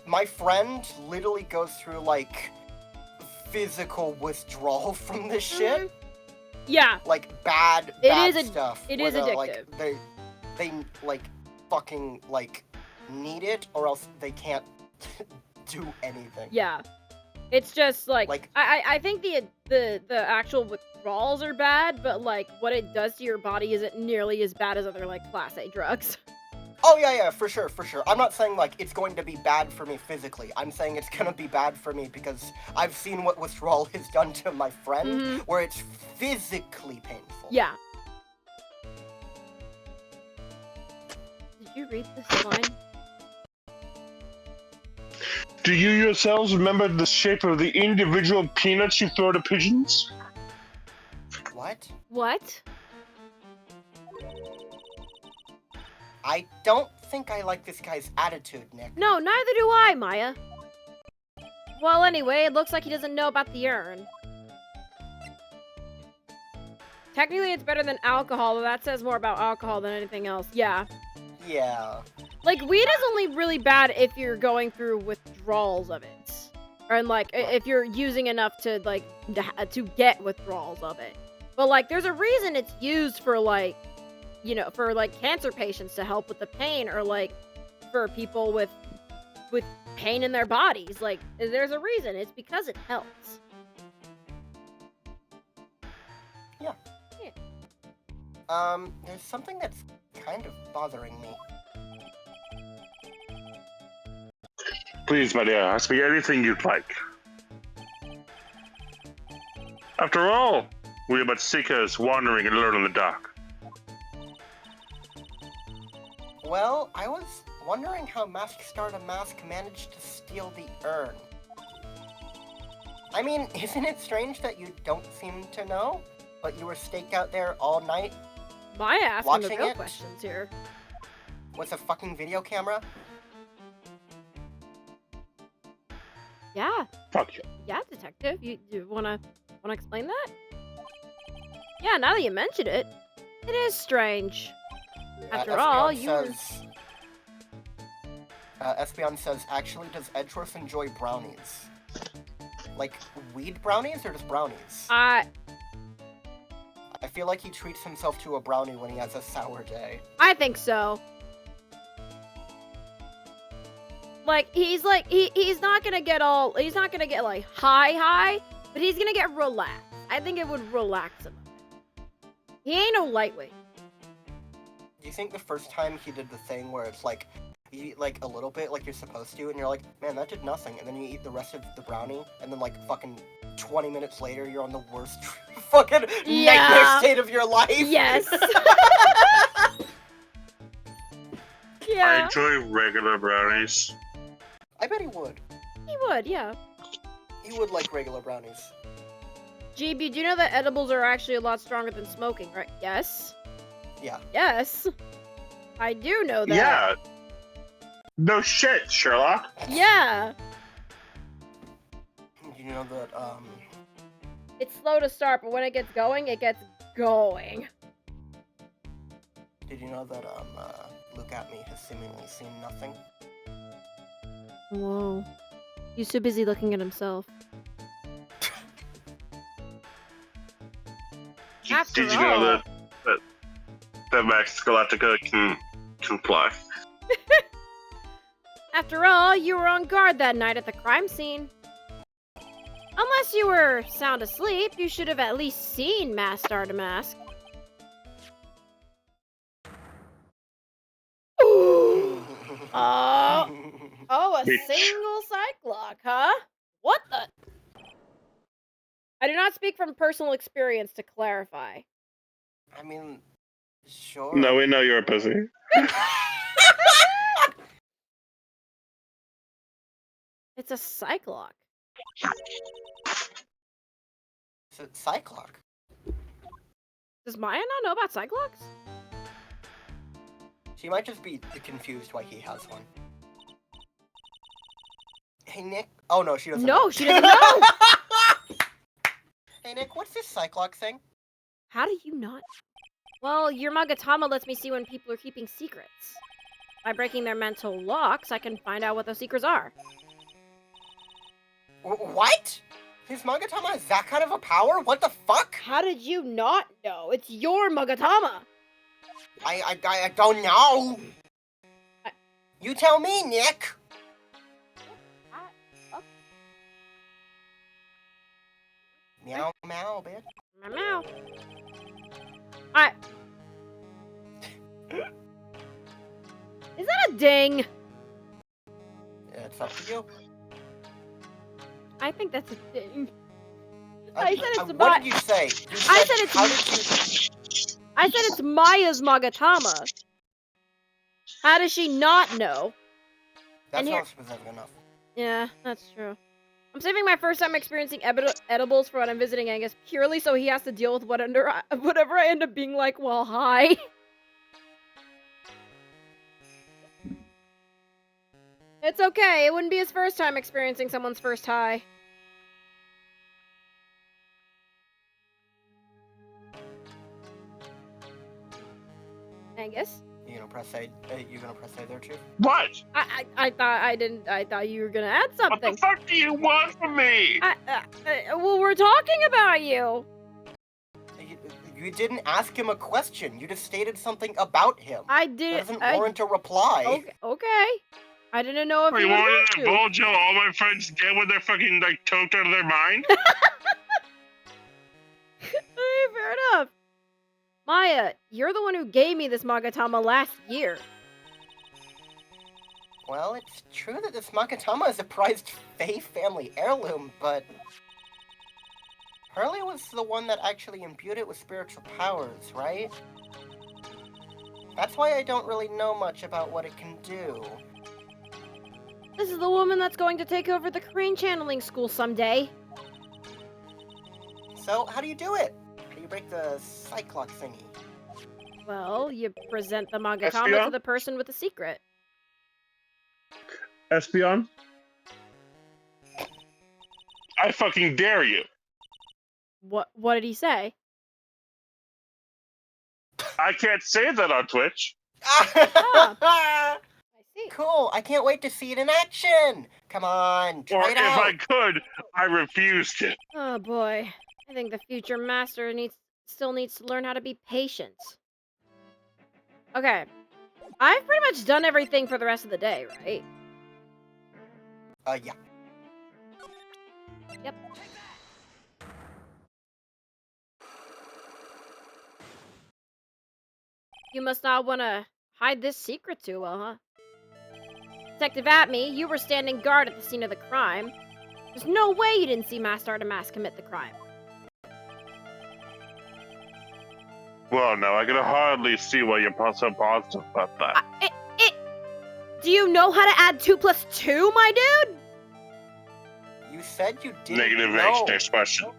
my friend literally goes through like physical withdrawal from this shit. Yeah. Like bad stuff. It is addictive. Like, they like fucking like need it or else they can't do anything. Yeah. It's just Like- I think the actual withdrawals are bad, but like what it does to your body isn't nearly as bad as other like class A drugs. Oh yeah, for sure. I'm not saying like it's going to be bad for me physically. I'm saying it's gonna be bad for me because I've seen what withdrawal has done to my friend, where it's physically painful. Yeah. Did you read this line? Do you yourselves remember the shape of the individual peanuts you throw to pigeons? What? What? I don't think I like this guy's attitude, Nick. No, neither do I, Maya. Well, anyway, it looks like he doesn't know about the urn. Technically, it's better than alcohol, but that says more about alcohol than anything else. Yeah. Yeah. Like, weed is only really bad if you're going through withdrawals of it. And, like, if you're using enough to, like, to get withdrawals of it. But, like, there's a reason it's used for, like, you know, for, like, cancer patients to help with the pain, or, like, for people with pain in their bodies. Like, there's a reason. It's because it helps. There's something that's kind of bothering me. Please, my dear, ask me anything you'd like. After all, we are but seekers wandering alone in the dark. Well, I was wondering how Mask Starter Mask managed to steal the urn. I mean, isn't it strange that you don't seem to know? But you were staked out there all night? Maya asking the Watching real it? questions here. With a fucking video camera? Yeah. Fuck you. Yeah, detective. You wanna explain that? Yeah, now that you mention it, it is strange. After all, you were... Espeon says, actually, does Edgeworth enjoy brownies? Like, weed brownies or just brownies? I feel like he treats himself to a brownie when he has a sour day. I think so. Like, he's not gonna get like high, but he's gonna get relaxed. I think it would relax him. He ain't no lightweight. Do you think the first time he did the thing where it's like, you eat like a little bit like you're supposed to, and you're like, man, that did nothing, and then you eat the rest of the brownie, and then like fucking 20 minutes later, you're on the worst fucking nightmare state of your life? Yes. I Yeah. enjoy regular brownies. I bet he would. He would, yeah. He would like regular brownies. GB, do you know that edibles are actually a lot stronger than smoking, right? Yes. Yeah. Yes. I do know that. Yeah. No shit, Sherlock. Yeah. You know that, It's slow to start, but when it gets going, it gets going. did you know that, Look At Me has seemingly seen nothing? Whoa. He's too busy looking at himself. After Did you know all- that Max Galactica can fly? After all, you were on guard that night at the crime scene. Unless you were sound asleep, you should have at least seen Mask Starter Mask. Ooh. Oh, a Bitch. single Cyclock, huh? What the? I do not speak from personal experience, to clarify. I mean, sure. No, we know you're a pussy. It's a Cyclock. It's a Cyclock. Does Maya not know about Cyclocks? She might just be confused why he has one. Hey, Nick. Oh, no, she doesn't know. No, she doesn't know! Hey, Nick, what's this Cyclock thing? How do you not? Well, your Magatama lets me see when people are keeping secrets. By breaking their mental locks, I can find out what those secrets are. What? His Magatama has that kind of a power? What the fuck? How did you not know? It's your Magatama! I don't know. I- You tell me, Nick. Meow, meow, bitch. Meow. I. Is that a ding? It's up to you. I think that's a ding. Uh, I said it's what my. did you say? You I said, said it's. how did you... I said it's Maya's Magatama. How does she not know? That's And here- not specific enough. Yeah, that's true. I'm saving my first time experiencing edibles for when I'm visiting Angus purely so he has to deal with whatever I end up being like while high. It's okay. It wouldn't be his first time experiencing someone's first high. Angus? You gonna press A? You gonna press A there too? What? I thought you were gonna add What something. the fuck do you want from me? Well, we're talking about you. You didn't ask him a question. You just stated something about him. I That did. doesn't warrant a reply. Okay. I didn't know if Are you you would wanting want to to. divulge how all my friends get when they're fucking like toked out of their mind? Hey, fair enough. Maya, you're the one who gave me this Magatama last year. Well, it's true that this Magatama is a prized Fae family heirloom, but Hurley was the one that actually imbued it with spiritual powers, right? That's why I don't really know much about what it can do. This is the woman that's going to take over the crane channeling school someday. So, how do you do it? How do you break the Cyclock thingy? Well, you present the Magatama Espion? to the person with the secret. Espion? I fucking dare you. What did he say? I can't say that on Twitch. I see. Cool, I can't wait to see it in action! Come on, Or try it if out! I could, I refused it. Oh boy. I think the future master still needs to learn how to be patient. Okay. I've pretty much done everything for the rest of the day, right? Yeah. Yep. You must not want to hide this secret too well, huh? Detective Atme, you were standing guard at the scene of the crime. There's no way you didn't see Master Artemis commit the crime. Well, no, I can hardly see why you're so positive about that. Do you know how to add 2 + 2, my dude? You said you didn't Negative know. H, next question.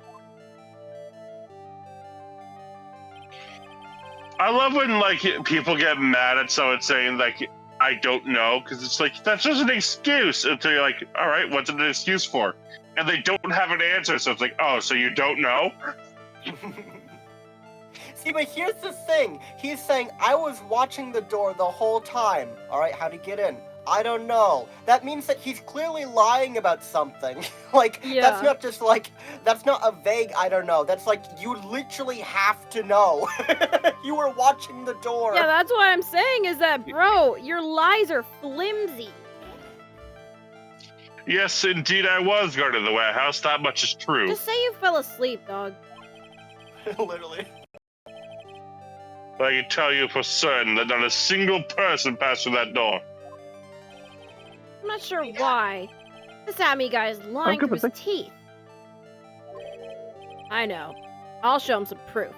I love when, like, people get mad at someone saying, like, I don't know, because it's like, that's just an excuse until you're like, all right, what's it an excuse for? And they don't have an answer, so it's like, oh, so you don't know? See, but here's the thing. He's saying, I was watching the door the whole time. Alright, how'd he get in? I don't know. That means that he's clearly lying about something. Like, Yeah. that's not just like, that's not a vague I don't know. That's like, you literally have to know. You were watching the door. Yeah, that's what I'm saying is that, bro, your lies are flimsy. Yes, indeed, I was guarding the warehouse. That much is true. Just say you fell asleep, dog. Literally. But I can tell you for certain that not a single person passed through that door. I'm not sure why. This Atme guy is lying Okay, through but his teeth. I know. I'll show him some proof.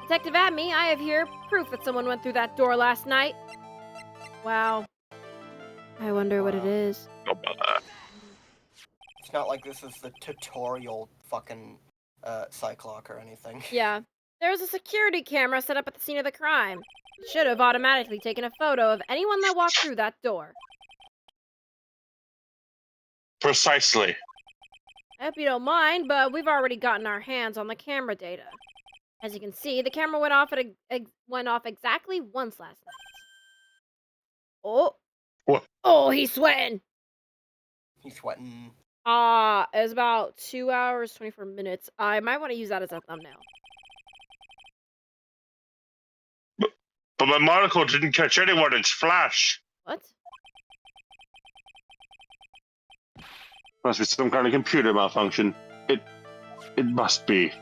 Detective Atme, I have here proof that someone went through that door last night. Wow. I wonder what it Wow. is. It's not like this is the tutorial fucking Cyclock or anything. Yeah. There's a security camera set up at the scene of the crime. It should have automatically taken a photo of anyone that walked through that door. Precisely. I hope you don't mind, but we've already gotten our hands on the camera data. As you can see, the camera went off exactly once last night. Oh. What? Oh, he's sweating. He's sweating. It was about 2 hours, 24 minutes. I might want to use that as a thumbnail. But my monocle didn't catch anyone in its flash. What? Must be some kind of computer malfunction. It must be.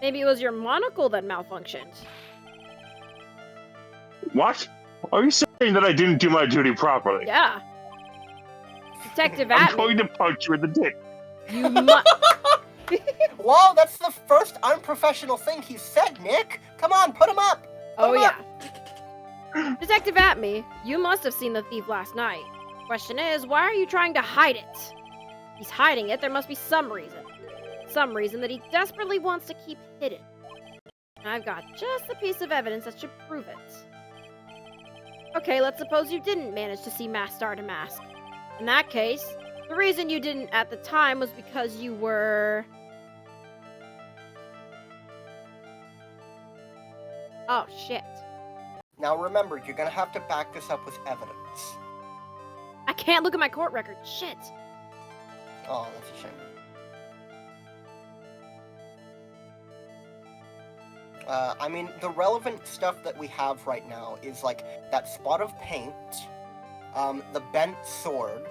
Maybe it was your monocle that malfunctioned. What? Are you saying that I didn't do my duty properly? Yeah. Detective I'm Atme, going to punch you in the dick. you must. Wow, that's the first unprofessional thing he said, Nick. Come on, put him up. Put Oh him yeah. up. Detective Atme, you must have seen the thief last night. Question is, why are you trying to hide it? He's hiding it, there must be some reason. Some reason that he desperately wants to keep hidden. And I've got just a piece of evidence that should prove it. Okay, let's suppose you didn't manage to see Star to Mask. In that case, the reason you didn't at the time was because you were... Oh, shit. Now remember, you're gonna have to back this up with evidence. I can't look at my court record. Shit. Oh, that's a shame. I mean, the relevant stuff that we have right now is, like, that spot of paint, the bent sword,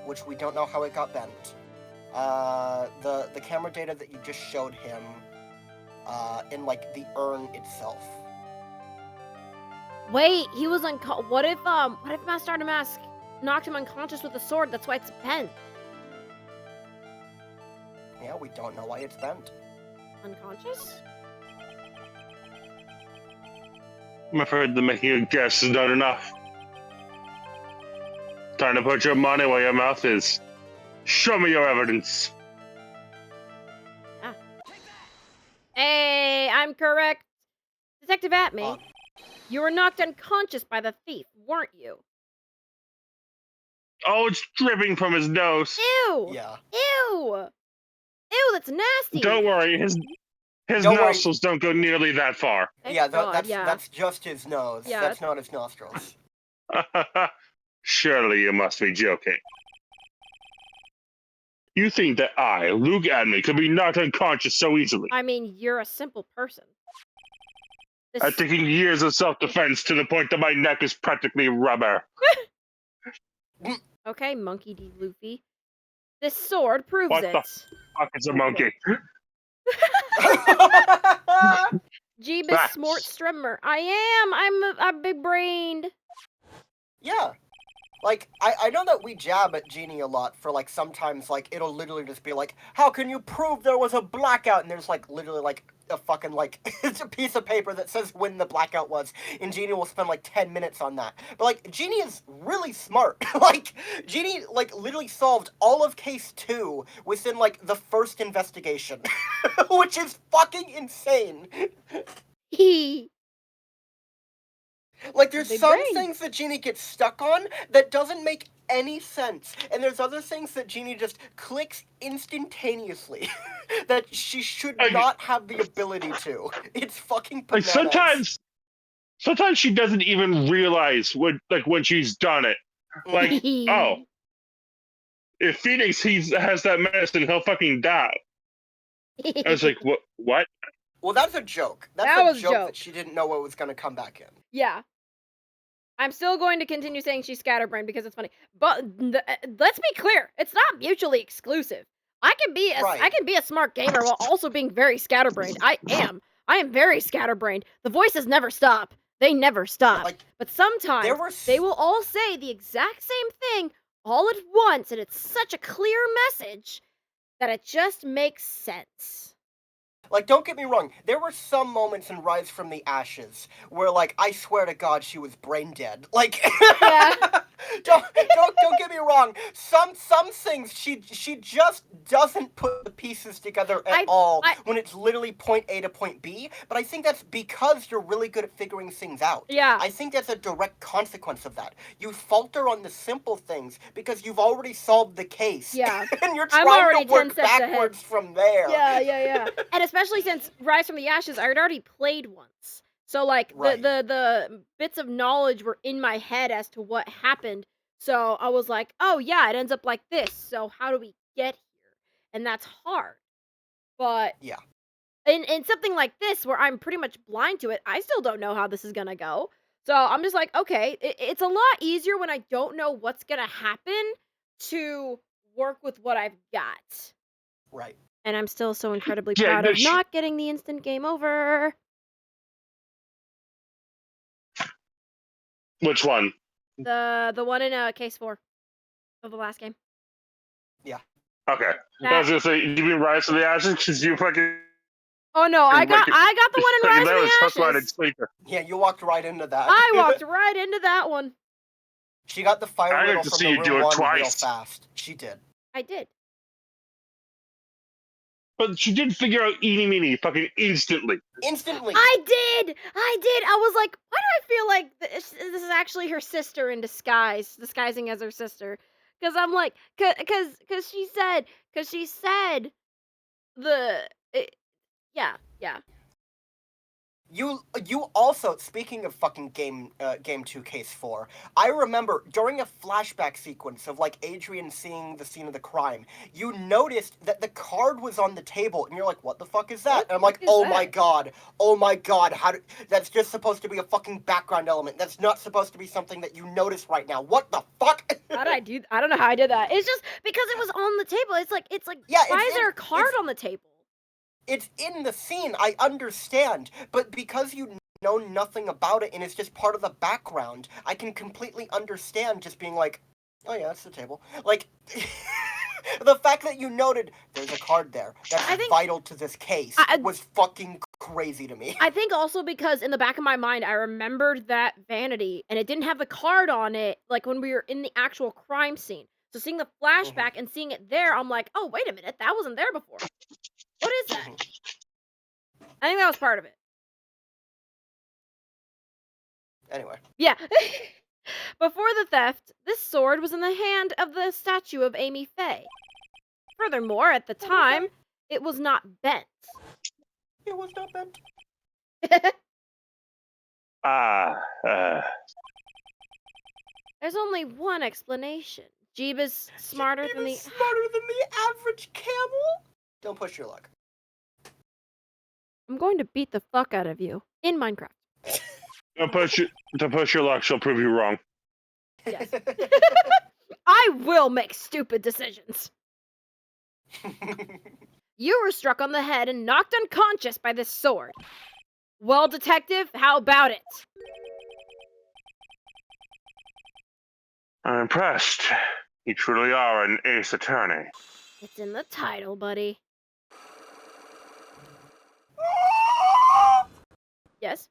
which we don't know how it got bent, the camera data that you just showed him, in, like, the urn itself. Wait, he was what if Master Mask knocked him unconscious with the sword? That's why it's bent. Yeah, we don't know why it's bent. Unconscious? I'm afraid that making a guess is not enough. Time to put your money where your mouth is. Show me your evidence. Ah. Hey, I'm correct. Detective Atme, you were knocked unconscious by the thief, weren't you? Oh, it's dripping from his nose. Ew! Yeah. Ew! Ew, that's nasty! Don't worry, his Don't worry. nostrils don't go nearly that far. Thank Yeah, God, that's just his nose. Yeah. That's not his nostrils. Surely you must be joking. You think that I, Luke Adney, could be knocked unconscious so easily? I mean, you're a simple person. I've taken years of self-defense to the point that my neck is practically rubber. Okay, Monkey D. Luffy. This sword proves What it. the fuck is a monkey? Jeebus Facts. Smort Strimmer. I am! I'm big-brained. Yeah. Like, I know that we jab at Genie a lot for, like, sometimes, like, it'll literally just be like, how can you prove there was a blackout? And there's, like, literally, like, a fucking, like, it's a piece of paper that says when the blackout was, and Genie will spend, like, 10 minutes on that. But, like, Genie is really smart. Like, Genie, like, literally solved all of Case 2 within, like, the first investigation. Which is fucking insane. Hee. Like, there's Big some brain. things that Genie gets stuck on that doesn't make any sense. And there's other things that Genie just clicks instantaneously that she should not have the ability to. It's fucking Like bananas. sometimes she doesn't even realize when she's done it. Like, oh, if Phoenix has that medicine, he'll fucking die. I was like, what? Well, that's a joke. That That's was a a joke joke. that she didn't know what was going to come back in. Yeah. I'm still going to continue saying she's scatterbrained because it's funny. But let's be clear, it's not mutually exclusive. I can be a smart gamer while also being very scatterbrained. I am very scatterbrained. The voices never stop. They never stop. Like, but sometimes they will all say the exact same thing all at once, and it's such a clear message that it just makes sense. Like, don't get me wrong, there were some moments in Rise from the Ashes where, like, I swear to God, she was brain dead. Like, Yeah. don't get me wrong. Some things she just doesn't put the pieces together at all when it's literally point A to point B. But I think that's because you're really good at figuring things out. Yeah. I think that's a direct consequence of that. You falter on the simple things because you've already solved the case. Yeah. And you're I'm trying already to work 10 steps backwards ahead. from there. Yeah. And especially since Rise from the Ashes, I had already played once. So, like, Right. the bits of knowledge were in my head as to what happened. So I was like, oh, yeah, it ends up like this. So how do we get here? And that's hard. But Yeah. in something like this, where I'm pretty much blind to it, I still don't know how this is going to go. So I'm just like, okay, it's a lot easier when I don't know what's going to happen to work with what I've got. Right. And I'm still so incredibly Yeah, proud no, of she- not getting the instant game over. Which one? The one in case 4 of the last game. Okay. That- I was gonna say, you mean Rise of the Ashes? Because you fucking. Oh no, I got the one in Rise that was of hook, the line, and Ashes. sinker. Yeah, you walked right into that. I walked right into that one. She got the fire I like riddle to from see the you do room it 1 real twice. fast. She did. I did. But she did figure out eeny meeny fucking instantly. Instantly. I did. I was like, why do I feel like this is actually her sister in disguise, disguising as her sister? Because I'm like, because she said yeah. You also, speaking of fucking game 2 case 4, I remember during a flashback sequence of like Adrian seeing the scene of the crime, you noticed that the card was on the table and you're like, what the fuck is that? And I'm like, oh my god, that's just supposed to be a fucking background element. That's not supposed to be something that you notice right now. What the fuck? How did I do? I don't know how I did that. It's just because it was on the table. It's like Yeah, why is there a card on the table? It's in the scene, I understand, but because you know nothing about it and it's just part of the background, I can completely understand just being like, oh yeah, that's the table. Like, the fact that you noted there's a card there that's vital to this case was fucking crazy to me. I think also because in the back of my mind, I remembered that vanity and it didn't have the card on it, like when we were in the actual crime scene. So seeing the flashback and seeing it there, I'm like, oh, wait a minute, that wasn't there before. What is that? I think that was part of it. Anyway. Yeah. Before the theft, this sword was in the hand of the statue of Amy Faye. Furthermore, at the time, it was not bent. It was not bent. There's only one explanation. Jeeb is smarter than the average camel? Don't push your luck. I'm going to beat the fuck out of you in Minecraft. Don't push your luck, she'll prove you wrong. Yes. I will make stupid decisions. You were struck on the head and knocked unconscious by this sword. Well, detective, how about it? I'm impressed. You truly are an ace attorney. It's in the title, buddy. Yes?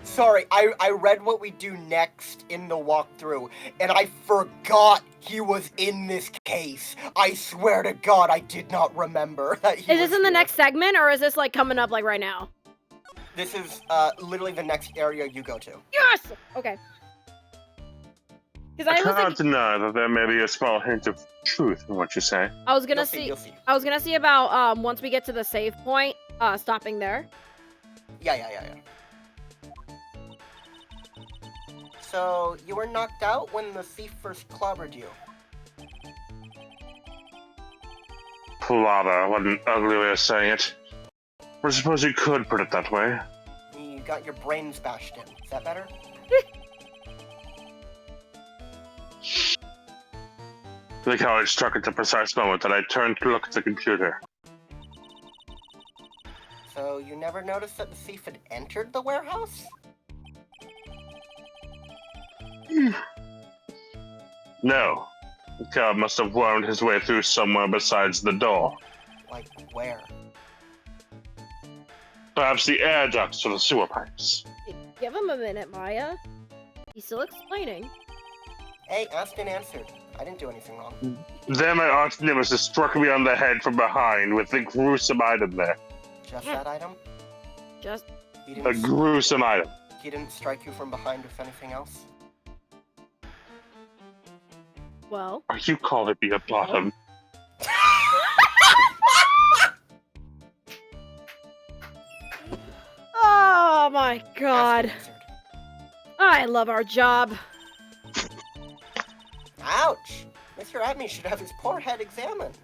Sorry, I read what we do next in the walkthrough, and I forgot he was in this case. I swear to God, I did not remember that he was Is this in the here. next segment, or is this, like, coming up, like, right now? This is, literally the next area you go to. Yes! Okay. Because I can't deny that there may be a small hint of truth in what you say. I was gonna You'll see. I was gonna see about, once we get to the save point, stopping there. Yeah. So, you were knocked out when the thief first clobbered you. Clobber, what an ugly way of saying it. I suppose you could put it that way. You got your brains bashed in. Is that better? Like how it struck at the precise moment that I turned to look at the computer. So, you never noticed that the thief had entered the warehouse? No. The cab must have wormed his way through somewhere besides the door. Like, where? Perhaps the air ducts or the sewer pipes. Give him a minute, Maya. He's still explaining. Hey, asked and answered. I didn't do anything wrong. Then my arch nemesis struck me on the head from behind with the gruesome item there. Just that item? Just... He A didn't, gruesome item. he didn't strike you from behind with anything else? Well... Are you calling me a bottom? Oh my Asked god. and answered. I love our job. Ouch! Mr. Admin should have his poor head examined.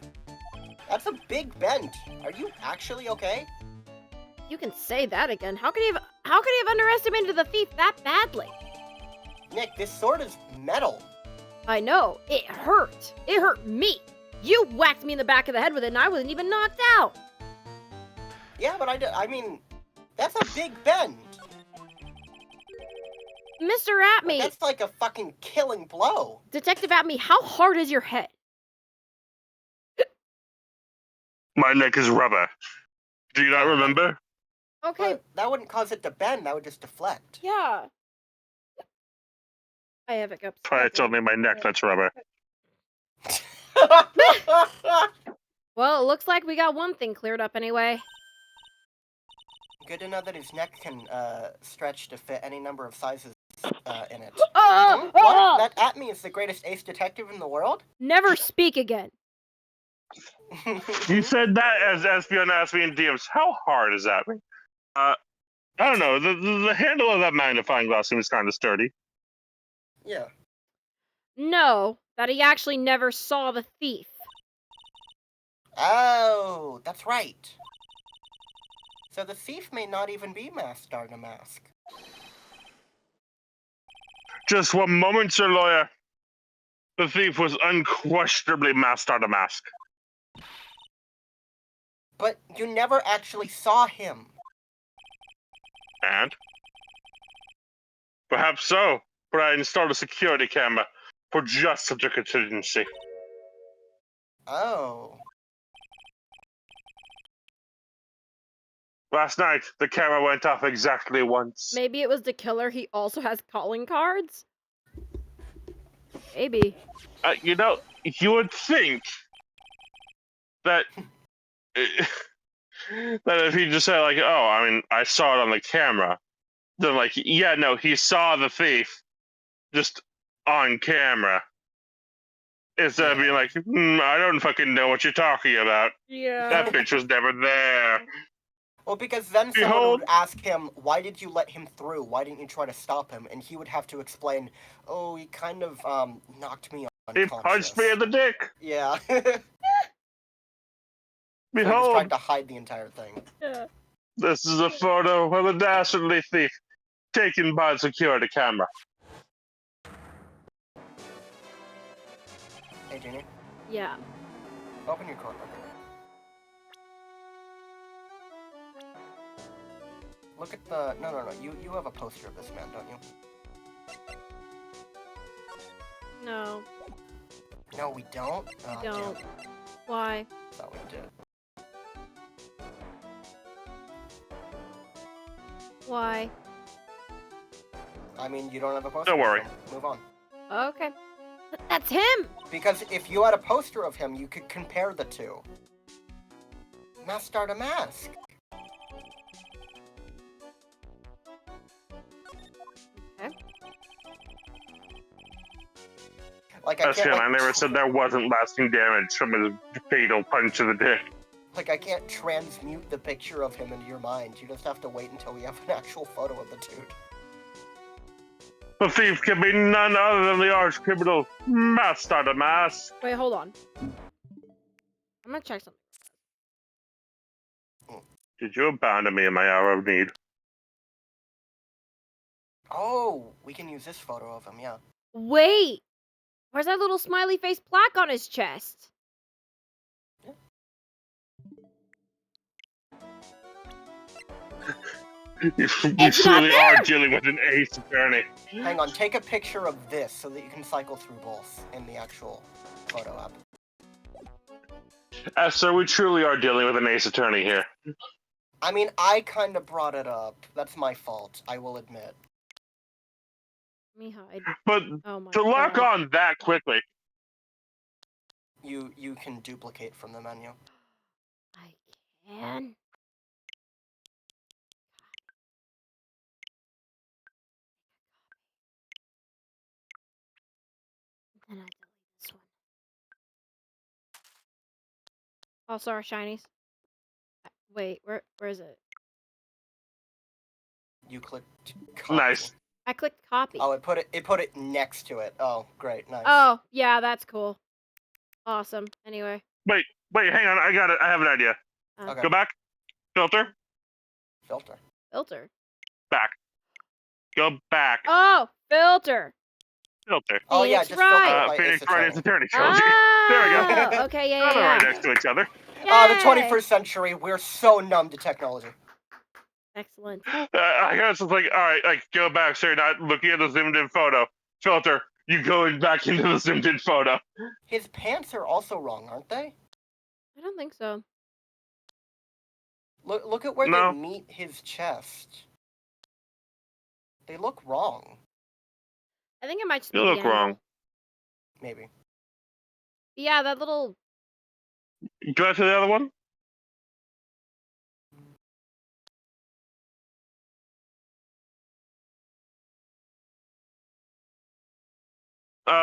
That's a big bend. Are you actually okay? You can say that again. How could he have underestimated the thief that badly? Nick, this sword is metal. I know. It hurt. It hurt me. You whacked me in the back of the head with it, and I wasn't even knocked out. Yeah, but I mean, that's a big bend. Mr. Atme, That's like a fucking killing blow. Detective Atme, how hard is your head? My neck is rubber. Do you not remember? Okay, But that wouldn't cause it to bend, that would just deflect. yeah. I have hiccups. Try told me my neck, that's rubber. Well, it looks like we got one thing cleared up anyway. Good to know that his neck can stretch to fit any number of sizes in it. What? That Atme is the greatest ace detective in the world? Never speak again. You said that as Fiona asked me in DMs. How hard is that? I don't know. The handle of that magnifying glass seems kind of sturdy. Yeah. No, that he actually never saw the thief. Oh, that's right. So the thief may not even be masked under a mask. Just one moment, sir lawyer. The thief was unquestionably masked on a mask. But you never actually saw him. And? Perhaps so, but I installed a security camera for just such a contingency. Oh. Last night, the camera went off exactly once. Maybe it was the killer. He also has calling cards? Maybe. You know, you would think that that if he just said, like, oh, I mean, I saw it on the camera, then, like, yeah, no, he saw the thief just on camera. Instead of being like, I don't fucking know what you're talking about. Yeah. That bitch was never there. Well, because then someone Behold. would ask him, why did you let him through? Why didn't you try to stop him? And he would have to explain, oh, he kind of, knocked me He unconscious. punched me in the dick. Yeah. So he just Behold, tried to hide the entire thing. Yeah. this is a photo of a dastardly thief taken by the security camera. Hey, Junior, Yeah. open your court book. Look at the... No. You have a poster of this man, don't you? No, No, we don't? I Oh, don't. damn. Why? Thought we did. Why? I mean, you don't have a poster. Don't worry. So move on. Okay. That's him! Because if you had a poster of him, you could compare the two. Mask start a mask. Okay. Like, I That's can't, him. like, I never said there wasn't lasting damage from his fatal punch to the dick. Like, I can't transmute the picture of him into your mind. You just have to wait until we have an actual photo of the dude. The thief can be none other than the arch criminal, Master the Mask. Wait, hold on. I'm gonna check something. Did you abandon me in my hour of need? Oh, we can use this photo of him, yeah. Wait! Where's that little smiley face plaque on his chest? You It's truly not are dealing with an ace attorney. Hang on, take a picture of this so that you can cycle through both in the actual photo app. Esther, we truly are dealing with an ace attorney here. I mean, I kind of brought it up. That's my fault, I will admit. Let me hide. But Oh my to lock God. on that quickly, You can duplicate from the menu. I can. Then I delete this one. Oh, sorry, shinies. Wait, where is it? You clicked copy. nice. I clicked copy. Oh, it put it next to it. Oh, great, nice. Oh, yeah, that's cool. Awesome. Anyway. Wait, hang on. I got it. I have an idea. Okay. Go back. Filter. Filter. Filter. Back. Go back. Oh, filter. Filter. Oh yeah, Phoenix just filter Wright. by Phoenix Ace Wright is Eternal. Eternity Trilogy. There we go. Oh, okay, yeah, They're yeah, right yeah. next to each other. The Yay! 21st century, we're so numb to technology. Excellent. I guess it's like, all right, like go back, so you're not looking at the zoomed in photo. Filter, you going back into the zoomed in photo. His pants are also wrong, aren't they? I don't think so. Look at where No. they meet his chest. They look wrong. I think it might just be You the look angle. wrong. Maybe. Yeah, that little. Go back to the other one.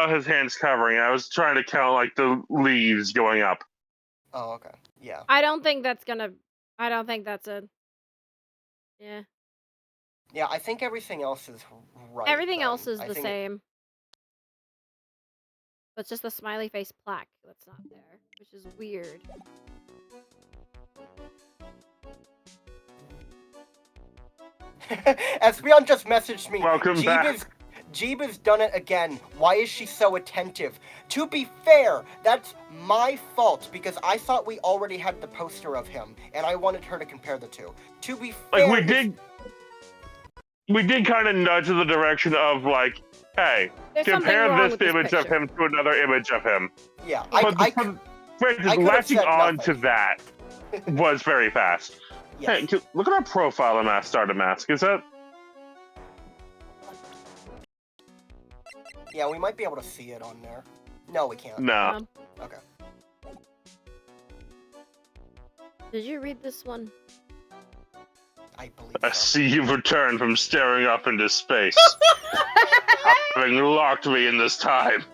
His hand's covering. I was trying to count like the leaves going up. Oh, okay. Yeah. I don't think that's gonna. I don't think that's a. Yeah. Yeah, I think everything else is right. Everything then. else is I the think same. But it's just the smiley face plaque that's not there, which is weird. Espeon just messaged me. Welcome back. Jeeb has done it again. Why is she so attentive? To be fair, that's my fault because I thought we already had the poster of him, and I wanted her to compare the two. To be fair, Like we did kind of nudge in the direction of like, hey, There's something compare wrong this with image of picture. him to another image of him. Yeah, But Francis, I could've latching said on nothing. to that was very fast. yes. Hey, look at our profile in Mask Starter Mask. Is that? Yeah, we might be able to see it on there. No, we can't. No. Okay. Did you read this one? I believe I so. see you've returned from staring up into space, having locked me in this time.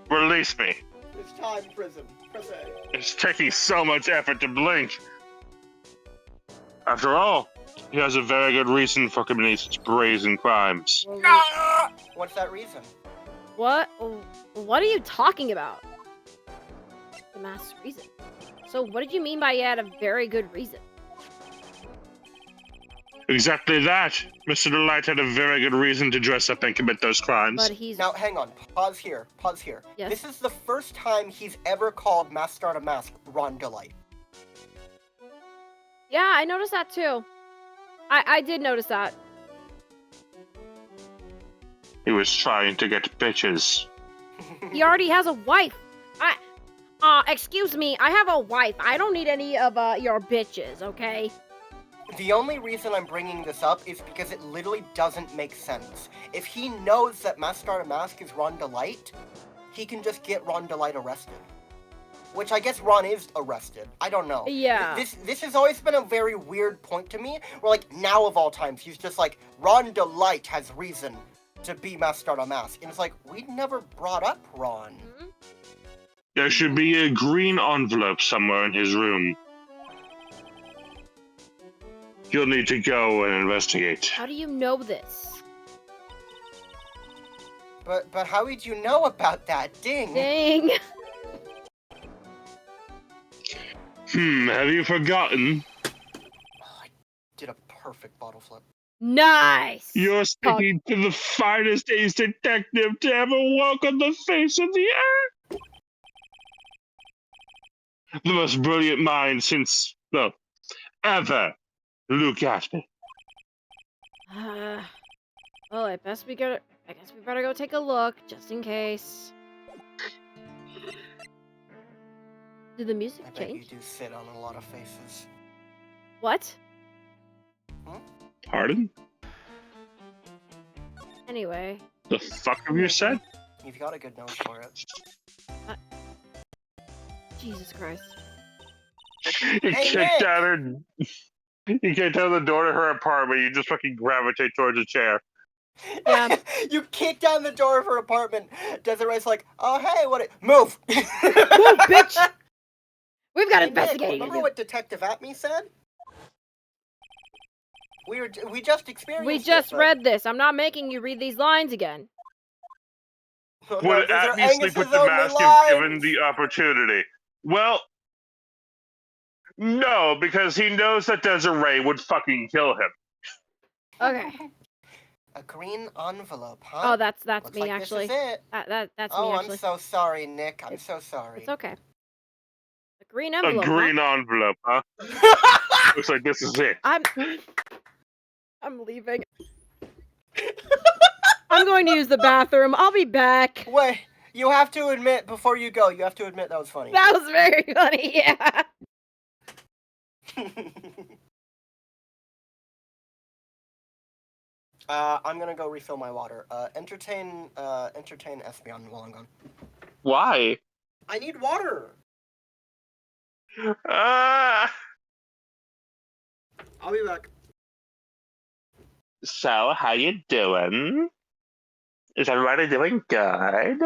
Release me. It's time, prison. Prison. It's taking so much effort to blink. After all, he has a very good reason for committing such brazen crimes. Well, Ah! What's that reason? what? What are you talking about? The masked reason. So what did you mean by he had a very good reason? Exactly that. Mr. DeLite had a very good reason to dress up and commit those crimes. But he's Now, hang on. Pause here. Pause here. Yes? This is the first time he's ever called Mask Starter Mask Ron DeLite. Yeah, I noticed that too. I did notice that. He was trying to get bitches. He already has a wife. Excuse me, I have a wife. I don't need any of your bitches, okay? The only reason I'm bringing this up is because it literally doesn't make sense. If he knows that Mask Starter Mask is Ron DeLite, he can just get Ron DeLite arrested. Which I guess Ron is arrested. I don't know. Yeah. This has always been a very weird point to me, where like, now of all times, he's just like, Ron DeLite has reason to be Mask Starter Mask. And it's like, we never brought up Ron. Mhm. There should be a green envelope somewhere in his room. You'll need to go and investigate. How do you know this? But how did you know about that? Ding! Dang. Have you forgotten? Oh, I did a perfect bottle flip. Nice. You're speaking to the finest ace detective to ever walk on the face of the earth. The most brilliant mind since, well, ever. Look at me. Well, I guess we better go take a look, just in case. Did the music I bet you change? do sit on a lot of faces. What? Pardon? Anyway. The fuck have you said? You've got a good nose for it. Jesus Christ. You Hey, kicked Nick! out her. You kicked out the door to her apartment. You just fucking gravitate towards a chair. Yeah. You kick down the door of her apartment. Desiree's like, oh, hey, what? Move! Move, bitch! We've got Hey, Nick, investigating. remember what Detective Atme said? We just experienced We just this, read this. I'm not making you read these lines again. Oh, no, Would these are Atme sleep with Angus's the only mask if lines. given the opportunity? Well, no, because he knows that Desiree would fucking kill him. Okay. A green envelope, huh? Oh, that's Looks me like actually. This is it. That's Oh, me actually. I'm so sorry, Nick. I'm It's- so sorry. It's okay. A green A envelope, green envelope, huh? Looks like this is it. I'm leaving. I'm going to use the bathroom. I'll be back. Wait, you have to admit, before you go, you have to admit that was funny. That was very funny, yeah. I'm gonna go refill my water. Entertain Espion while I'm gone. Why? I need water! Ah. I'll be back. So, how you doing? Is everybody doing good?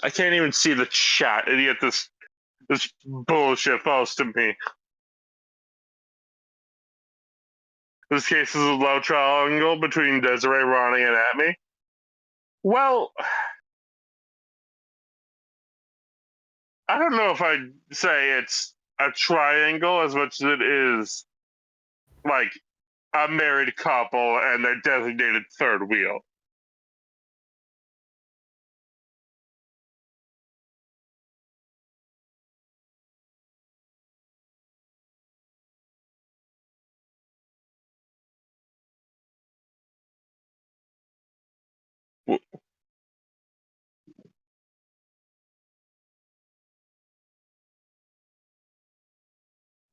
I can't even see the chat, and yet this bullshit falls to me. This case is a love triangle between Desiree, Ronnie, and Atme. Well, I don't know if I'd say it's a triangle as much as it is like a married couple and their designated third wheel.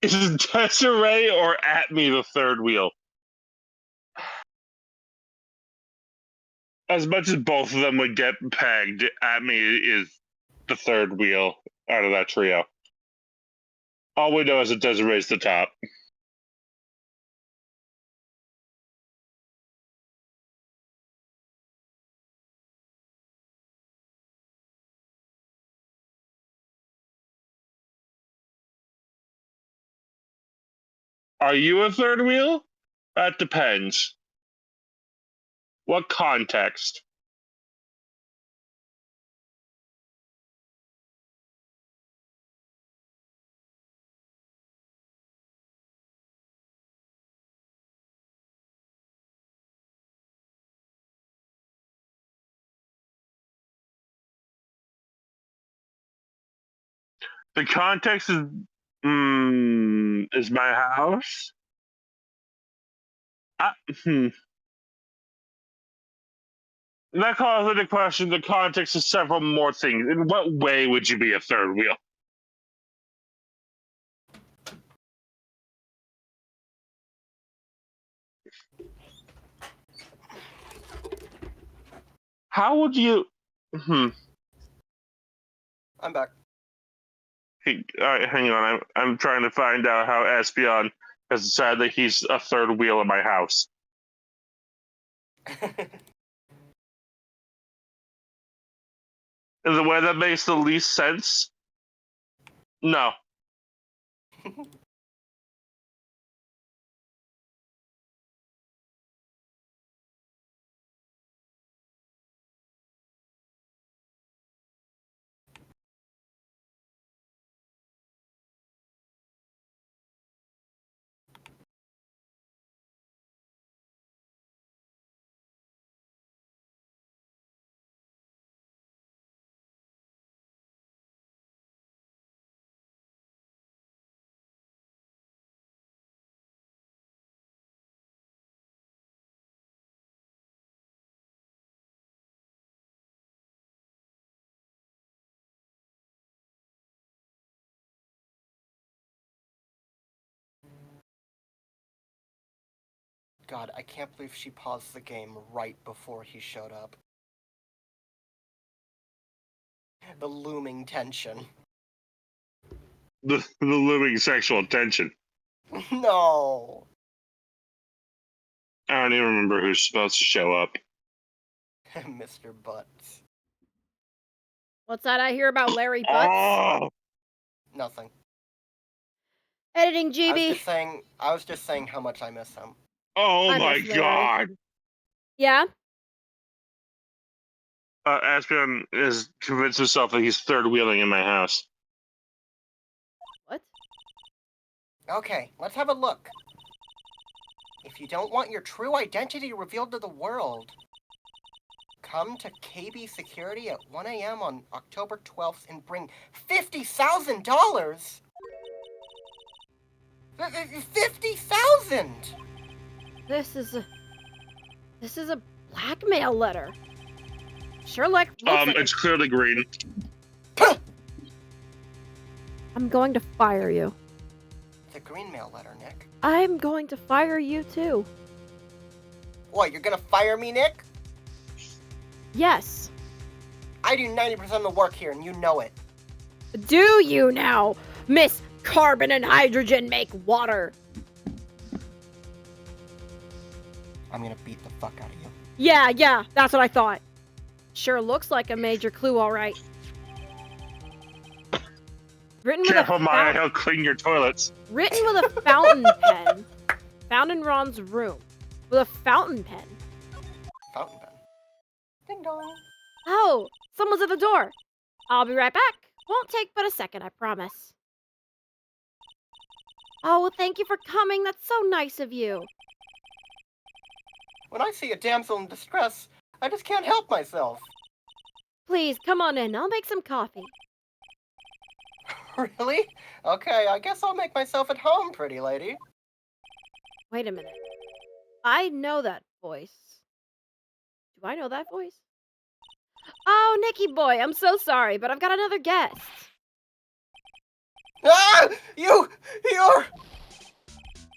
Is Desiree or Atme the third wheel? As much as both of them would get pegged, Atme is the third wheel out of that trio. All we know is that Desiree's the top. Are you a third wheel? That depends. What context? The context is my house. I, hmm. That calls into question the context of several more things. In what way would you be a third wheel? How would you? Hmm. I'm back. All right, hang on. I'm trying to find out how Espion has decided that he's a third wheel in my house. In the way that makes the least sense? No. God, I can't believe she paused the game right before he showed up. The looming tension. The looming sexual tension. No. I don't even remember who's supposed to show up. Mr. Butts. What's that I hear about Larry Butts? Oh! Nothing. Editing I GB. was just saying how much I miss him. Oh I my miss Larry. god! Yeah? Espion is convinced himself that he's third wheeling in my house. What? Okay, let's have a look. If If you don't want your true identity revealed to the world, come to KB Security at 1 a.m. on October 12th and bring $50,000! 50,000! This is a blackmail letter. Sure looks like It's clearly green. I'm going to fire you. It's a green mail letter, Nick. I'm going to fire you too. What, you're gonna fire me, Nick? Yes. I do 90% of the work here, and you know it. Do you now, Miss Carbon and Hydrogen make water? I'm gonna beat the fuck out of you. Yeah, that's what I thought. Sure looks like a major clue, all right. Written with Careful, a Maya, he'll clean your toilets. Written with a fountain pen. Found in Ron's room. With a fountain pen. Fountain pen. Ding dong. Oh, someone's at the door. I'll be right back. Won't take but a second, I promise. Oh, well, thank you for coming. That's so nice of you. When I see a damsel in distress, I just can't help myself. Please, come on in. I'll make some coffee. Really? Okay, I guess I'll make myself at home, pretty lady. Wait a minute. I know that voice. Do I know that voice? Oh, Nicky boy, I'm so sorry, but I've got another guest. Ah! You're...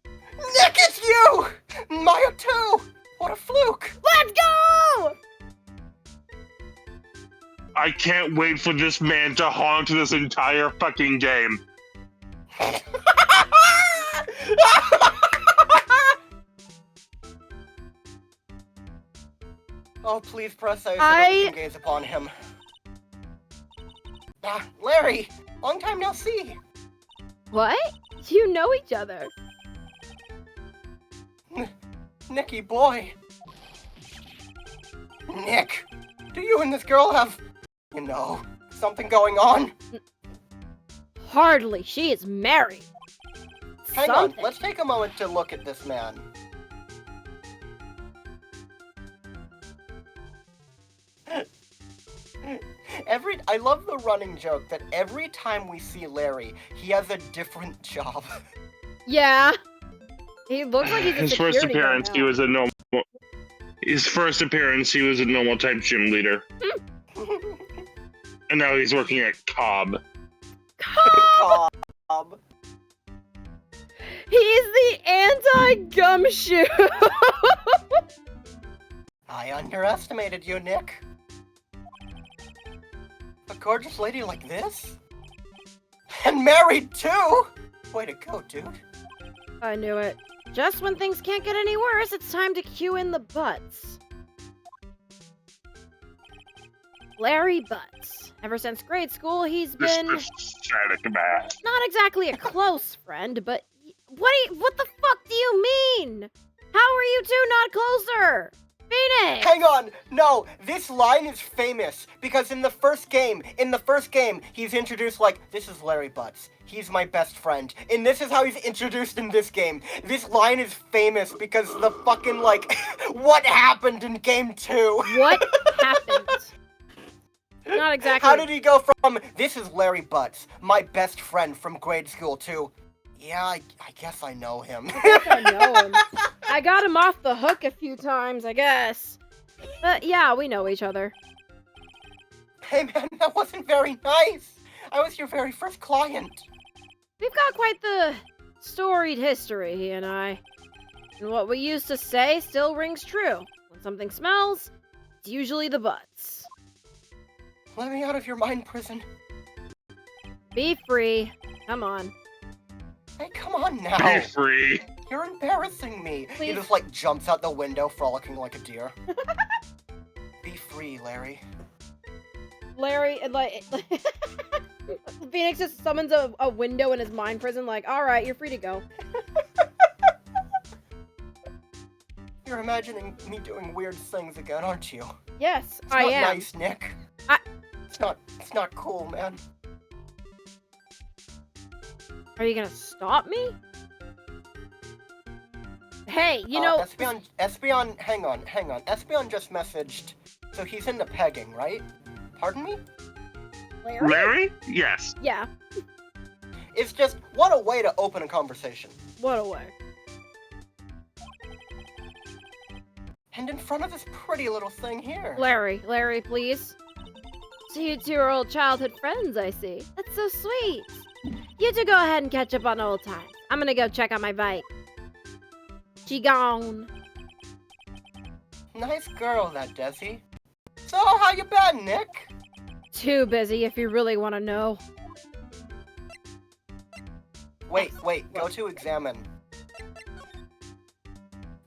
Nick, it's you! Maya too! What a fluke! Let's go! I can't wait for this man to haunt this entire fucking game. Oh, please press A so that we can gaze upon him. Ah, Larry! Long time no see! What? You know each other. Nicky boy! Nick! Do you and this girl have... you know, something going on? Hardly. She is married. Hang Something. on, let's take a moment to look at this man. I love the running joke that every time we see Larry, he has a different job. Yeah. He looks like he's a His security first appearance, guard he now. was a normal. His first appearance, he was a normal type gym leader, and now he's working at Cobb. Cobb. He's the anti-gumshoe. I underestimated you, Nick. A gorgeous lady like this? And married too? Way to go, dude. I knew it. Just when things can't get any worse, it's time to cue in the butts. Larry Butts. Ever since grade school, he's been Mr. Static Man. not exactly a close friend, but what the fuck do you mean? How are you two not closer? Phoenix! Hang on! No, this line is famous because in the first game, he's introduced like, this is Larry Butts. He's my best friend. And this is how he's introduced in this game. This line is famous because the fucking, like, what happened in game 2? What happened? Not exactly. How did he go from, this is Larry Butts, my best friend from grade school, to, yeah, I guess I know him. I know him. I got him off the hook a few times, I guess. But yeah, we know each other. Hey man, that wasn't very nice. I was your very first client. We've got quite the storied history, he and I. And what we used to say still rings true. When something smells, it's usually the butts. Let me out of your mind prison. Be free. Come on. Hey, come on now. Be free. You're embarrassing me. He Please. just, like, jumps out the window, frolicking like a deer. Be free, Larry. Larry, like, Phoenix just summons a window in his mind prison, like, alright, you're free to go. You're imagining me doing weird things again, aren't you? Yes, It's I not am. nice, Nick. I- It's not cool, man. Are you gonna stop me? Hey, you know... Espeon, hang on. Espeon just messaged, so he's into pegging, right? Pardon me? Larry? Yes. Yeah. It's just, what a way to open a conversation. What a way. And in front of this pretty little thing here. Larry, please. So you two are old childhood friends, I see. That's so sweet. You two go ahead and catch up on old times. I'm gonna go check on my bike. She gone. Nice girl, that Desi. So, how you been, Nick? Too busy if you really want to know. Wait, go to examine.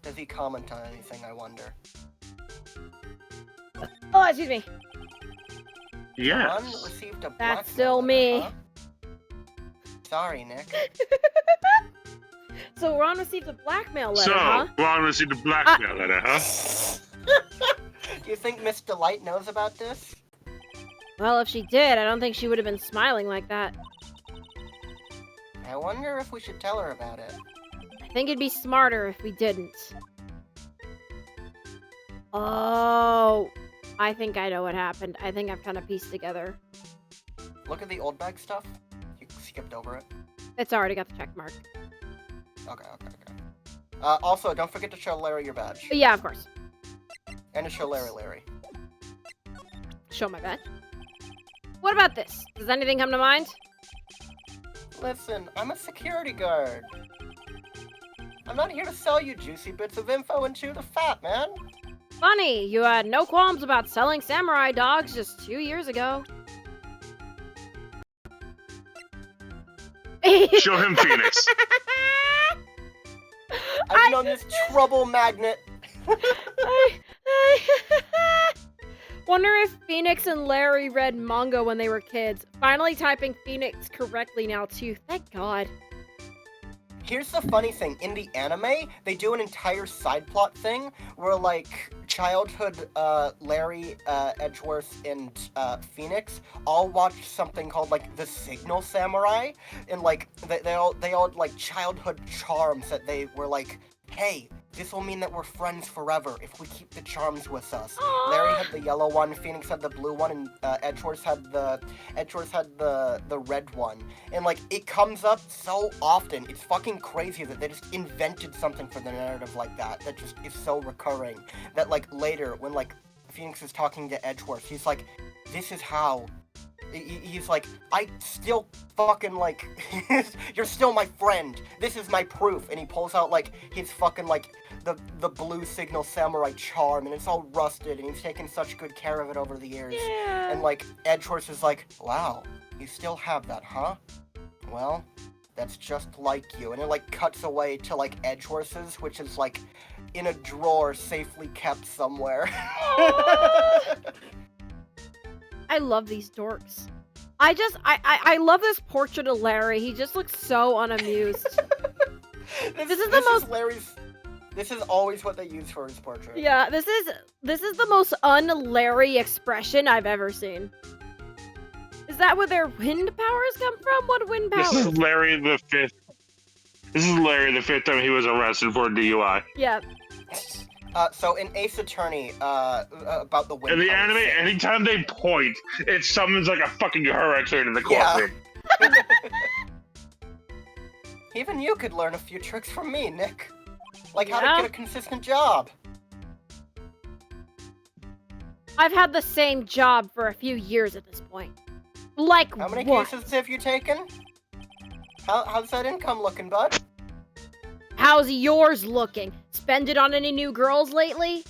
Does he comment on anything, I wonder? Oh, excuse me. Yes. Ron received a That's blackmail still letter, me. huh? Sorry, Nick. So Ron received a blackmail letter, So, huh? Ron received a blackmail letter, huh? Do you think Miss DeLite knows about this? Well, if she did, I don't think she would have been smiling like that. I wonder if we should tell her about it. I think it'd be smarter if we didn't. Oh, I think I know what happened. I think I've kind of pieced together. Look at the old bag stuff. You skipped over it. It's already got the check mark. Okay. Also, don't forget to show Larry your badge. Yeah, of course. And to show Larry. Show my badge. What about this? Does anything come to mind? Listen, I'm a security guard. I'm not here to sell you juicy bits of info and chew the fat, man. Funny, you had no qualms about selling samurai dogs just 2 years ago. Show him Phoenix. I've known this trouble magnet. Wonder if Phoenix and Larry read manga when they were kids. Finally typing Phoenix correctly now too. Thank God. Here's the funny thing. In the anime, they do an entire side plot thing where, like, childhood Larry, Edgeworth, and Phoenix all watch something called, like, The Signal Samurai. And, like, they all had, like, childhood charms that they were like, hey, this will mean that we're friends forever if we keep the charms with us. Aww. Larry had the yellow one, Phoenix had the blue one, and Edgeworth had the red one. And like it comes up so often, it's fucking crazy that they just invented something for the narrative like that just is so recurring. That like later when like Phoenix is talking to Edgeworth, he's like, this is how. He's like, I still fucking like, you're still my friend. This is my proof. And he pulls out like his fucking like the blue signal samurai charm, and it's all rusted, and he's taken such good care of it over the years. Yeah. And like Edgeworth is like, wow, you still have that, huh? Well, that's just like you. And it like cuts away to like Edgeworth's, which is like in a drawer safely kept somewhere. I love these dorks. I love this portrait of Larry. He just looks so unamused. This is always what they use for his portrait. Yeah, this is the most un-Larry expression I've ever seen. Is that where their wind powers come from? What wind powers? This is Larry the fifth. This is Larry the fifth time he was arrested for DUI. Yeah. So in Ace Attorney, about the wind In the powers anime, thing. anytime they point, it summons like a fucking hurricane in the courtroom. Even you could learn a few tricks from me, Nick. Like how Yeah? to get a consistent job. I've had the same job for a few years at this point. Like How many what? cases have you taken? How's that income looking, bud? How's yours looking? Spend it on any new girls lately?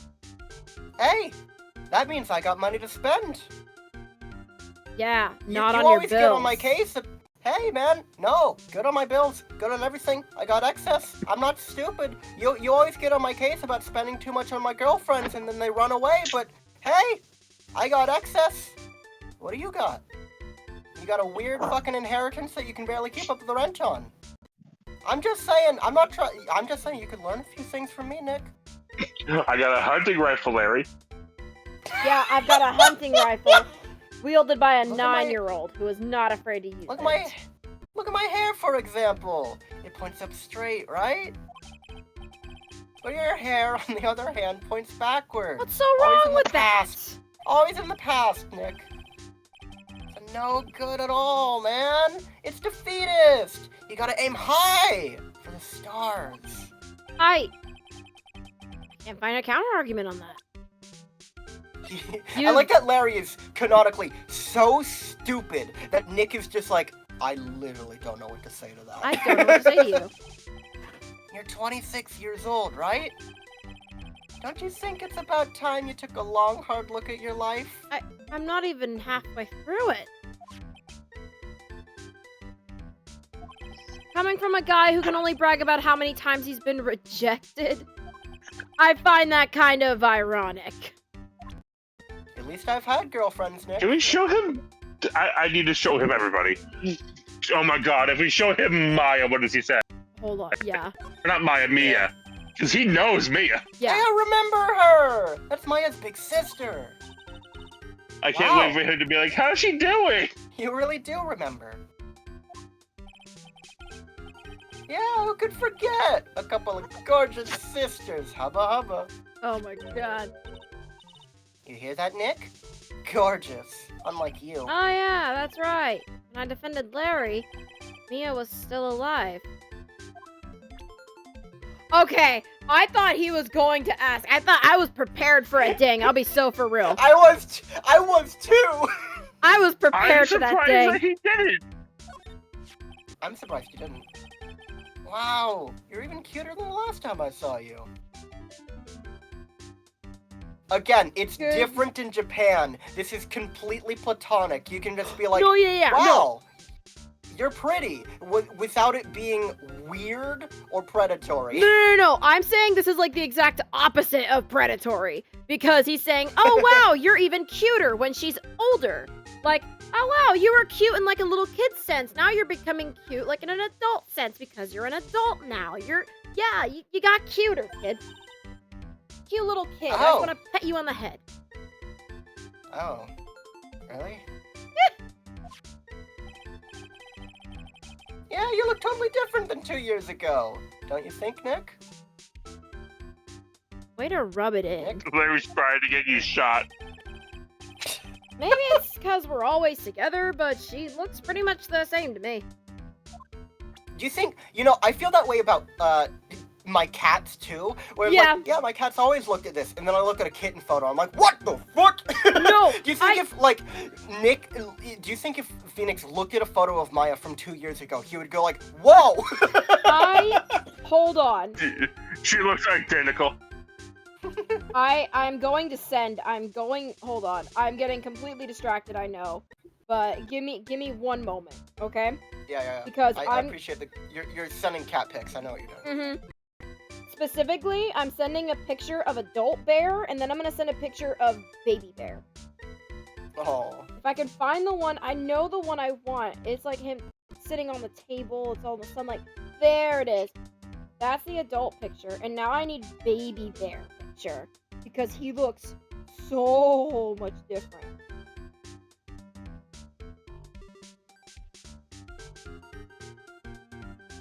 Hey, that means I got money to spend. Yeah, You- not you on your always bills. get on my case. Hey, man, no, good on my bills, good on everything. I got excess. I'm not stupid. You always get on my case about spending too much on my girlfriends and then they run away, but hey, I got excess. What do you got? You got a weird fucking inheritance that you can barely keep up the rent on. I'm just saying, I'm just saying you could learn a few things from me, Nick. I got a hunting rifle, Larry. Yeah, I've got a hunting rifle wielded by a Look at my- 9-year-old who is not afraid to use Look it. at my hair, for example. It points up straight, right? But your hair, on the other hand, points backward. What's so Always in wrong the with that? past. Always in the past, Nick. It's no good at all, man. It's defeatist. You gotta aim high for the stars. I can't find a counter argument on that. I like that Larry is canonically so stupid that Nick is just like, I literally don't know what to say to that. I don't know what to say to you. You're 26 years old, right? Don't you think it's about time you took a long, hard look at your life? I'm not even halfway through it. Coming from a guy who can only brag about how many times he's been rejected, I find that kind of ironic. At least I've had girlfriends, Nick. Can we show him? I need to show him everybody. Oh my god, if we show him Maya, what does he say? Hold on, yeah. Or not Maya, Mia. Because he knows Mia. Yeah. I remember her! That's Maya's big sister. I can't wait for him to be like, how's she doing? You really do remember. Yeah, who could forget? A couple of gorgeous sisters. Hubba hubba. Oh my god. You hear that, Nick? Gorgeous. Unlike you. Oh yeah, that's right. When I defended Larry, Mia was still alive. Okay, I thought he was going to ask. I thought I was prepared for a ding. I'll be so for real. I was too! I was prepared for that ding. That he didn't. I'm surprised you didn't. Wow, you're even cuter than the last time I saw you. Again, it's Good. different in Japan. This is completely platonic. You can just be like, No, yeah, no. wow, you're pretty, without it being weird or predatory. No. I'm saying this is like the exact opposite of predatory. Because he's saying, oh wow, you're even cuter when she's older. Like, oh wow, you were cute in like a little kid sense. Now you're becoming cute like in an adult sense because you're an adult now. You got cuter, kid. Cute little kid. I just want to pet you on the head. Oh, really? Yeah, you look totally different than 2 years ago. Don't you think, Nick? Way to rub it in. Larry's trying to get you shot. Maybe it's because we're always together, but she looks pretty much the same to me. Do you think, I feel that way about, my cats too, where like, yeah, my cats always looked at this, and then I look at a kitten photo, I'm like, what the fuck? No, do you think do you think if Phoenix looked at a photo of Maya from 2 years ago, he would go like, whoa? Hold on. She looks identical. I'm going to send, hold on. I'm getting completely distracted, I know. But give me 1 moment, okay? Yeah. Because I appreciate you're sending cat pics, I know what you're doing. Specifically, I'm sending a picture of adult bear, and then I'm gonna send a picture of baby bear. Oh. If I can find the one, I know the one I want. It's like him sitting on the table, it's all in the sunlight. There it is. That's the adult picture, and now I need baby bear picture, because he looks so much different.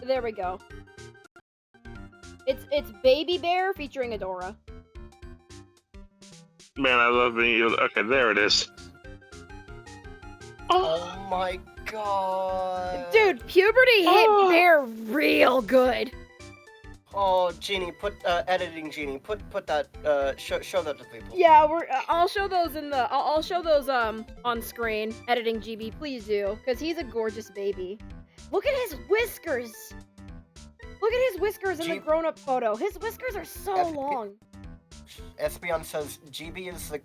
There we go. It's Baby Bear featuring Adora. Man, I love being. Okay, there it is. Oh my god. Dude, puberty hit Bear real good. Oh, Genie, editing Genie, put that, show that to people. Yeah, I'll show those I'll show those, on screen. Editing GB, please do. Because he's a gorgeous baby. Look at his whiskers! Look at his whiskers in the grown-up photo. His whiskers are so long. Espeon says, GB is the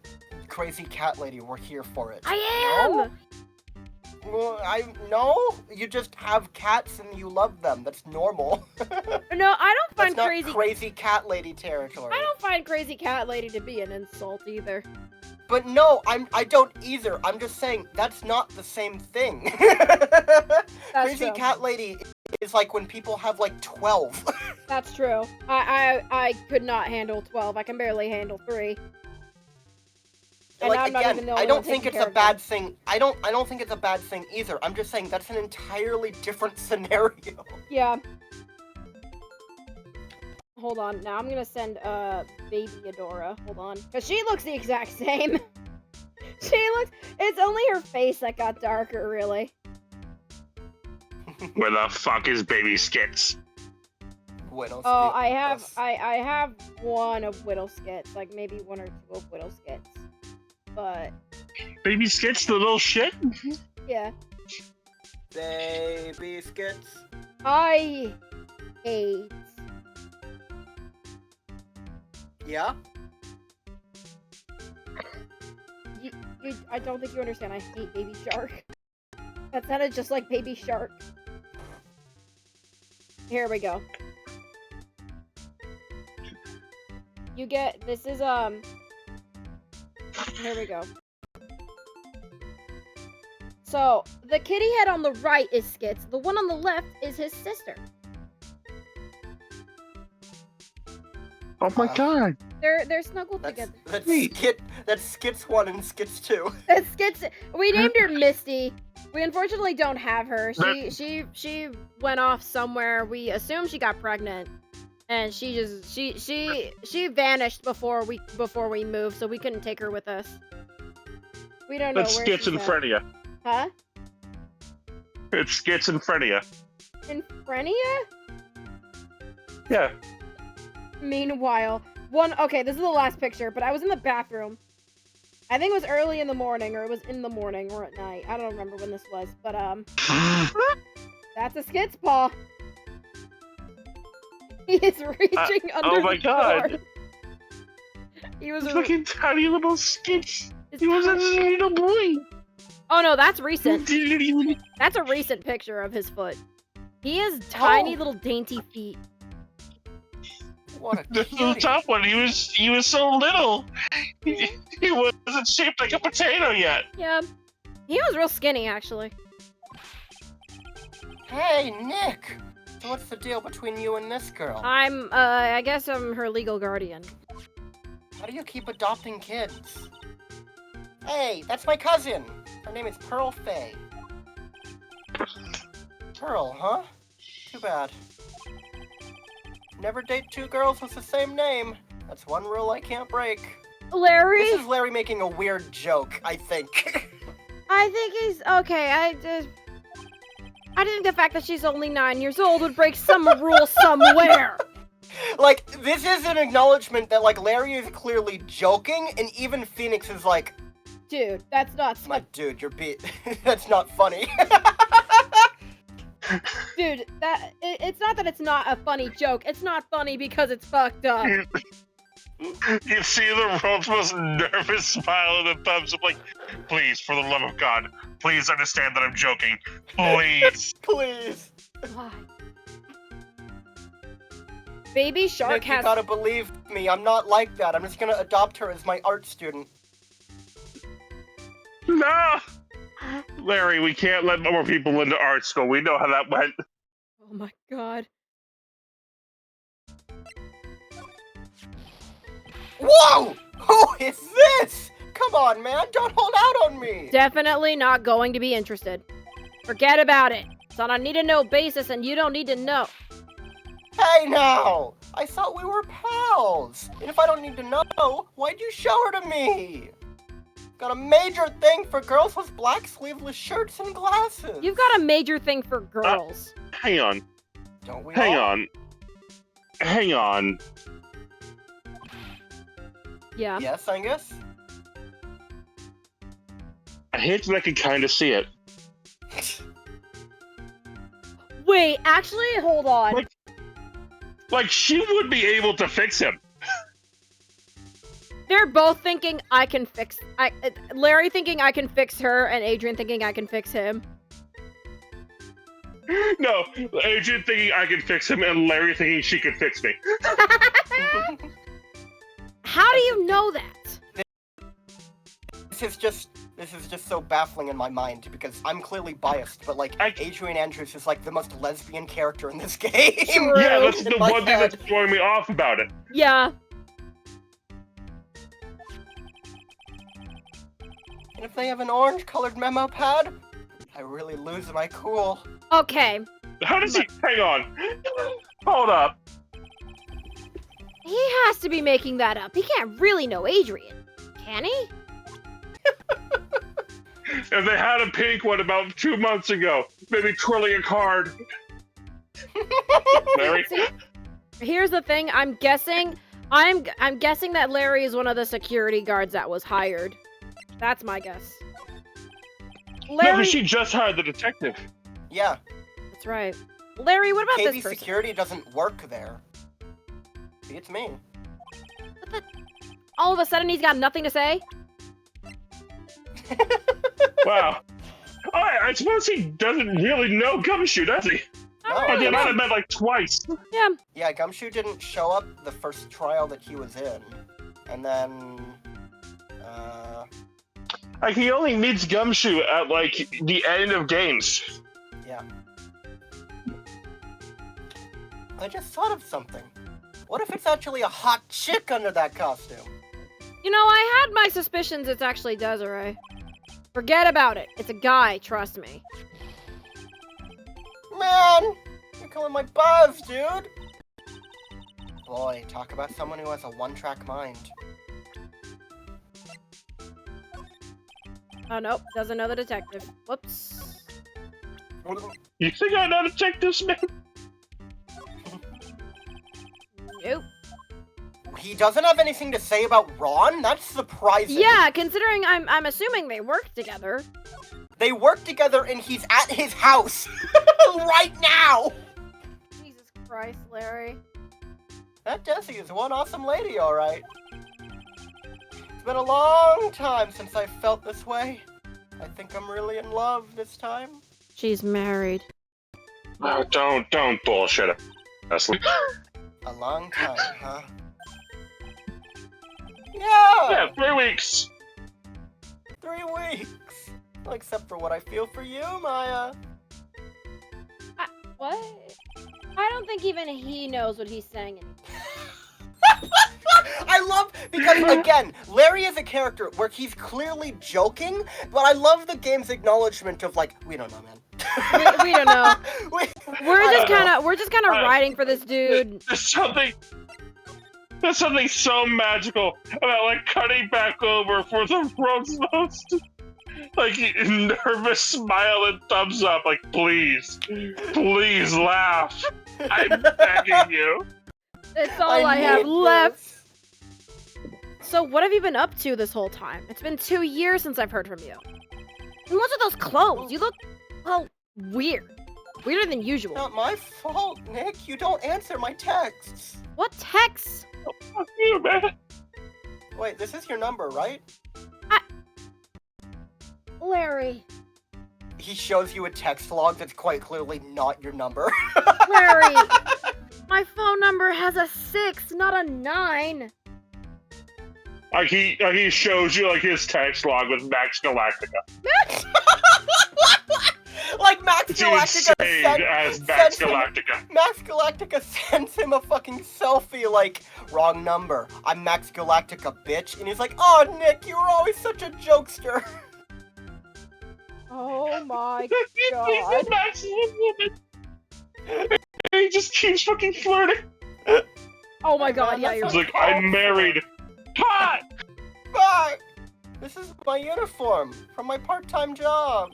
crazy cat lady. We're here for it. I am! No? Well, no? You just have cats and you love them. That's normal. No, I don't find That's not crazy cat lady territory. I don't find crazy cat lady to be an insult either. But no, I don't either. I'm just saying that's not the same thing. Crazy cat lady is like when people have like 12. That's true. I could not handle 12. I can barely handle 3. And like, I'm not even the only I don't one think it's taking a bad thing. I don't think it's a bad thing either. I'm just saying that's an entirely different scenario. Yeah. Hold on. Now I'm gonna send baby Adora. Hold on, cause she looks the exact same. She looks. It's only her face that got darker, really. Where the fuck is baby Skits? Buenos Oh, dias. I have one of Whittle Skits, like maybe one or two of Whittle Skits, but Baby Skits, the little shit? yeah. Baby skits. I hate. Yeah? I don't think you understand. I hate Baby Shark. That sounded just like Baby Shark. Here we go. You get, this is, here we go. So, the kitty head on the right is Skits. The one on the left is his sister. Oh my god. They're snuggled together. That's Skits 1 and Skits 2. That's Skits. We named her Misty. We unfortunately don't have her. She went off somewhere. We assume she got pregnant, and she vanished before we moved, so we couldn't take her with us. We don't know That's where Skits she's in at. front of you. Huh? It's Skits in front of you. In Frenia? Yeah. Meanwhile, okay, this is the last picture, but I was in the bathroom. I think it was early in the morning, or it was in the morning, or at night. I don't remember when this was, but, that's a Skits paw. He is reaching under oh my the god. door. He was Fucking tiny little Skits. it's He was a tiny. little boy. Oh no, that's recent. That's a recent picture of his foot. He has tiny little dainty feet. What a The cutie. top one, he was so little. He wasn't shaped like a potato yet. Yeah. He was real skinny, actually. Hey, Nick! So what's the deal between you and this girl? I guess I'm her legal guardian. How do you keep adopting kids? Hey, that's my cousin! Her name is Pearl Faye. Pearl, huh? Too bad. Never date two girls with the same name. That's one rule I can't break. Larry? This is Larry making a weird joke, I think. I think he's okay. I think the fact that she's only 9 years old would break some rule somewhere. Like, this is an acknowledgement that, like, Larry is clearly joking, and even Phoenix is like, Dude, that's not dude, you're that's not funny. Dude, it's not that it's not a funny joke. It's not funny because it's fucked up. You see the world's most nervous smile and a thumbs up like, please, for the love of God, please understand that I'm joking. Please. Please. Why? Baby Shark Nick, you has... gotta believe me, I'm not like that. I'm just gonna adopt her as my art student. No! Larry, we can't let more people into art school. We know how that went. Oh my god. Whoa! Who is this? Come on, man, don't hold out on me! Definitely not going to be interested. Forget about it. It's on a need-to-know basis, and you don't need to know. Hey now! I thought we were pals! And if I don't need to know, why'd you show her to me? Got a major thing for girls with black sleeveless shirts and glasses! You've got a major thing for girls. Hang on. Don't we Hang all? on. Hang on. Yeah. Yes, Angus? I hate that I can kind of see it. Wait, actually, hold on. Like, she would be able to fix him. They're both thinking I can fix... Larry thinking I can fix her, and Adrian thinking I can fix him. No, Adrian thinking I can fix him, and Larry thinking she can fix me. How do you know that? This is just so baffling in my mind because I'm clearly biased, but like Adrian Andrews is like the most lesbian character in this game. True. Yeah, that's the In my one thing head. that's throwing me off about it. Yeah. And if they have an orange-colored memo pad, I really lose my cool. Okay. How does he... Hang on. Hold up. He has to be making that up. He can't really know Adrian, can he? If they had a pink one about 2 months ago, maybe twirling a card. Larry? See, here's the thing. I'm guessing that Larry is one of the security guards that was hired. That's my guess. No, Larry. but she just hired the detective. Yeah. That's right. Larry, what about KB this person? security doesn't work there. It's me. All of a sudden, he's got nothing to say. Wow. I suppose he doesn't really know Gumshoe, does he? No, But they yeah. might have met like twice. Yeah. Yeah, Gumshoe didn't show up the first trial that he was in. And then... Like, he only meets Gumshoe at, like, the end of games. yeah. I just thought of something. What if it's actually a hot chick under that costume? You know, I had my suspicions it's actually Desiree. Forget about it. It's a guy, trust me. Man! You're killing my buzz, dude! Boy, talk about someone who has a one-track mind. Oh, nope. Doesn't know the detective. Whoops. You think I know detectives, man? Nope. He doesn't have anything to say about Ron? That's surprising. Yeah, considering I'm assuming they work together. They work together and he's at his house right now! Jesus Christ, Larry. That Desi is one awesome lady, alright. It's been a long time since I felt this way. I think I'm really in love this time. She's married. Oh, don't bullshit it. Leslie. A long time, huh? Yeah! Yeah, 3 weeks. 3 weeks! Well, except for what I feel for you, Maya. What? I don't think even he knows what he's saying anymore. I love, because again, Larry is a character where he's clearly joking, but I love the game's acknowledgement of like, we don't know, man. We don't know. We're just don't know. kind of riding for this dude. There's something so magical about like cutting back over for the world's most like nervous smile and thumbs up. Like, please laugh. I'm begging you. It's all I have need left. this. So what have you been up to this whole time? It's been 2 years since I've heard from you. And what's with those clothes? You look, well, weird. Weirder than usual. Not my fault, Nick. You don't answer my texts. What texts? Oh, fuck you, man. Wait, this is your number, right? Larry. He shows you a text log that's quite clearly not your number. Larry. My phone number has a 6, not a 9. Like he shows you like his text log with Max Galactica. Like Max It's Galactica insane as Max Galactica. Max Galactica sends him a fucking selfie like, wrong number. I'm Max Galactica, bitch. And he's like, oh, Nick, you were always such a jokester. Oh my He's god. a Max woman. He just keeps fucking flirting. Oh my god, yeah, you're He's like, I'm married. Hot! Fuck! This is my uniform from my part-time job.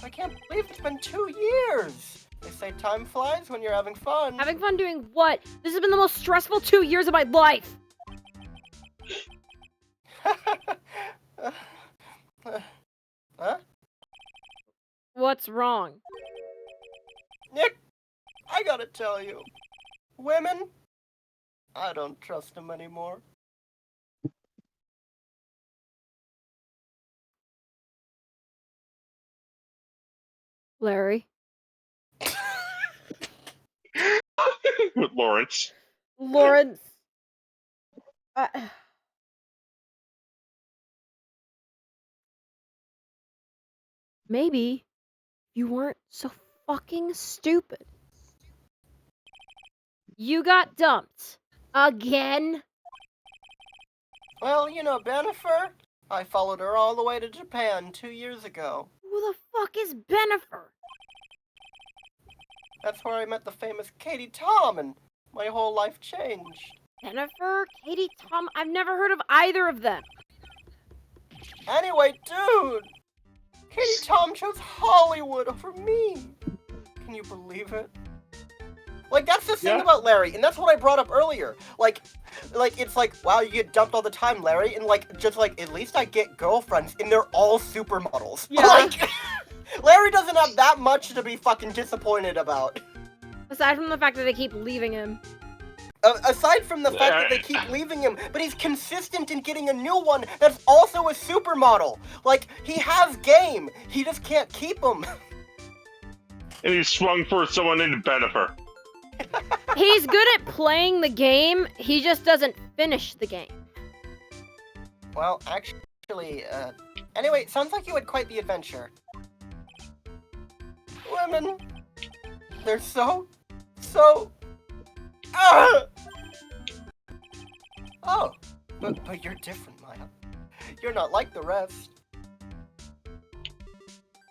I can't believe it's been 2 years. They say time flies when you're having fun. Having fun doing what? This has been the most stressful 2 years of my life. Huh? What's wrong? Nick, I gotta tell you. Women, I don't trust them anymore. Larry. Lawrence. Lawrence. Maybe you weren't so fucking stupid. You got dumped. Again? Well, you know Bennifer? I followed her all the way to Japan 2 years ago. Who the fuck is Bennifer? That's where I met the famous Katie Tom and My whole life changed. Jennifer, Katie, Tom, I've never heard of either of them. Anyway, dude! Katie Tom chose Hollywood over me! Can you believe it? Like, that's the thing about Larry, and that's what I brought up earlier. Like, it's like, wow, you get dumped all the time, Larry, and like, just like, at least I get girlfriends, and they're all supermodels. Yeah. Like, Larry doesn't have that much to be fucking disappointed about. Aside from the fact that they keep leaving him. Aside from the fact that they keep leaving him, but he's consistent in getting a new one that's also a supermodel. Like, he has game, he just can't keep him. And he swung for someone named Jennifer. He's good at playing the game, he just doesn't finish the game. Well, actually, anyway, it sounds like you had quite the adventure. Women, they're so... Oh, but you're different, Maya. You're not like the rest.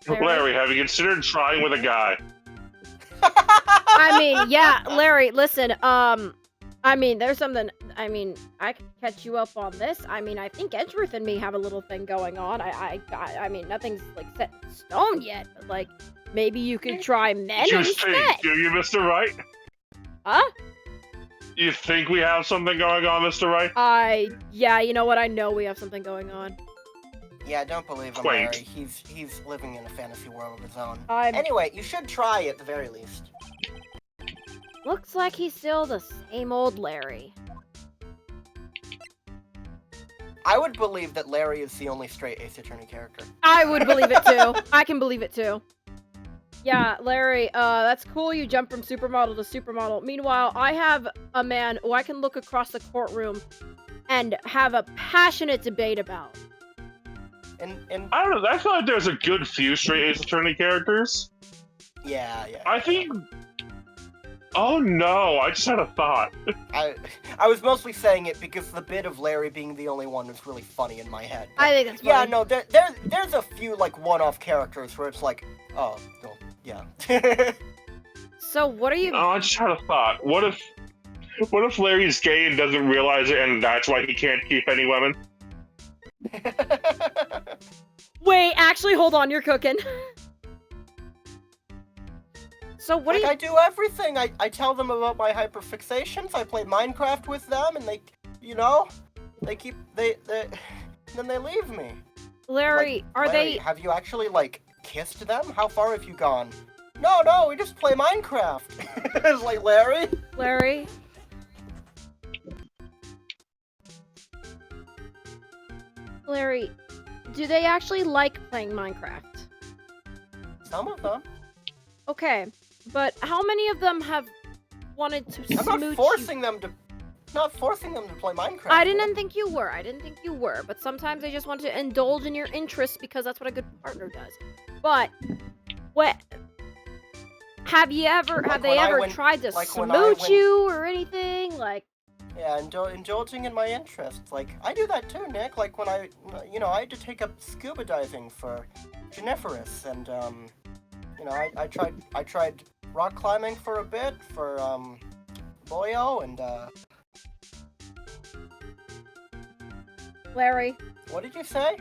Larry, have you considered trying with a guy? I mean, yeah, Larry, listen, I mean, there's something, I mean, I can catch you up on this. I mean, I think Edgeworth and me have a little thing going on. I mean, nothing's, like, set in stone yet, but, like, maybe you could try men You instead. think, do you, Mr. Wright? Huh? You think we have something going on, Mr. Wright? Yeah, you know what? I know we have something going on. Yeah, don't believe him, Quaint. Larry. He's living in a fantasy world of his own. I'm- Anyway, you should try at the very least. Looks like he's still the same old Larry. I would believe that Larry is the only straight Ace Attorney character. I would believe it too. I can believe it too. Yeah, Larry, that's cool you jump from supermodel to supermodel. Meanwhile, I have a man who I can look across the courtroom and have a passionate debate about. And I don't know, I feel like there's a good few straight Ace Attorney characters. yeah. I think... Oh no, I just had a thought. I was mostly saying it because the bit of Larry being the only one was really funny in my head. I think that's funny. Yeah, no, there's a few, like, one-off characters where it's like, oh, well, yeah. So what are you... Oh, I just had a thought. What if Larry's gay and doesn't realize it and that's why he can't keep any women? Wait, actually, hold on, you're cooking. So what Like, are you... I do everything. I tell them about my hyperfixations, I play Minecraft with them, and they, you know, then they leave me. Larry, Like, are Larry, they... have you actually, like, kissed them? How far have you gone? No, we just play Minecraft. It's like, Larry? Larry? Larry, do they actually like playing Minecraft? Some of them. Okay, but how many of them have wanted to smooch I'm not you? forcing them to play Minecraft. I didn't think you were, but sometimes I just want to indulge in your interests because that's what a good partner does. But, what... Have they ever tried to smooch you or anything? Like... Yeah, indulging in my interests. Like, I do that too, Nick. Like, when I had to take up scuba diving for Jenniferous, and, I tried rock climbing for a bit for, Boyo, and, Larry? What did you say?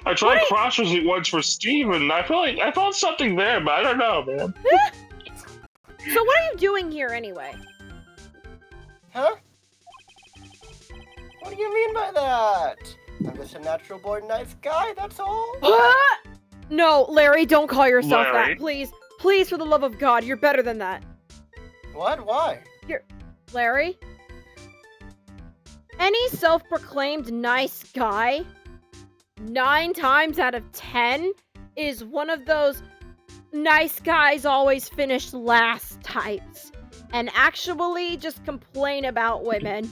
I tried cross-dressing once for Steve, and I feel like I found something there, but I don't know, man. So what are you doing here anyway? Huh? What do you mean by that? I'm just a natural born nice guy, that's all. No, Larry, don't call yourself Larry? that, please. Please, for the love of God, you're better than that. What? Why? Larry? Any self-proclaimed nice guy, 9 times out of 10, is one of those nice guys always finish last types, and actually just complain about women.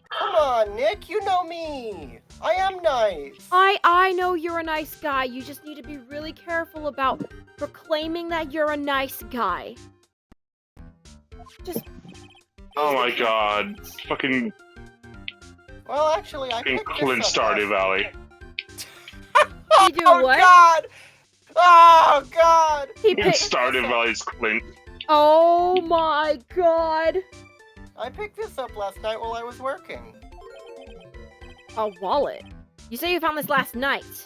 Come on, Nick, you know me. I am nice. I know you're a nice guy, you just need to be really careful about proclaiming that you're a nice guy. Just... Oh my god. Fucking Well, actually, I fucking picked this Clint up Stardew Valley. You do Oh what? God! Oh God! He Clint picked... Stardew Valley's Clint. Oh my god. I picked this up last night while I was working. A wallet? You say you found this last night.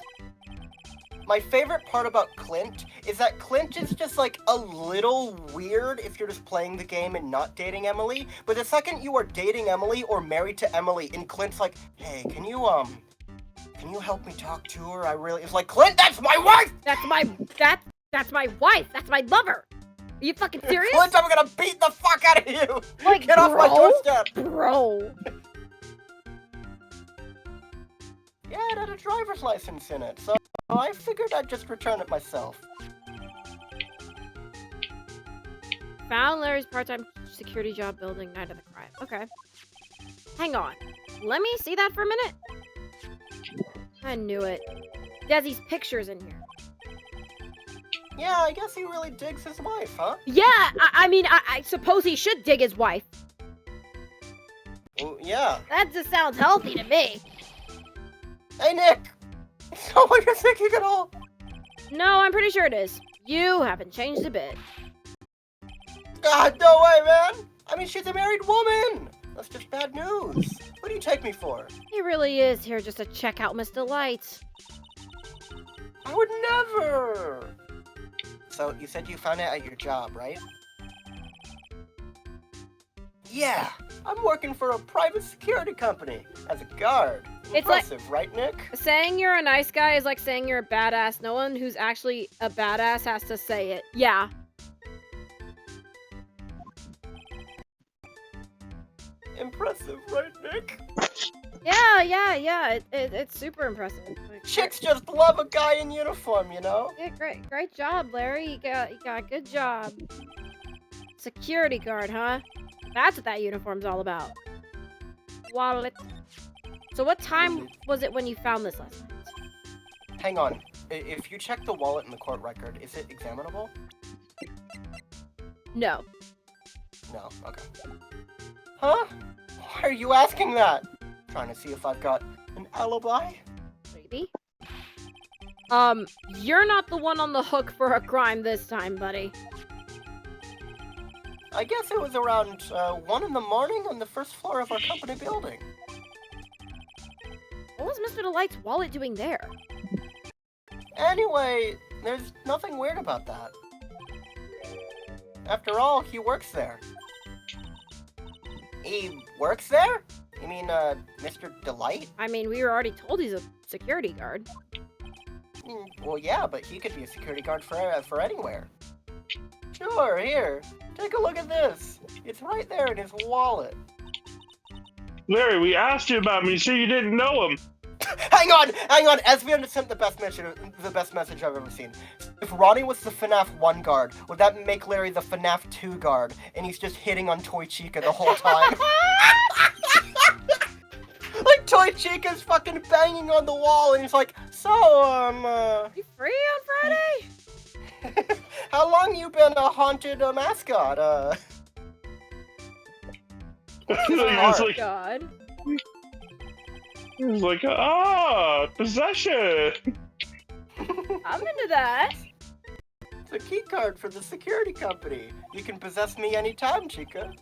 My favorite part about Clint is that Clint is just like a little weird if you're just playing the game and not dating Emily. But the second you are dating Emily or married to Emily, and Clint's like, hey, can you help me talk to her? It's like, Clint, that's my wife! That's my wife. That's my lover. Are you fucking serious? Clint, I'm gonna beat the fuck out of you! Like, Get off my doorstep! Bro. Yeah, it had a driver's license in it, so I figured I'd just return it myself. Found Larry's part-time security job building night of the crime. Okay. Hang on. Let me see that for a minute. I knew it. Desi's picture's in here. Yeah, I guess he really digs his wife, huh? Yeah, I suppose he should dig his wife. Well, yeah. That just sounds healthy to me. Hey, Nick! It's not what you're thinking at all! No, I'm pretty sure it is. You haven't changed a bit. God, no way, man! I mean, she's a married woman! That's just bad news. What do you take me for? He really is here just to check out Miss DeLite. I would never! So, you said you found it at your job, right? Yeah! I'm working for a private security company as a guard. It's like- Impressive, right, Nick? Saying you're a nice guy is like saying you're a badass. No one who's actually a badass has to say it. Yeah. Impressive, right, Nick? Yeah. It's super impressive. Like, Chicks just love a guy in uniform, you know? yeah, great job, Larry. You got a good job. Security guard, huh? That's what that uniform's all about. Wallet. So what time was it when you found this last night? Hang on. If you check the wallet in the court record, is it examinable? No. No, okay. Huh? Why are you asking that? Trying to see if I've got an alibi? Maybe. You're not the one on the hook for a crime this time, buddy. I guess it was around 1 in the morning on the first floor of our company building. What was Mr. DeLite's wallet doing there? Anyway, there's nothing weird about that. After all, he works there. He works there? You mean, Mr. DeLite? I mean, we were already told he's a security guard. Well, yeah, but he could be a security guard for anywhere. Sure, here. Take a look at this. It's right there in his wallet. Larry, we asked you about him. You said you didn't know him. Hang on! Esvian sent the best message I've ever seen. If Ronnie was the FNAF 1 guard, would that make Larry the FNAF 2 guard, and he's just hitting on Toy Chica the whole time? Like, Toy Chica's fucking banging on the wall, and he's like, so, You free on Friday? how long you been a haunted mascot? He was God. like, possession. I'm into that. It's a key card for the security company. You can possess me anytime, Chica.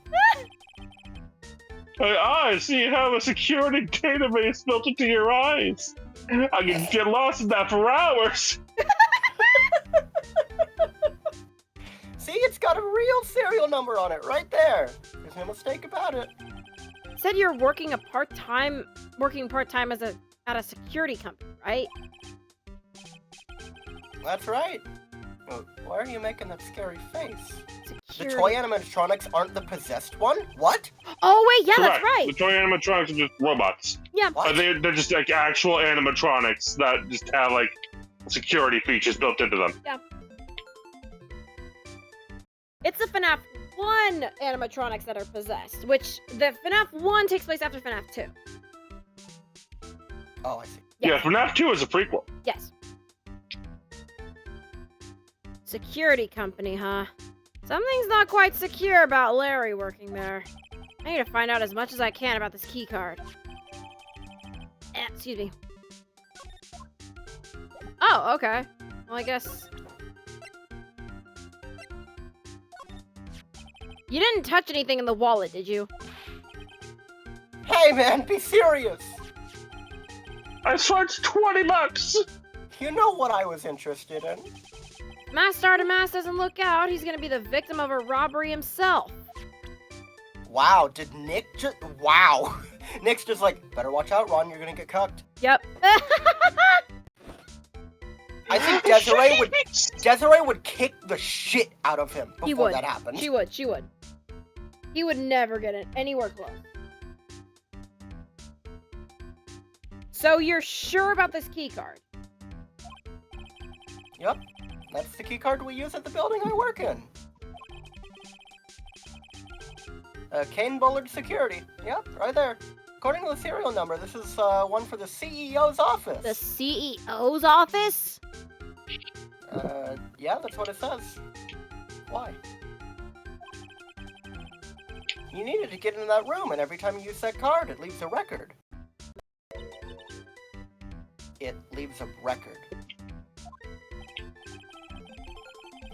I see you have a security database built into your eyes. I can get lost in that for hours. See, it's got a real serial number on it right there. There's no mistake about it. Said you're working part-time at a security company, right? That's right. Well, why are you making that scary face? Security. The toy animatronics aren't the possessed one? What? Oh wait, yeah, Correct. that's right. The toy animatronics are just robots. Yeah. What? They're just like actual animatronics that just have like security features built into them. It's the FNAF 1 animatronics that are possessed, which the FNAF 1 takes place after FNAF 2. Oh, I see. Yeah, FNAF 2 is a prequel. Yes. Security company, huh? Something's not quite secure about Larry working there. I need to find out as much as I can about this key card. Excuse me. Oh, okay. Well, I guess... You didn't touch anything in the wallet, did you? Hey, man, be serious. I swear it's $20. You know what I was interested in. Master Artemis doesn't look out. He's gonna be the victim of a robbery himself. Wow, did Nick just... Wow. Nick's just like, better watch out, Ron, you're gonna get cucked. Yep. I think Desiree would kick the shit out of him He before would. that happened. She would. He would never get it anywhere close. So you're sure about this key card? Yep, that's the key card we use at the building I work in. Kane Bullard Security. Yep, right there. According to the serial number, this is one for the CEO's office. The CEO's office? Yeah, that's what it says. Why? You needed to get into that room, and every time you use that card, it leaves a record. It leaves a record.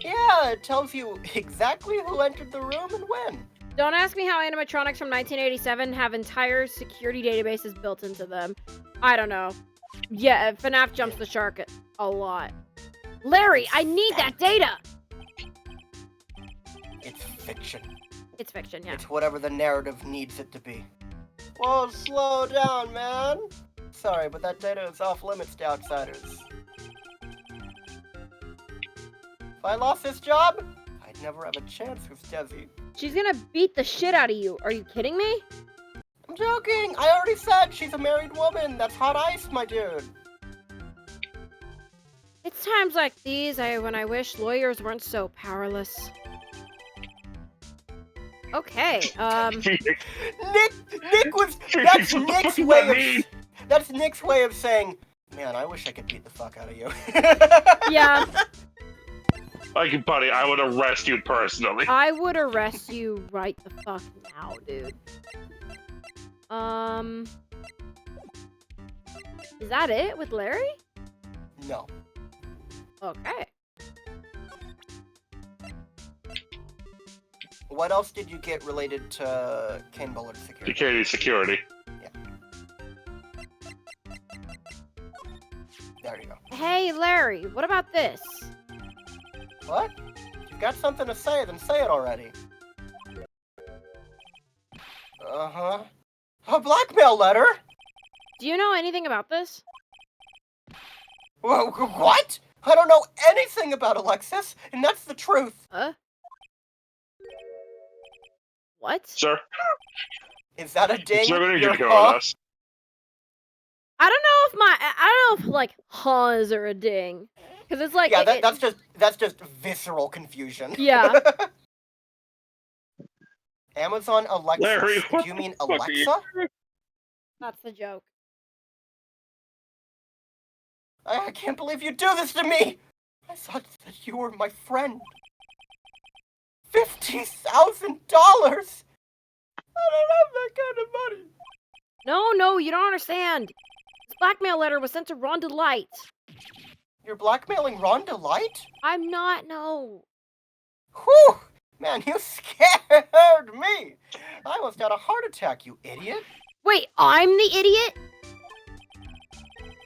Yeah, it tells you exactly who entered the room and when. Don't ask me how animatronics from 1987 have entire security databases built into them. I don't know. Yeah, FNAF jumps the shark a lot. Larry, I need that data! It's fiction. It's fiction, yeah. It's whatever the narrative needs it to be. Whoa, slow down, man. Sorry, but that data is off limits to outsiders. If I lost this job, I'd never have a chance with Desi. She's gonna beat the shit out of you. Are you kidding me? I'm joking. I already said she's a married woman. That's hot ice, my dude. It's times like these when I wish lawyers weren't so powerless. Okay, Nick was... That's Nick's way of saying, man, I wish I could beat the fuck out of you. yeah. Like, buddy, I would arrest you personally. I would arrest you right the fuck now, dude. Is that it with Larry? No. Okay. What else did you get related to Kane Bullard Security? Security. Yeah. There you go. Hey, Larry, what about this? What? If you've got something to say, then say it already. Uh-huh. A blackmail letter? Do you know anything about this? What? I don't know anything about Alexis, and that's the truth. What? Sir? Is that a ding? Sir, we're Your gonna go huh? with us. I don't know if like haws are a ding, because it's like Yeah, that's just visceral confusion. Yeah. Amazon Alexa. Larry, Do what you the mean fuck are Alexa? you? That's the joke. I can't believe you do this to me! I thought that you were my friend. $50,000! I don't have that kind of money. No, you don't understand. This blackmail letter was sent to Ron DeLite. You're blackmailing Ron DeLite? I'm not, no. Whew! Man, you scared me! I almost had a heart attack, you idiot. Wait, I'm the idiot?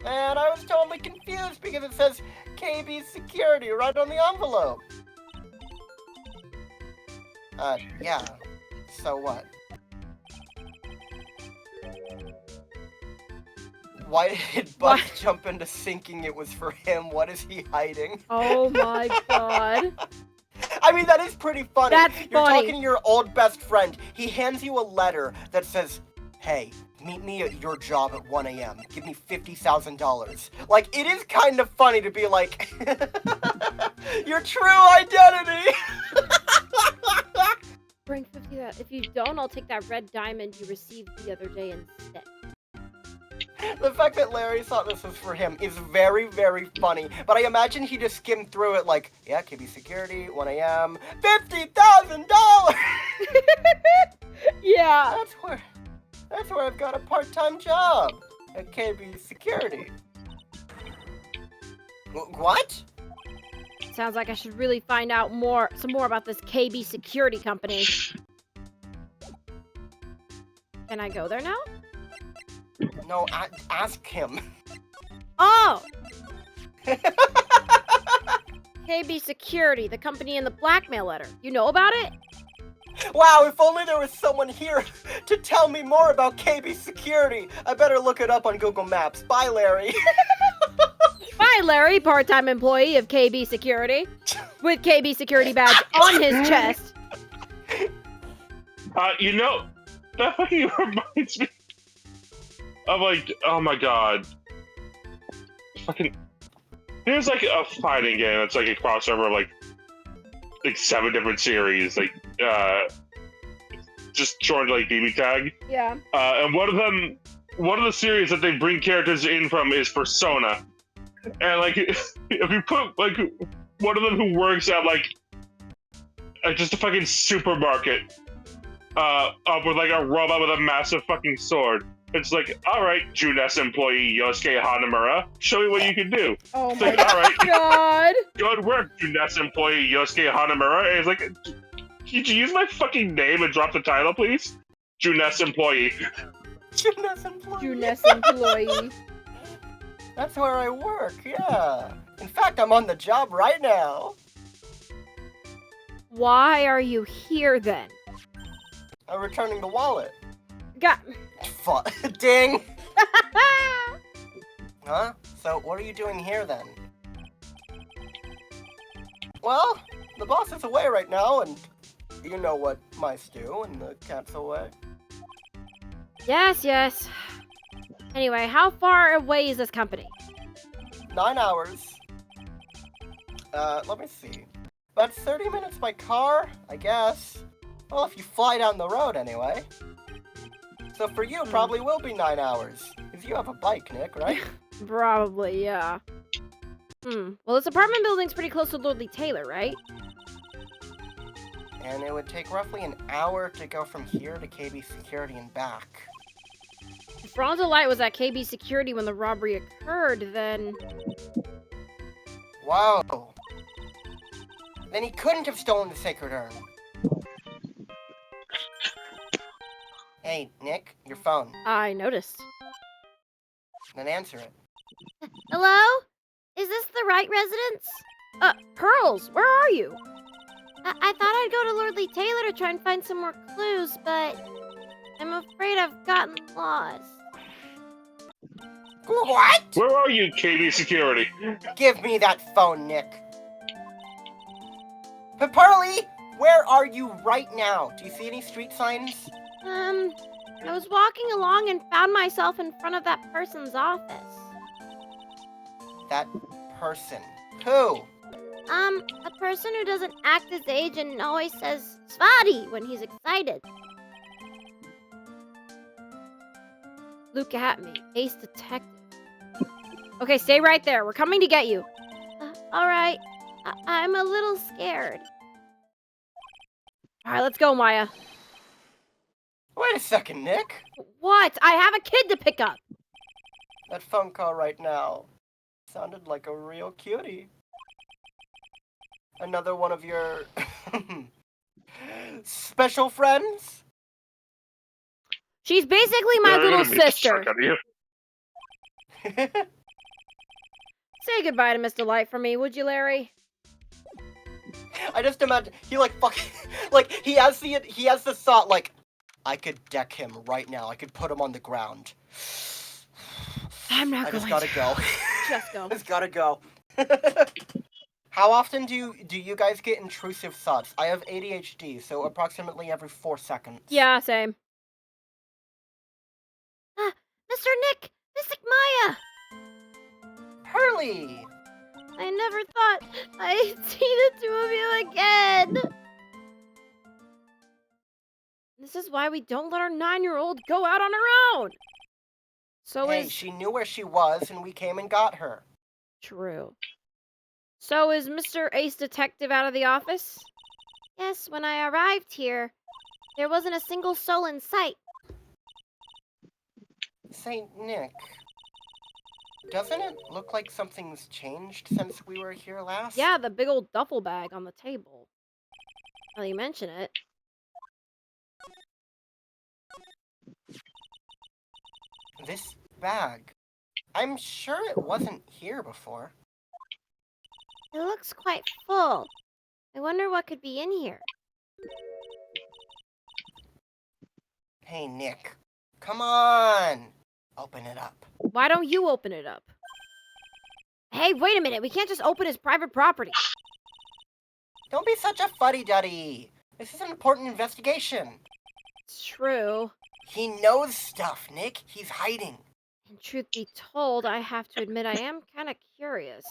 And I was totally confused because it says KB Security right on the envelope. Yeah. So what? Why did Buck jump into thinking it was for him? What is he hiding? Oh my god. I mean, that is pretty funny. That's You're funny. talking to your old best friend. He hands you a letter that says, hey, meet me at your job at 1 a.m. Give me $50,000. Like, it is kind of funny to be like, your true identity. Bring 50 that. If you don't, I'll take that red diamond you received the other day instead. The fact that Larry thought this was for him is very, very funny. But I imagine he just skimmed through it like, yeah, KB Security, 1 a.m., $50,000! Yeah. That's where I've got a part-time job at KB Security. What? Sounds like I should really find out some more about this KB Security company. Can I go there now? No, ask him. Oh! KB Security, the company in the blackmail letter. You know about it? Wow, if only there was someone here to tell me more about KB Security. I better look it up on Google Maps. Bye, Larry. Bye, Larry, part-time employee of KB Security, with KB Security badge on his chest. You know, that fucking reminds me of like, oh my god. Fucking, there's like a fighting game that's like a crossover of like 7 different series, like, just joined like DB Tag. Yeah. And one of the series that they bring characters in from is Persona. And like, if you put like one of them who works at like just a fucking supermarket, up with like a robot with a massive fucking sword, it's like, all right, Junes employee Yosuke Hanamura, show me what you can do. Oh It's my like, all right, god. good work, Junes employee Yosuke Hanamura. And it's like, could you use my fucking name and drop the title, please? Junes employee. Junes employee. Junes employee. That's where I work, yeah. In fact, I'm on the job right now. Why are you here then? I'm returning the wallet. Got. Fuck. Ding! Huh? So, what are you doing here then? Well, the boss is away right now, and you know what mice do, and the cat's away. Yes, yes. Anyway, how far away is this company? 9 hours. Let me see. About 30 minutes by car, I guess. Well, if you fly down the road anyway. So for you, it probably will be 9 hours. Because you have a bike, Nick, right? Probably, yeah. Well, this apartment building's pretty close to Lordly Taylor, right? And it would take roughly an hour to go from here to KB Security and back. If DeLite was at KB Security when the robbery occurred, then... Wow. Then he couldn't have stolen the sacred urn. Hey, Nick, your phone. I noticed. Then answer it. Hello? Is this the Wright residence? Pearls, where are you? I thought I'd go to Lordly Taylor to try and find some more clues, but I'm afraid I've gotten lost. What? Where are you, KB Security? Give me that phone, Nick. Pearly, where are you right now? Do you see any street signs? I was walking along and found myself in front of that person's office. That person. Who? A person who doesn't act his age and always says "Svati" when he's excited. Look at me, ace detective. Okay, stay right there. We're coming to get you. Alright. I'm a little scared. Alright, let's go, Maya. Wait a second, Nick. What? I have a kid to pick up. That phone call right now sounded like a real cutie. Another one of your special friends? She's basically my little sister. Say goodbye to Miss DeLite for me, would you, Larry? I just imagine he like fucking like he has the thought like I could deck him right now. I could put him on the ground. I'm not I going just gotta go. Just go. Just gotta go. How often do you guys get intrusive thoughts? I have ADHD, so approximately every 4 seconds. Yeah, same. Mr. Nick! Mystic Maya! Pearly! I never thought I'd see the two of you again! This is why we don't let our 9-year-old go out on her own! So Hey, is... she knew where she was, and we came and got her. True. So is Mr. Ace Detective out of the office? Yes, when I arrived here, there wasn't a single soul in sight. Saint Nick, doesn't it look like something's changed since we were here last? Yeah, the big old duffel bag on the table. Now you mention it. bag. I'm sure it wasn't here before. It looks quite full. I wonder what could be in here. Hey, Nick. Come on! Open it up. Why don't you open it up? Hey, wait a minute. We can't just open his private property. Don't be such a fuddy-duddy. This is an important investigation. It's true. He knows stuff, Nick. He's hiding. And truth be told, I have to admit I am kind of curious.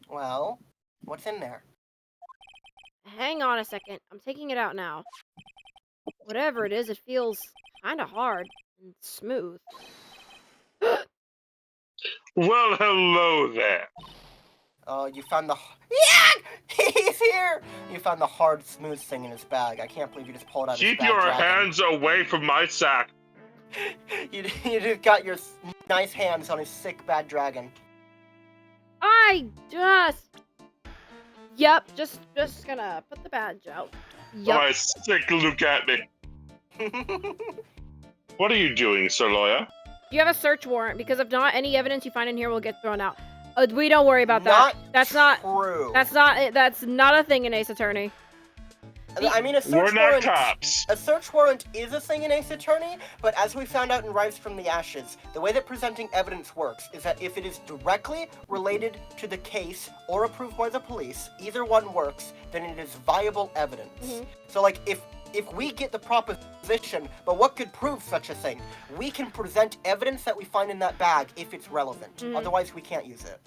Well, what's in there? Hang on a second. I'm taking it out now. Whatever it is, it feels kind of hard and smooth. Well, hello there. Oh, you found the... Yeah! He's here! You found the hard, smooth thing in his bag. I can't believe you just pulled out his Keep bad your dragon. hands away from my sack. You just got your nice hands on his sick bad dragon. I just... Yep, just gonna put the badge out. Yep. My sick look at me. What are you doing, Sir Lawyer? You have a search warrant, because if not, any evidence you find in here will get thrown out. We don't worry about Not that. That's true. That's not a thing in Ace Attorney. I mean, a search We're not warrant... cops. A search warrant is a thing in Ace Attorney, but as we found out in Rise from the Ashes, the way that presenting evidence works is that if it is directly related to the case or approved by the police, either one works, then it is viable evidence. Mhm. So, like, if we get the proposition, but what could prove such a thing? We can present evidence that we find in that bag if it's relevant. Mhm. Otherwise, we can't use it.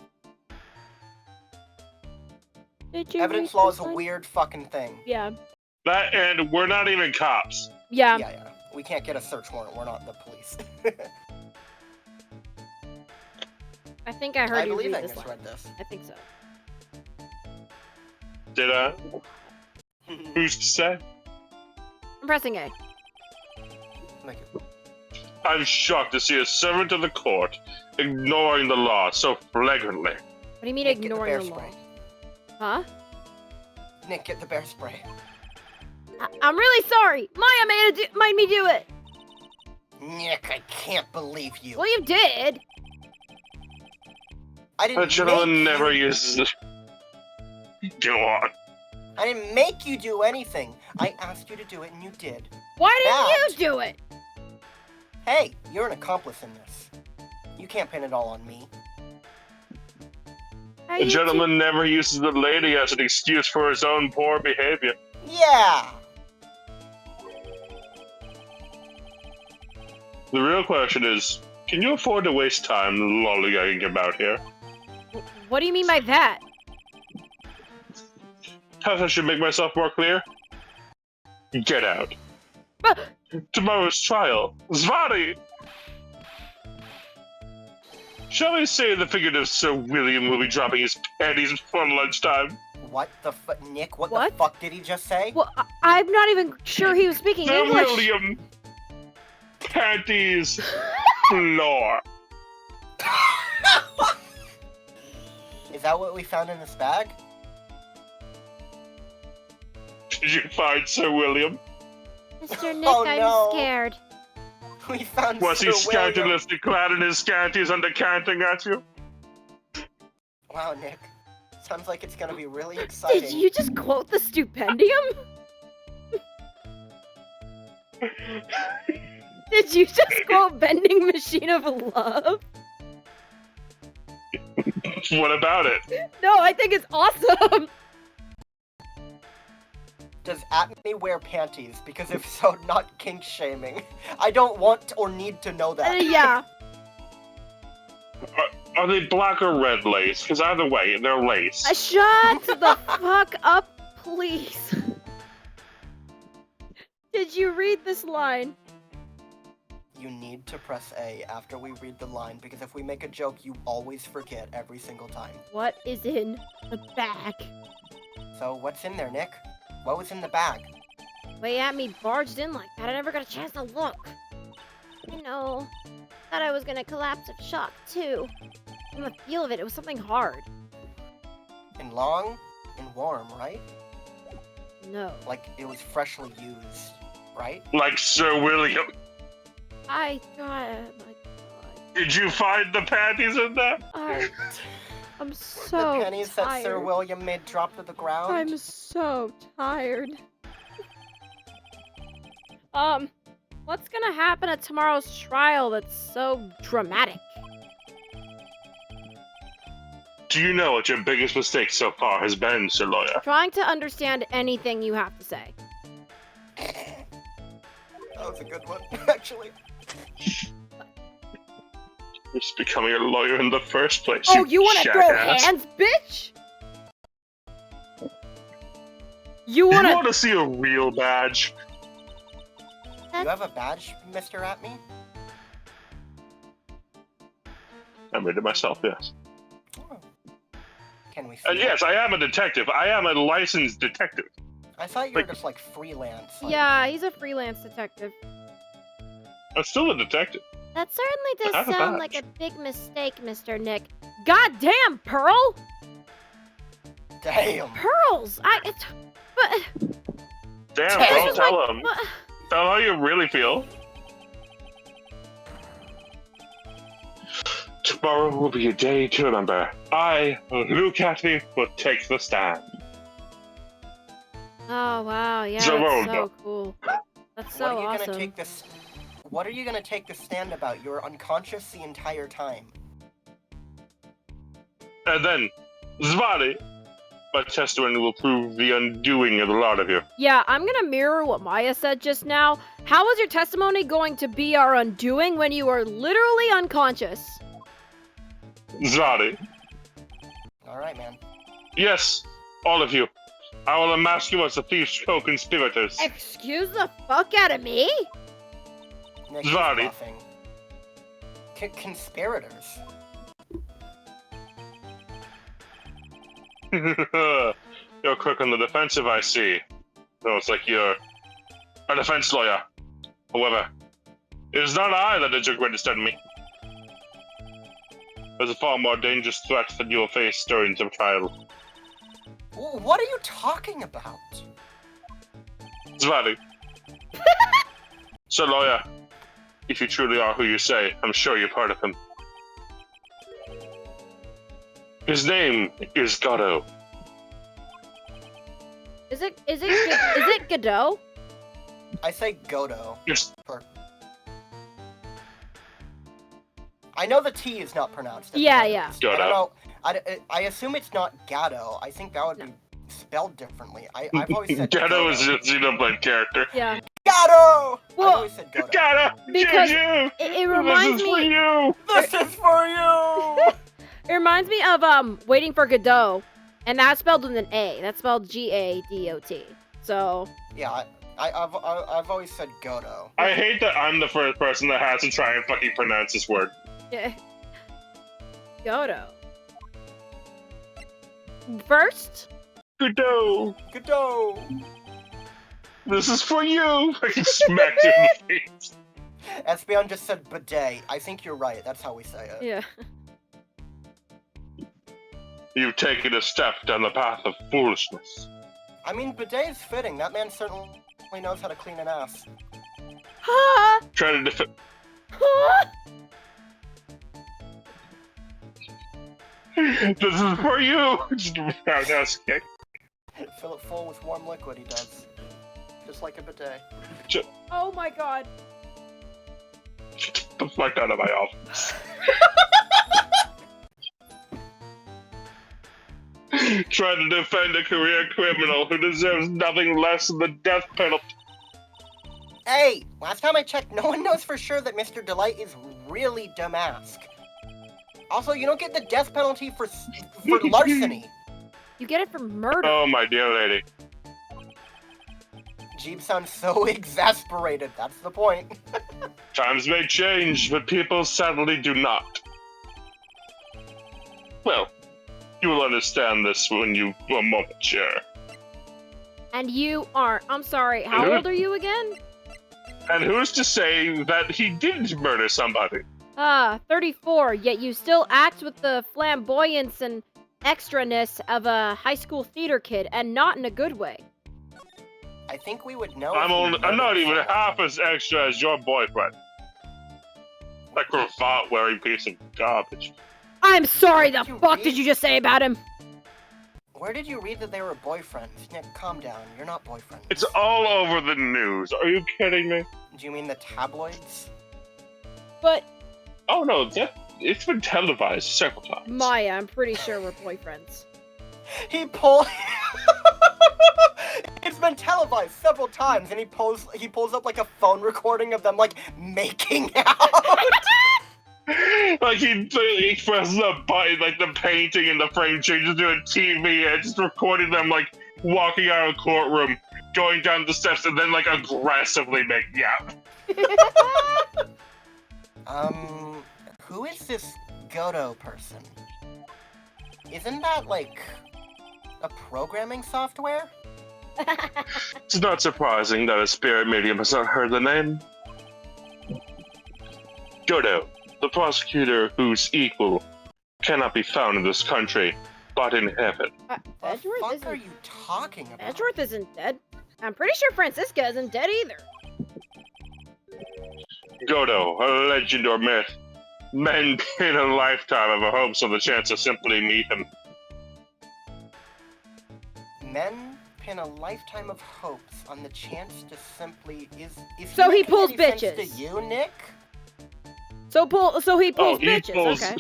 Did you Evidence read law this is a one? weird fucking thing. Yeah. That, and we're not even cops. Yeah. Yeah. We can't get a search warrant. We're not the police. I think I heard you believe read I this one. misread this. I think so. Did I? Who's to say? I'm pressing A. Thank you. I'm shocked to see a servant of the court ignoring the law so flagrantly. What do you mean Nick, get the ignoring bear the law? spray. Huh? Nick, get the bear spray. I'm really sorry. Maya made me do it. Nick, I can't believe you. Well, you did. I didn't A gentleman make never you... uses it. Go on. I didn't make you do anything. I asked you to do it and you did. Why didn't That- you do it? Hey, you're an accomplice in this. You can't pin it all on me. Are A you gentleman never uses the lady as an excuse for his own poor behavior. Yeah! The real question is, can you afford to waste time lollygagging about here? What do you mean by that? Perhaps I should make myself more clear? Get out. But Tomorrow's trial. Zvani! Shall we say the figurative Sir William will be dropping his panties before lunchtime? What the Nick, what What? the fuck did he just say? well, I'm not even sure he was speaking Sir English. William! Panties! Floor! Is that what we found in this bag? Did you find Sir William? Mr. Nick, Oh, I'm no. scared. We found Was Sir he William. scantilously clad in his scanties and decanting at you? Wow, Nick. Sounds like it's gonna be really exciting. Did you just quote the Stupendium? Did you just quote Bending Machine of Love? What about it? No, I think it's awesome. Does Atme wear panties? Because if so, not kink shaming. I don't want or need to know that. Yeah. Are they black or red lace? Because either way, they're lace. Shut the fuck up, please. Did you read this line? You need to press A after we read the line, because if we make a joke, you always forget every single time. What is in the bag? So, what's in there, Nick? What was in the bag? Way at me barged in like that. I never got a chance to look. You know, thought I was gonna collapse of shock too. From the feel of it, it was something hard. And long and warm, right? No. Like it was freshly used, right? Like Sir William. my God. Did you find the panties in there? I'm so The pennies tired. that Sir William made drop to the ground? I'm so tired. What's gonna happen at tomorrow's trial that's so dramatic? Do you know what your biggest mistake so far has been, Sir Lawyer? Trying to understand anything you have to say. That was a good one, actually. Just becoming a lawyer in the first place. Oh, you wanna throw jackass. hands, bitch? You You wanna... want to see a real badge? You have a badge, Mr. Atme? I made it myself, yes. Oh. Can we see And yes, I am a detective. I am a licensed detective. I thought you were like- just like freelance. Like, Yeah, he's a freelance detective. I'm still a detective. That certainly I does have a sound badge. like a big mistake, Mr. Nick. Goddamn, Pearl! Damn. Pearls! But... Damn, This bro, is tell like- him. Tell him how you really feel. Tomorrow will be a day to remember. I, Luke Atme, will take the stand. Oh, wow, yeah, that's Zerolda. so cool. That's so what are you awesome. gonna take this? What are you gonna take the stand about? You were unconscious the entire time. And then, Zvali, my testimony will prove the undoing of a lot of you. Yeah, I'm gonna mirror what Maya said just now. How is your testimony going to be our undoing when you are literally unconscious? Zvali, All right, man. yes, all of you. I will unmask you as the thief's co-conspirators. Excuse the fuck out of me? Nick, he's Zvali. bluffing. Conspirators. You're quick on the defensive, I see. No, it's like you're a defense lawyer. However, it is not I that is your greatest enemy. There's a far more dangerous threat that you will face during the trial. What are you talking about? Zvali. So, lawyer, if you truly are who you say, I'm sure you're part of him. His name is Godot. Is it Godot? I say Godo. Yes. I know the T is not pronounced. at the Yeah, end. yeah. I don't Godo. know. I assume it's not Gatto. I think that would be spelled differently. I've always said Godot is Godo. a Xenoblade character. Yeah. Gatto! I've Well, always said Godo. Godo! Because Juju! it reminds This is for me. you! This is for you! It reminds me of Waiting for Godot, and that's spelled with an A. That's spelled G-A-D-O-T. So Yeah, I've always said Godo. I hate that I'm the first person that has to try and fucking pronounce this word. yeah. Godot. First, Godot! Godo! This is for you! Fucking smacked you in the face. Espeon just said bidet. I think you're right. That's how we say it. yeah. You've taken a step down the path of foolishness. I mean, bidet is fitting. That man certainly knows how to clean an ass. Ha! Try to defend. Ha! This is for you! Just a roundhouse kick. Fill it full with warm liquid, he does. Just like a bidet. Oh my god. Get the fuck out of my office. Trying to defend a career criminal who deserves nothing less than the death penalty. Hey! Last time I checked, no one knows for sure that Mr. DeLite is really Damask. Also, you don't get the death penalty for larceny. You get it for murder. Oh, my dear lady. Jeeb sounds so exasperated. That's the point. Times may change, but people sadly do not. Well, you will understand this when you a moment share. And you aren't. I'm sorry. How Hello? old are you again? And who's to say that he didn't murder somebody? 34, yet you still act with the flamboyance and extraness of a high school theater kid, and not in a good way. I think we would know. I'm if he not murdered even someone. half as extra as your boyfriend. That cravat-wearing piece of garbage. I'm sorry, the Did you fuck read? did you just say about him? Where did you read that they were boyfriends? Nick, calm down. You're not boyfriends. It's all over the news. Are you kidding me? Do you mean the tabloids? But, Oh no, it's been televised several times. Maya, I'm pretty sure we're boyfriends. He pulled. It's been televised several times, and he pulls up like a phone recording of them like making out. Like he presses a button, like the painting in the frame changes to a TV, and just recording them like walking out of a courtroom, going down the steps, and then like aggressively making out. Who is this Godo person? Isn't that like a programming software? It's not surprising that a spirit medium has not heard the name. Godo, the prosecutor whose equal cannot be found in this country, but in heaven. What Edgeworth the fuck isn't, are you talking about? Edgeworth isn't dead. I'm pretty sure Francisca isn't dead either. Godo, a legend or myth. Men pin a lifetime of a hopes on the chance to simply meet him. Men pin a lifetime of hopes on the chance to simply is. So he making pulls any sense bitches. to you, Nick? So he pulls he bitches, pulls- okay.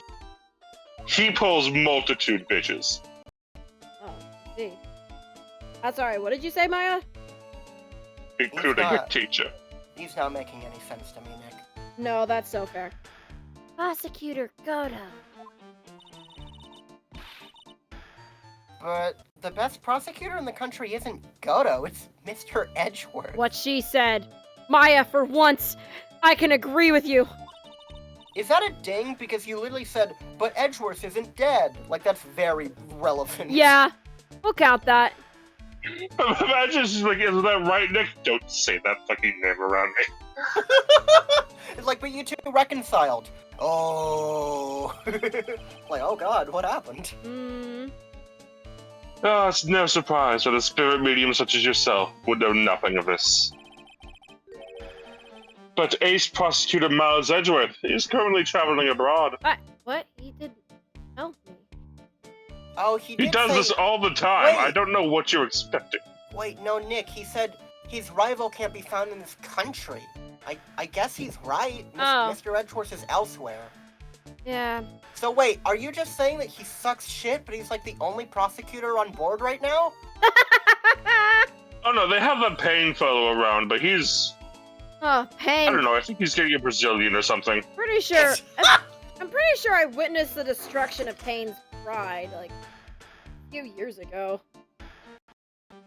He pulls multitude bitches. Oh, I see. That's alright, what did you say, Maya? Including He's a not- teacher. He's not making any sense to me, Nick. No, that's so fair. Prosecutor Godo. But the best prosecutor in the country isn't Godo, it's Mr. Edgeworth. What she said. Maya, for once, I can agree with you. Is that a ding? Because you literally said, but Edgeworth isn't dead. Like, that's very relevant. Yeah, we'll count that. Imagine she's like, isn't that right, Nick? Don't say that fucking name around me. It's like, but you two reconciled. Oh. Like, oh god, what happened? Oh, it's no surprise that a spirit medium such as yourself would know nothing of this. But Ace Prosecutor Miles Edgeworth is currently traveling abroad. What? He didn't tell me. Oh, he He did does say... this all the time. Wait. I don't know what you're expecting. Wait, no, Nick, he said his rival can't be found in this country. I guess he's right. Oh. Mr. Edgeworth is elsewhere. Yeah. So wait, are you just saying that he sucks shit, but he's like the only prosecutor on board right now? Oh no, they have that Payne fellow around, but he's... Oh, I pain. don't know, I think he's getting a Brazilian or something. Pretty sure. I'm pretty sure I witnessed the destruction of Payne's pride, like, a few years ago.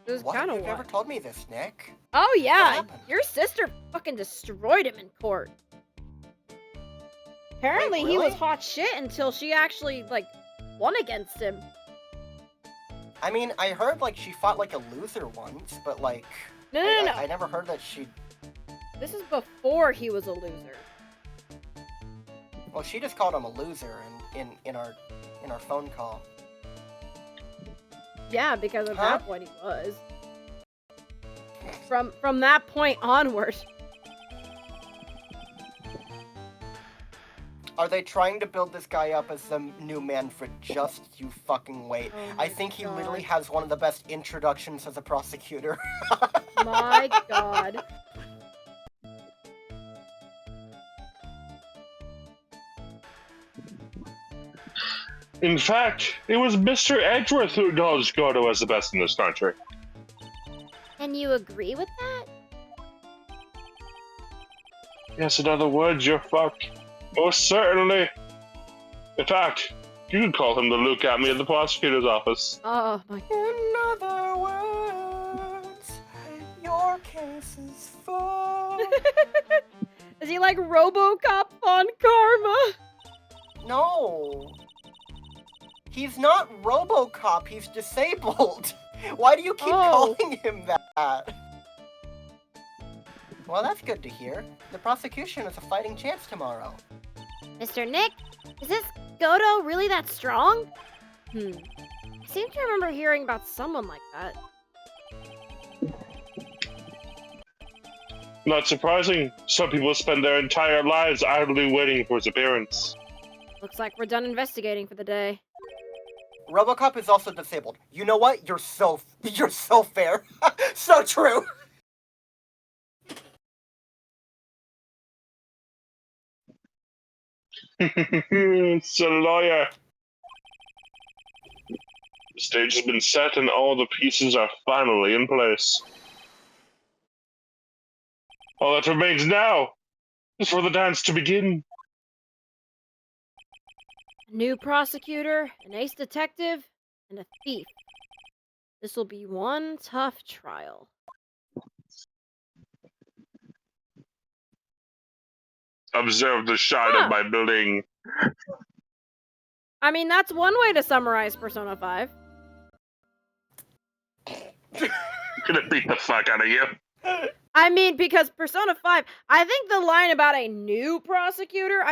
It was What? kind of You've never told me this, Nick. Oh, What yeah. happened? Your sister fucking destroyed him in court. Apparently, Wait, he was really? hot shit until she actually, like, won against him. I mean, I heard like she fought like a loser once, but like No, I never heard that she. This is before he was a loser. Well, she just called him a loser in our phone call. Yeah, because at Huh? that point he was. From that point onward. Are they trying to build this guy up as the new Manfred? Just you fucking wait. Oh I my think he God. literally has one of the best introductions as a prosecutor. My god. In fact, it was Mr. Edgeworth who acknowledged Godo as the best in this country. And you agree with that? Yes, in other words, you're fucked. Most certainly. In fact, you could call him the Luke at me in the prosecutor's office. Oh my In other words, your case is full. Is he like RoboCop on Karma? No. He's not RoboCop, he's disabled. Why do you keep Oh. calling him that? Well, that's good to hear. The prosecution has a fighting chance tomorrow. Mr. Nick, is this Godo really that strong? I seem to remember hearing about someone like that. Not surprising. Some people spend their entire lives idly waiting for his appearance. Looks like we're done investigating for the day. RoboCop is also disabled. You know what? You're so fair. So true. It's a lawyer. The stage has been set and all the pieces are finally in place. All that remains now is for the dance to begin. A new prosecutor, an ace detective, and a thief. This will be one tough trial. Observe the shine Huh. of my building. I mean, that's one way to summarize Persona 5. Gonna beat the fuck out of you. I mean, because Persona 5, I think the line about a new prosecutor,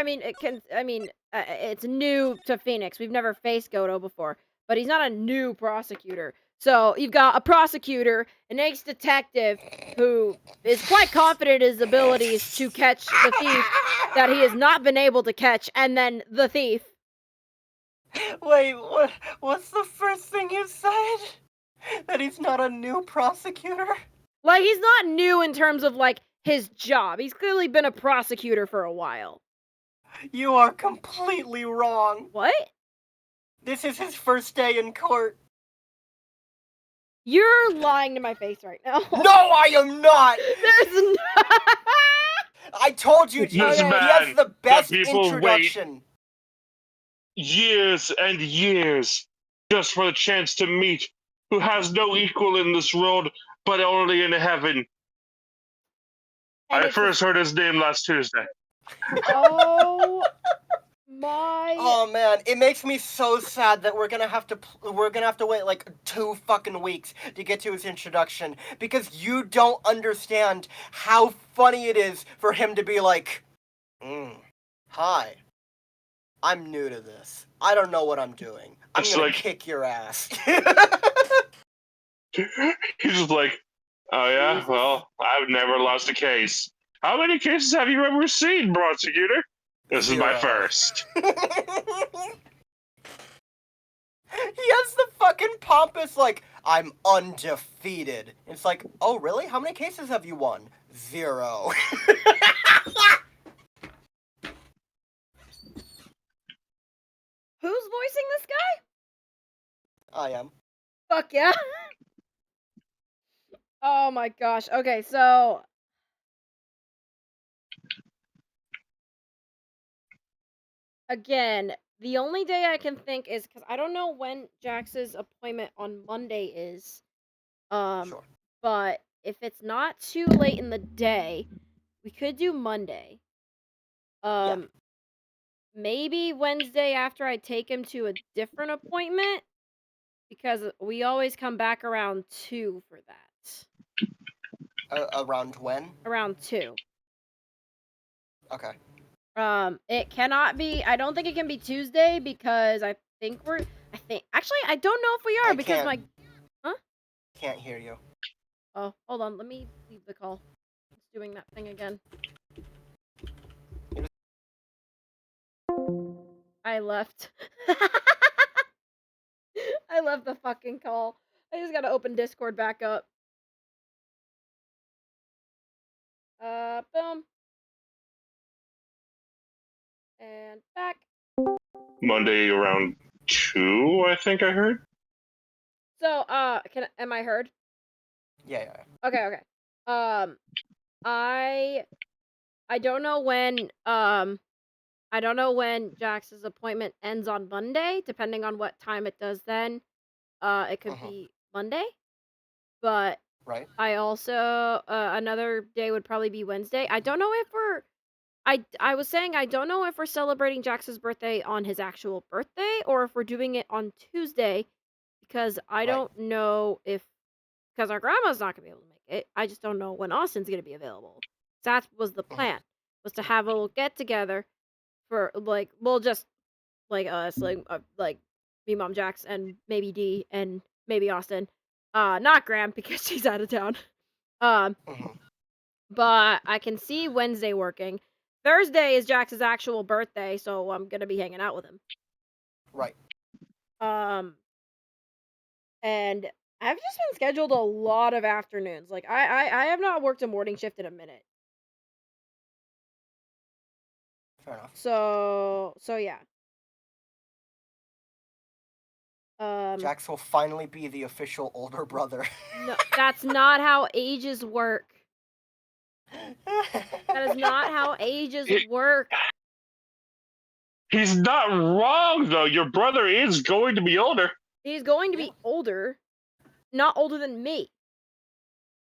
it's new to Phoenix. We've never faced Goto before, but he's not a new prosecutor. So you've got a prosecutor, an ex-detective, who is quite confident in his abilities to catch the thief that he has not been able to catch, and then the thief. Wait, what's the first thing you said? That he's not a new prosecutor? Like, he's not new in terms of, like, his job. He's clearly been a prosecutor for a while. You are completely wrong. What? This is his first day in court. You're lying to my face right now. No, I am not! There's no... I told you, Gene, This he man has the best that people introduction. Years and years just for the chance to meet who has no equal in this world but only in heaven. And I it's first heard his name last Tuesday. Oh my... Oh man, it makes me so sad that we're gonna have to wait like 2 fucking weeks to get to his introduction because you don't understand how funny it is for him to be like, hi, I'm new to this. I don't know what I'm doing. I'm It's gonna like- kick your ass. He's just like, oh yeah, well, I've never lost a case. How many cases have you ever seen, prosecutor? This is my 0. first. He has the fucking pompous, like, I'm undefeated. It's like, oh really? How many cases have you won? 0. Who's voicing this guy? I am. Fuck yeah. Oh my gosh. Okay, so... Again, the only day I can think is... Because I don't know when Jax's appointment on Monday is. Sure. But if it's not too late in the day, we could do Monday. Maybe Wednesday after I take him to a different appointment, because we always come back around 2 for that. Around when? Around 2. Okay. It cannot be... I don't think it can be Tuesday, because actually, I don't know if we are, because my... Can't hear you. Oh, hold on, let me leave the call. It's doing that thing again. I left. I left the fucking call. I just gotta open Discord back up. Boom. And back. Monday around 2, I think I heard. So, am I heard? Yeah. Okay. I don't know when, I don't know when Jax's appointment ends on Monday, depending on what time it does then. It could be Monday, but Right. I also, another day would probably be Wednesday. I don't know if we're, I was saying I don't know if we're celebrating Jax's birthday on his actual birthday, or if we're doing it on Tuesday, because I don't know because our grandma's not gonna be able to make it. I just don't know when Austin's gonna be available. That was the plan, was to have a little get together for, like, well, just like us, like me, Mom, Jax, and maybe D, and maybe Austin. Not Graham because she's out of town. but I can see Wednesday working. Thursday is Jax's actual birthday, so I'm gonna be hanging out with him. Right. Um, and I've just been scheduled a lot of afternoons. Like I have not worked a morning shift in a minute. Fair enough. So yeah. Jax will finally be the official older brother. No, that's not how ages work. That is not how ages It- work. He's not wrong though. Your brother is going to be older. He's going to be older, not older than me.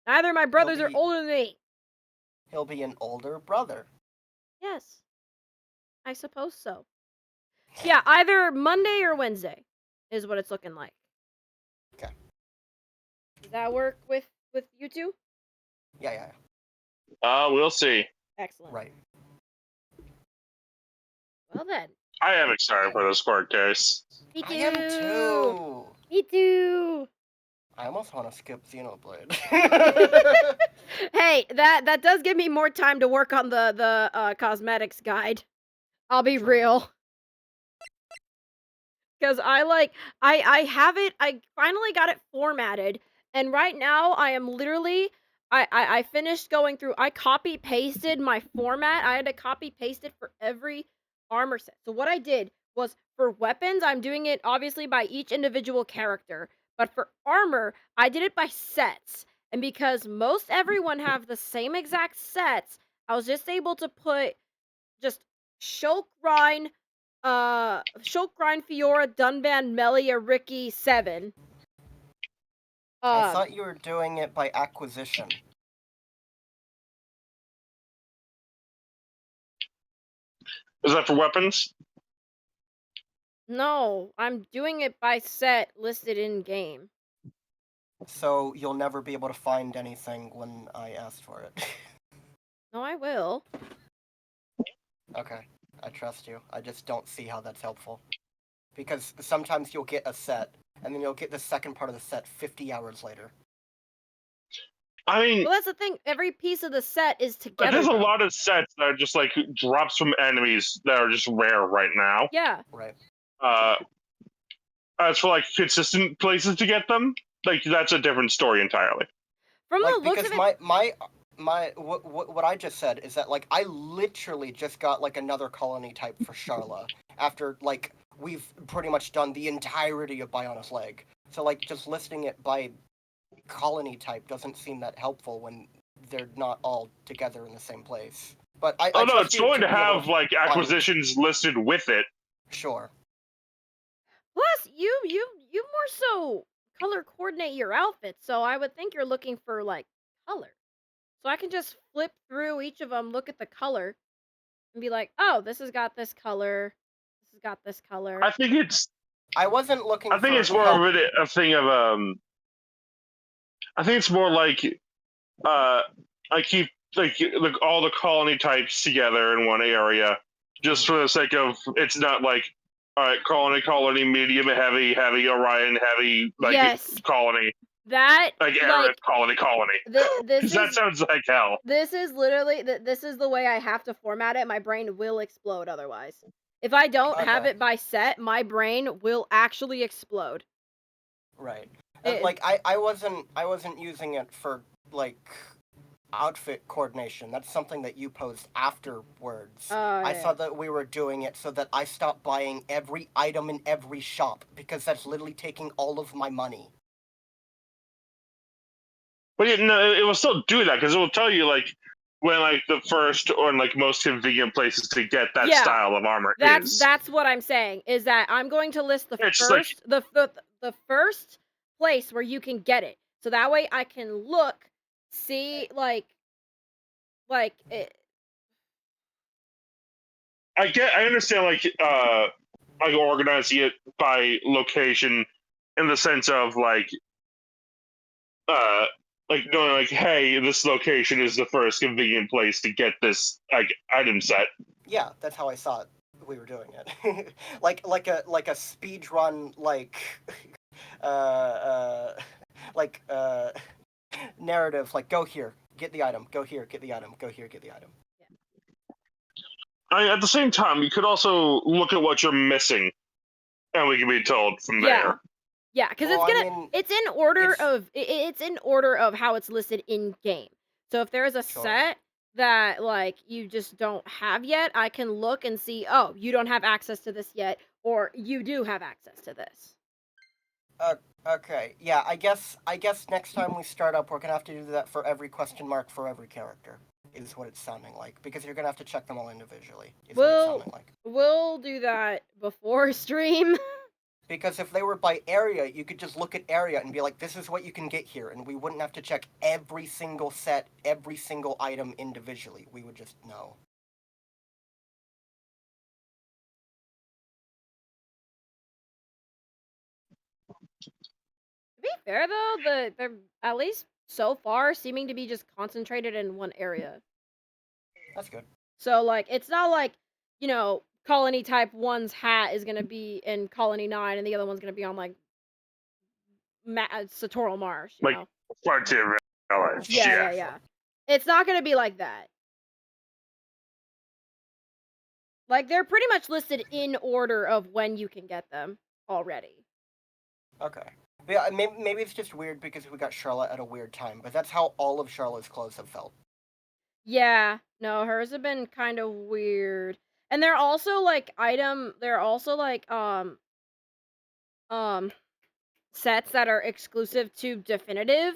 Neither of my brothers are be- older than me. He'll be an older brother. Yes, I suppose so. Yeah, either Monday or Wednesday is what it's looking like. Okay. Does that work with you two? Yeah. We'll see. Excellent. Right. Well then. I am excited for this court case. Me too. I am too. Me too. I almost want to skip Xenoblade. Hey, that does give me more time to work on the cosmetics guide. I'll be real. Because I have it, I finally got it formatted, and right now I am literally, I finished going through, I copy pasted my format, I had to copy paste it for every armor set. So what I did was, for weapons, I'm doing it obviously by each individual character, but for armor, I did it by sets. And because most everyone have the same exact sets, I was just able to put just Shulk Rhine, Fiora, Dunban, Melia, Ricky, 7. I thought you were doing it by acquisition. Is that for weapons? No, I'm doing it by set listed in game. So you'll never be able to find anything when I ask for it. No, I will. Okay, I trust you. I just don't see how that's helpful. Because sometimes you'll get a set, and then you'll get the second part of the set 50 hours later. I mean, Well, that's the thing. Every piece of the set is together. there's a though. lot of sets that are just like drops from enemies that are just rare right now. Yeah. Right. As for like consistent places to get them, like that's a different story entirely. From Like, the looks because of it, what I just said is that, like, I literally just got, like, another colony type for Sharla after, like, we've pretty much done the entirety of Biona's Leg. So, like, just listing it by colony type doesn't seem that helpful when they're not all together in the same place. But I no, trust it's you going to be able have like find- acquisitions listed with it. Sure. plus you more so color coordinate your outfits, so I would think you're looking for like color. So I can just flip through each of them, look at the color, and be like, oh, this has got this color, this has got this color. I think it's. I wasn't looking. I think for it's more help. of a thing of I think it's more like I keep like all the colony types together in one area, just for the sake of it's not like all right, colony, medium, heavy, Orion, heavy, like Yes. colony, That like like colony. this That is sounds like hell. this is literally this is the way I have to format it. My brain will explode otherwise. If I don't have Okay. it by set, my brain will actually explode. Right. It- Like I wasn't using it for like outfit coordination. That's something that you posed afterwards. Oh, I yeah. saw that we were doing it so that I stopped buying every item in every shop because that's literally taking all of my money. But yeah, no, it will still do that because it will tell you like when like the first or like most convenient places to get that Yeah, style of armor is. That's what I'm saying, is that I'm going to list the It's first the first place where you can get it. So that way I can look, see like it, I understand like organizing it by location in the sense of like knowing like hey, this location is the first convenient place to get this like item set. Yeah, that's how I saw it. We were doing it. like a speed run uh narrative, like go here, get the item. Go here, get the item. Go here, get the item. At the same time, you could also look at what you're missing, and we can be told from there. Yeah, because Well, it's I gonna mean, it's in order it's- of it's in order of how it's listed in game. So if there's a Sure. set that like you just don't have yet, I can look and see, oh, you don't have access to this yet, or you do have access to this. Okay, yeah, I guess next time we start up, we're gonna have to do that for every question mark for every character, is what it's sounding like. Because you're gonna have to check them all individually, is what it's sounding like. We'll do that before stream. Because if they were by area, you could just look at area and be like, this is what you can get here, and we wouldn't have to check every single set, every single item individually. We would just know. To be fair though, they're at least so far seeming to be just concentrated in one area. That's good. So like it's not like, you know, Colony Type 1's hat is gonna be in Colony 9 and the other one's gonna be on like Satoral Marsh, you Like, know? Frontier Village. Yeah. It's not gonna be like that. Like they're pretty much listed in order of when you can get them already. Okay. Yeah, maybe it's just weird because we got Charlotte at a weird time, but that's how all of Charlotte's clothes have felt. Yeah, no, hers have been kind of weird. And they're also like sets that are exclusive to Definitive.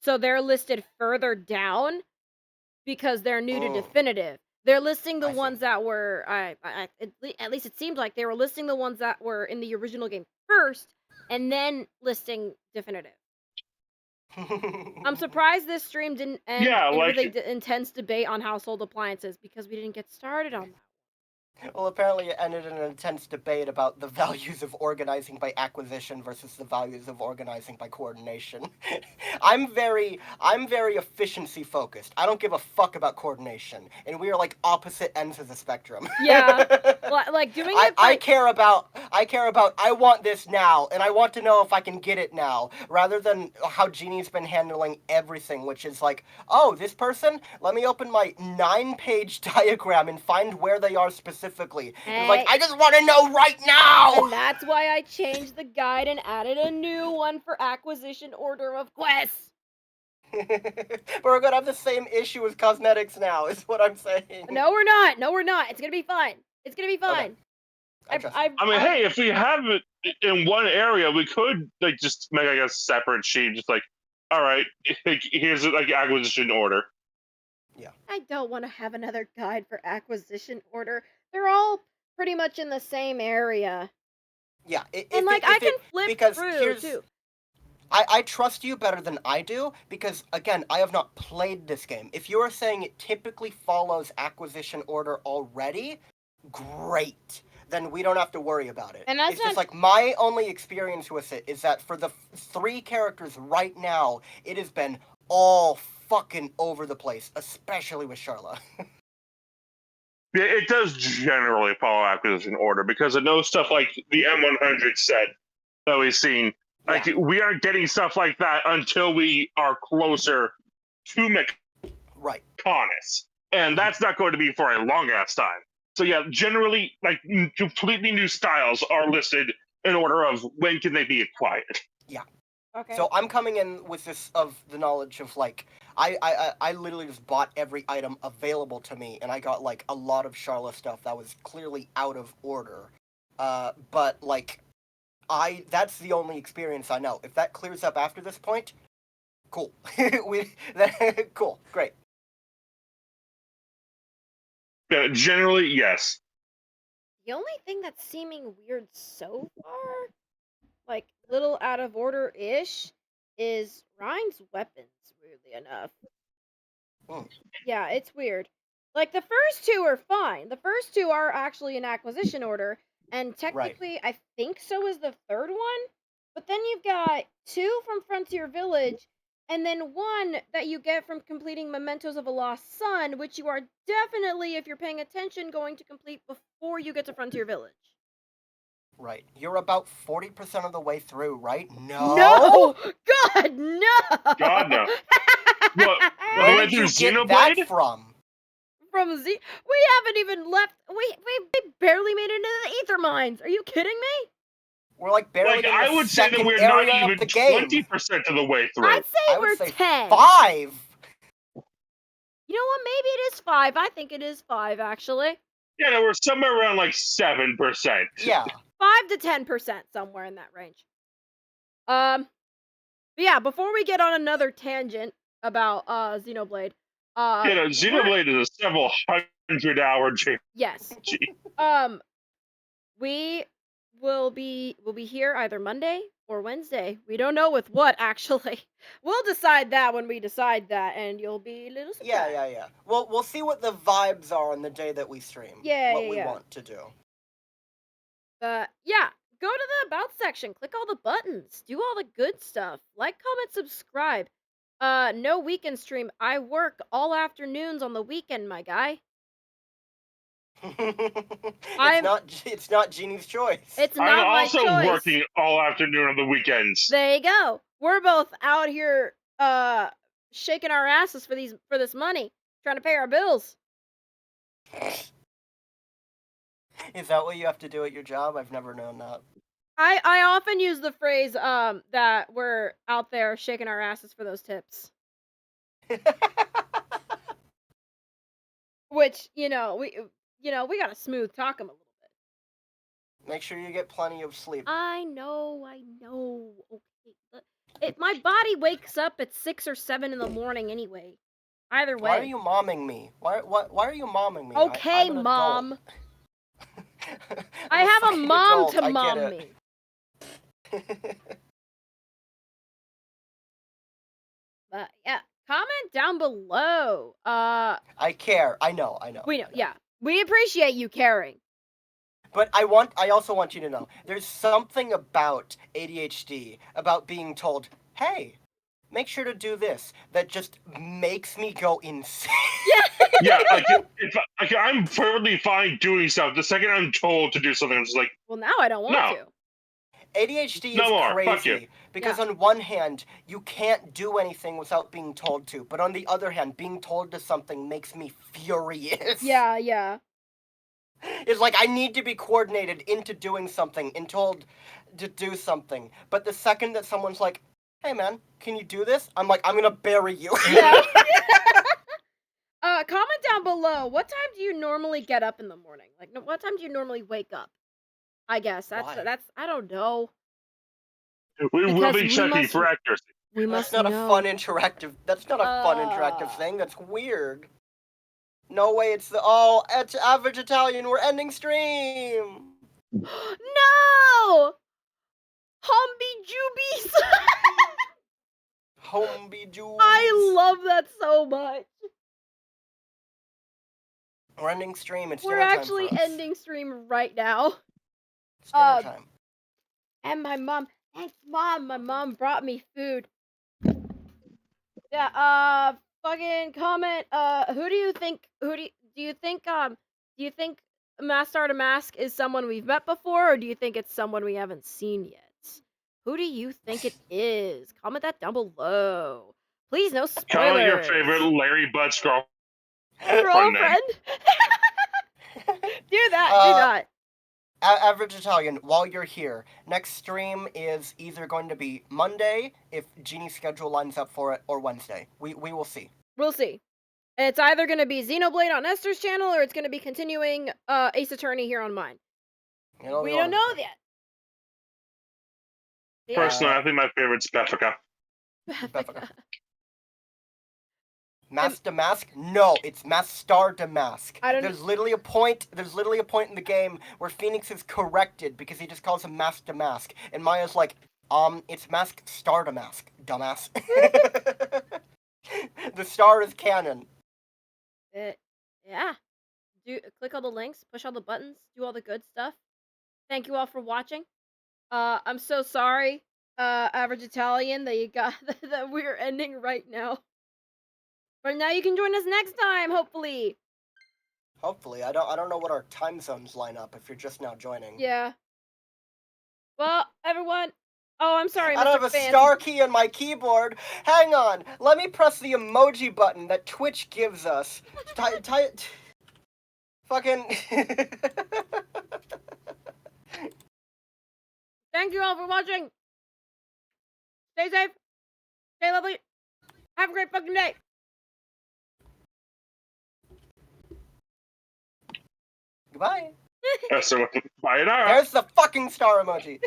So they're listed further down because they're new to Definitive. They're listing the ones that were at least it seemed like they were listing the ones that were in the original game first and then listing Definitive. I'm surprised this stream didn't end with an intense debate on household appliances because we didn't get started on that. Well, apparently it ended in an intense debate about the values of organizing by acquisition versus the values of organizing by coordination. I'm very efficiency focused. I don't give a fuck about coordination, and we are like opposite ends of the spectrum. Yeah, like doing it. I care about I want this now, and I want to know if I can get it now, rather than how Jeannie's been handling everything, which is like, oh, this person, let me open my 9-page diagram and find where they are specifically. It's like, I just want to know right now! And that's why I changed the guide and added a new one for acquisition order of quests. But we're gonna have the same issue with cosmetics now, is what I'm saying. No, we're not. It's gonna be fine. It's gonna be fine. Okay. I mean, hey, if we have it in one area, we could like just make like a separate sheet, just like, all right, here's like acquisition order. Yeah. I don't want to have another guide for acquisition order. They're all pretty much in the same area. Yeah, and I can flip through too. I trust you better than I do, because, again, I have not played this game. If you are saying it typically follows acquisition order already, great. Then we don't have to worry about it. And it's just like, my only experience with it is that for the 3 characters right now, it has been all fucking over the place, especially with Charlotte. Yeah, it does generally follow acquisition order, because it knows stuff like the M100 set that we've seen. Like, we aren't getting stuff like that until we are closer to Mechonis. And that's not going to be for a long-ass time. So yeah, generally, like, completely new styles are listed in order of when can they be acquired. Yeah. Okay. So I'm coming in with this of the knowledge of, like, I literally just bought every item available to me, and I got, like, a lot of Charlotte stuff that was clearly out of order. But, like, that's the only experience I know. If that clears up after this point, cool. Cool, great. Yeah, generally, yes. The only thing that's seeming weird so far, like little out of order-ish, is Ryan's weapons, weirdly enough. Yeah, it's weird. Like, the first 2 are fine. The first 2 are actually in acquisition order, and technically, I think so is the 3rd one. But then you've got 2 from Frontier Village, and then 1 that you get from completing Mementos of a Lost Son, which you are definitely, if you're paying attention, going to complete before you get to Frontier Village. Right. You're about 40% of the way through, right? No! God, no! God, no. What? All the Where way did through you get that Xenoblade? from? From Z, we haven't even left. We barely made it into the ether mines. Are you kidding me? We're like barely Like, in I the would say that second we're not area even of the game. 20% of the way through. I'd say I would we're say 10. 5. You know what? Maybe it is 5. I think it is 5 actually. Yeah, no, we're somewhere around like 7%. Yeah. 5 to 10%, somewhere in that range. But yeah, before we get on another tangent about Xenoblade, You know, we're- Xenoblade is a several hundred-hour JRPG. yes. We we'll be here either Monday or Wednesday. We don't know with what actually. We'll decide that when we decide that, and you'll be a little surprised. Yeah. We'll see what the vibes are on the day that we stream. Yeah, What yeah, we yeah. want to do. Yeah, go to the About section, click all the buttons, do all the good stuff, like, comment, subscribe. No weekend stream. I work all afternoons on the weekend, my guy. It's not Genie's choice. It's I'm not my also choice. working all afternoon on the weekends. There you go. We're both out here shaking our asses for this money, trying to pay our bills. Is that what you have to do at your job? I've never known that. I often use the phrase that we're out there shaking our asses for those tips. Which, we got to smooth talk them a little bit. Make sure you get plenty of sleep. I know. Okay. If my body wakes up at 6 or 7 in the morning anyway. Either way. Why are you momming me? Why are you momming me? Okay, I'm an Mom. adult. I I'm a have a fucking mom adult, to I mom get me. But yeah, comment down below. I care. I know. We know. Yeah, we appreciate you caring. But I also want you to know, there's something about ADHD, about being told, hey, make sure to do this, that just makes me go insane. Yeah, I'm perfectly fine doing stuff. The second I'm told to do something, I'm just like, Well, now I don't want to. ADHD No is more. Fuck you. crazy because on one hand, you can't do anything without being told to, but on the other hand, being told to something makes me furious. Yeah. It's like I need to be coordinated into doing something and told to do something. But the second that someone's like, hey man, can you do this? I'm like, I'm gonna bury you. Yeah. Comment down below. What time do you normally get up in the morning? Like, what time do you normally wake up? I guess that's I don't know. we will Because be we checking must- for accuracy. We That's must not know. a fun interactive. That's not a fun interactive thing. That's weird. No way. It's average Italian. We're ending stream. No! Humby Jubies! Home be Jules. I love that so much. We're ending stream. It's We're dinner time actually for us. ending stream right now. It's dinner time. And my mom, thanks Mom, my mom brought me food. Yeah, fucking comment, who do you think, do you think Master to Mask is someone we've met before, or do you think it's someone we haven't seen yet? Who do you think it is? Comment that down below. Please, no spoilers. Comment your favorite Larry Butts girlfriend. Girlfriend? Do that. Average Italian, while you're here, next stream is either going to be Monday, if Genie's schedule lines up for it, or Wednesday. We will see. We'll see. It's either going to be Xenoblade on Esther's channel, or it's going to be continuing Ace Attorney here on mine. We don't know yet. Personally, I think my favorite's Beffica. Beffica. Mask to Mask? No, it's Master to Mask. There's literally a point in the game where Phoenix is corrected because he just calls him Mask to Mask. And Maya's like, it's Mask Star to Mask, dumbass. The star is canon. Yeah. Click all the links, push all the buttons, do all the good stuff. Thank you all for watching. I'm so sorry, Average Italian, that you got that we're ending right now. But now you can join us next time, hopefully. Hopefully. I don't know what our time zones line up if you're just now joining. Yeah. Well, everyone, Oh, I'm sorry, I don't Mr. have a Fancy. star key on my keyboard. Hang on. Let me press the emoji button that Twitch gives us. Fucking. Thank you all for watching. Stay safe. Stay lovely. Have a great fucking day. Goodbye. So, bye now. There's the fucking star emoji.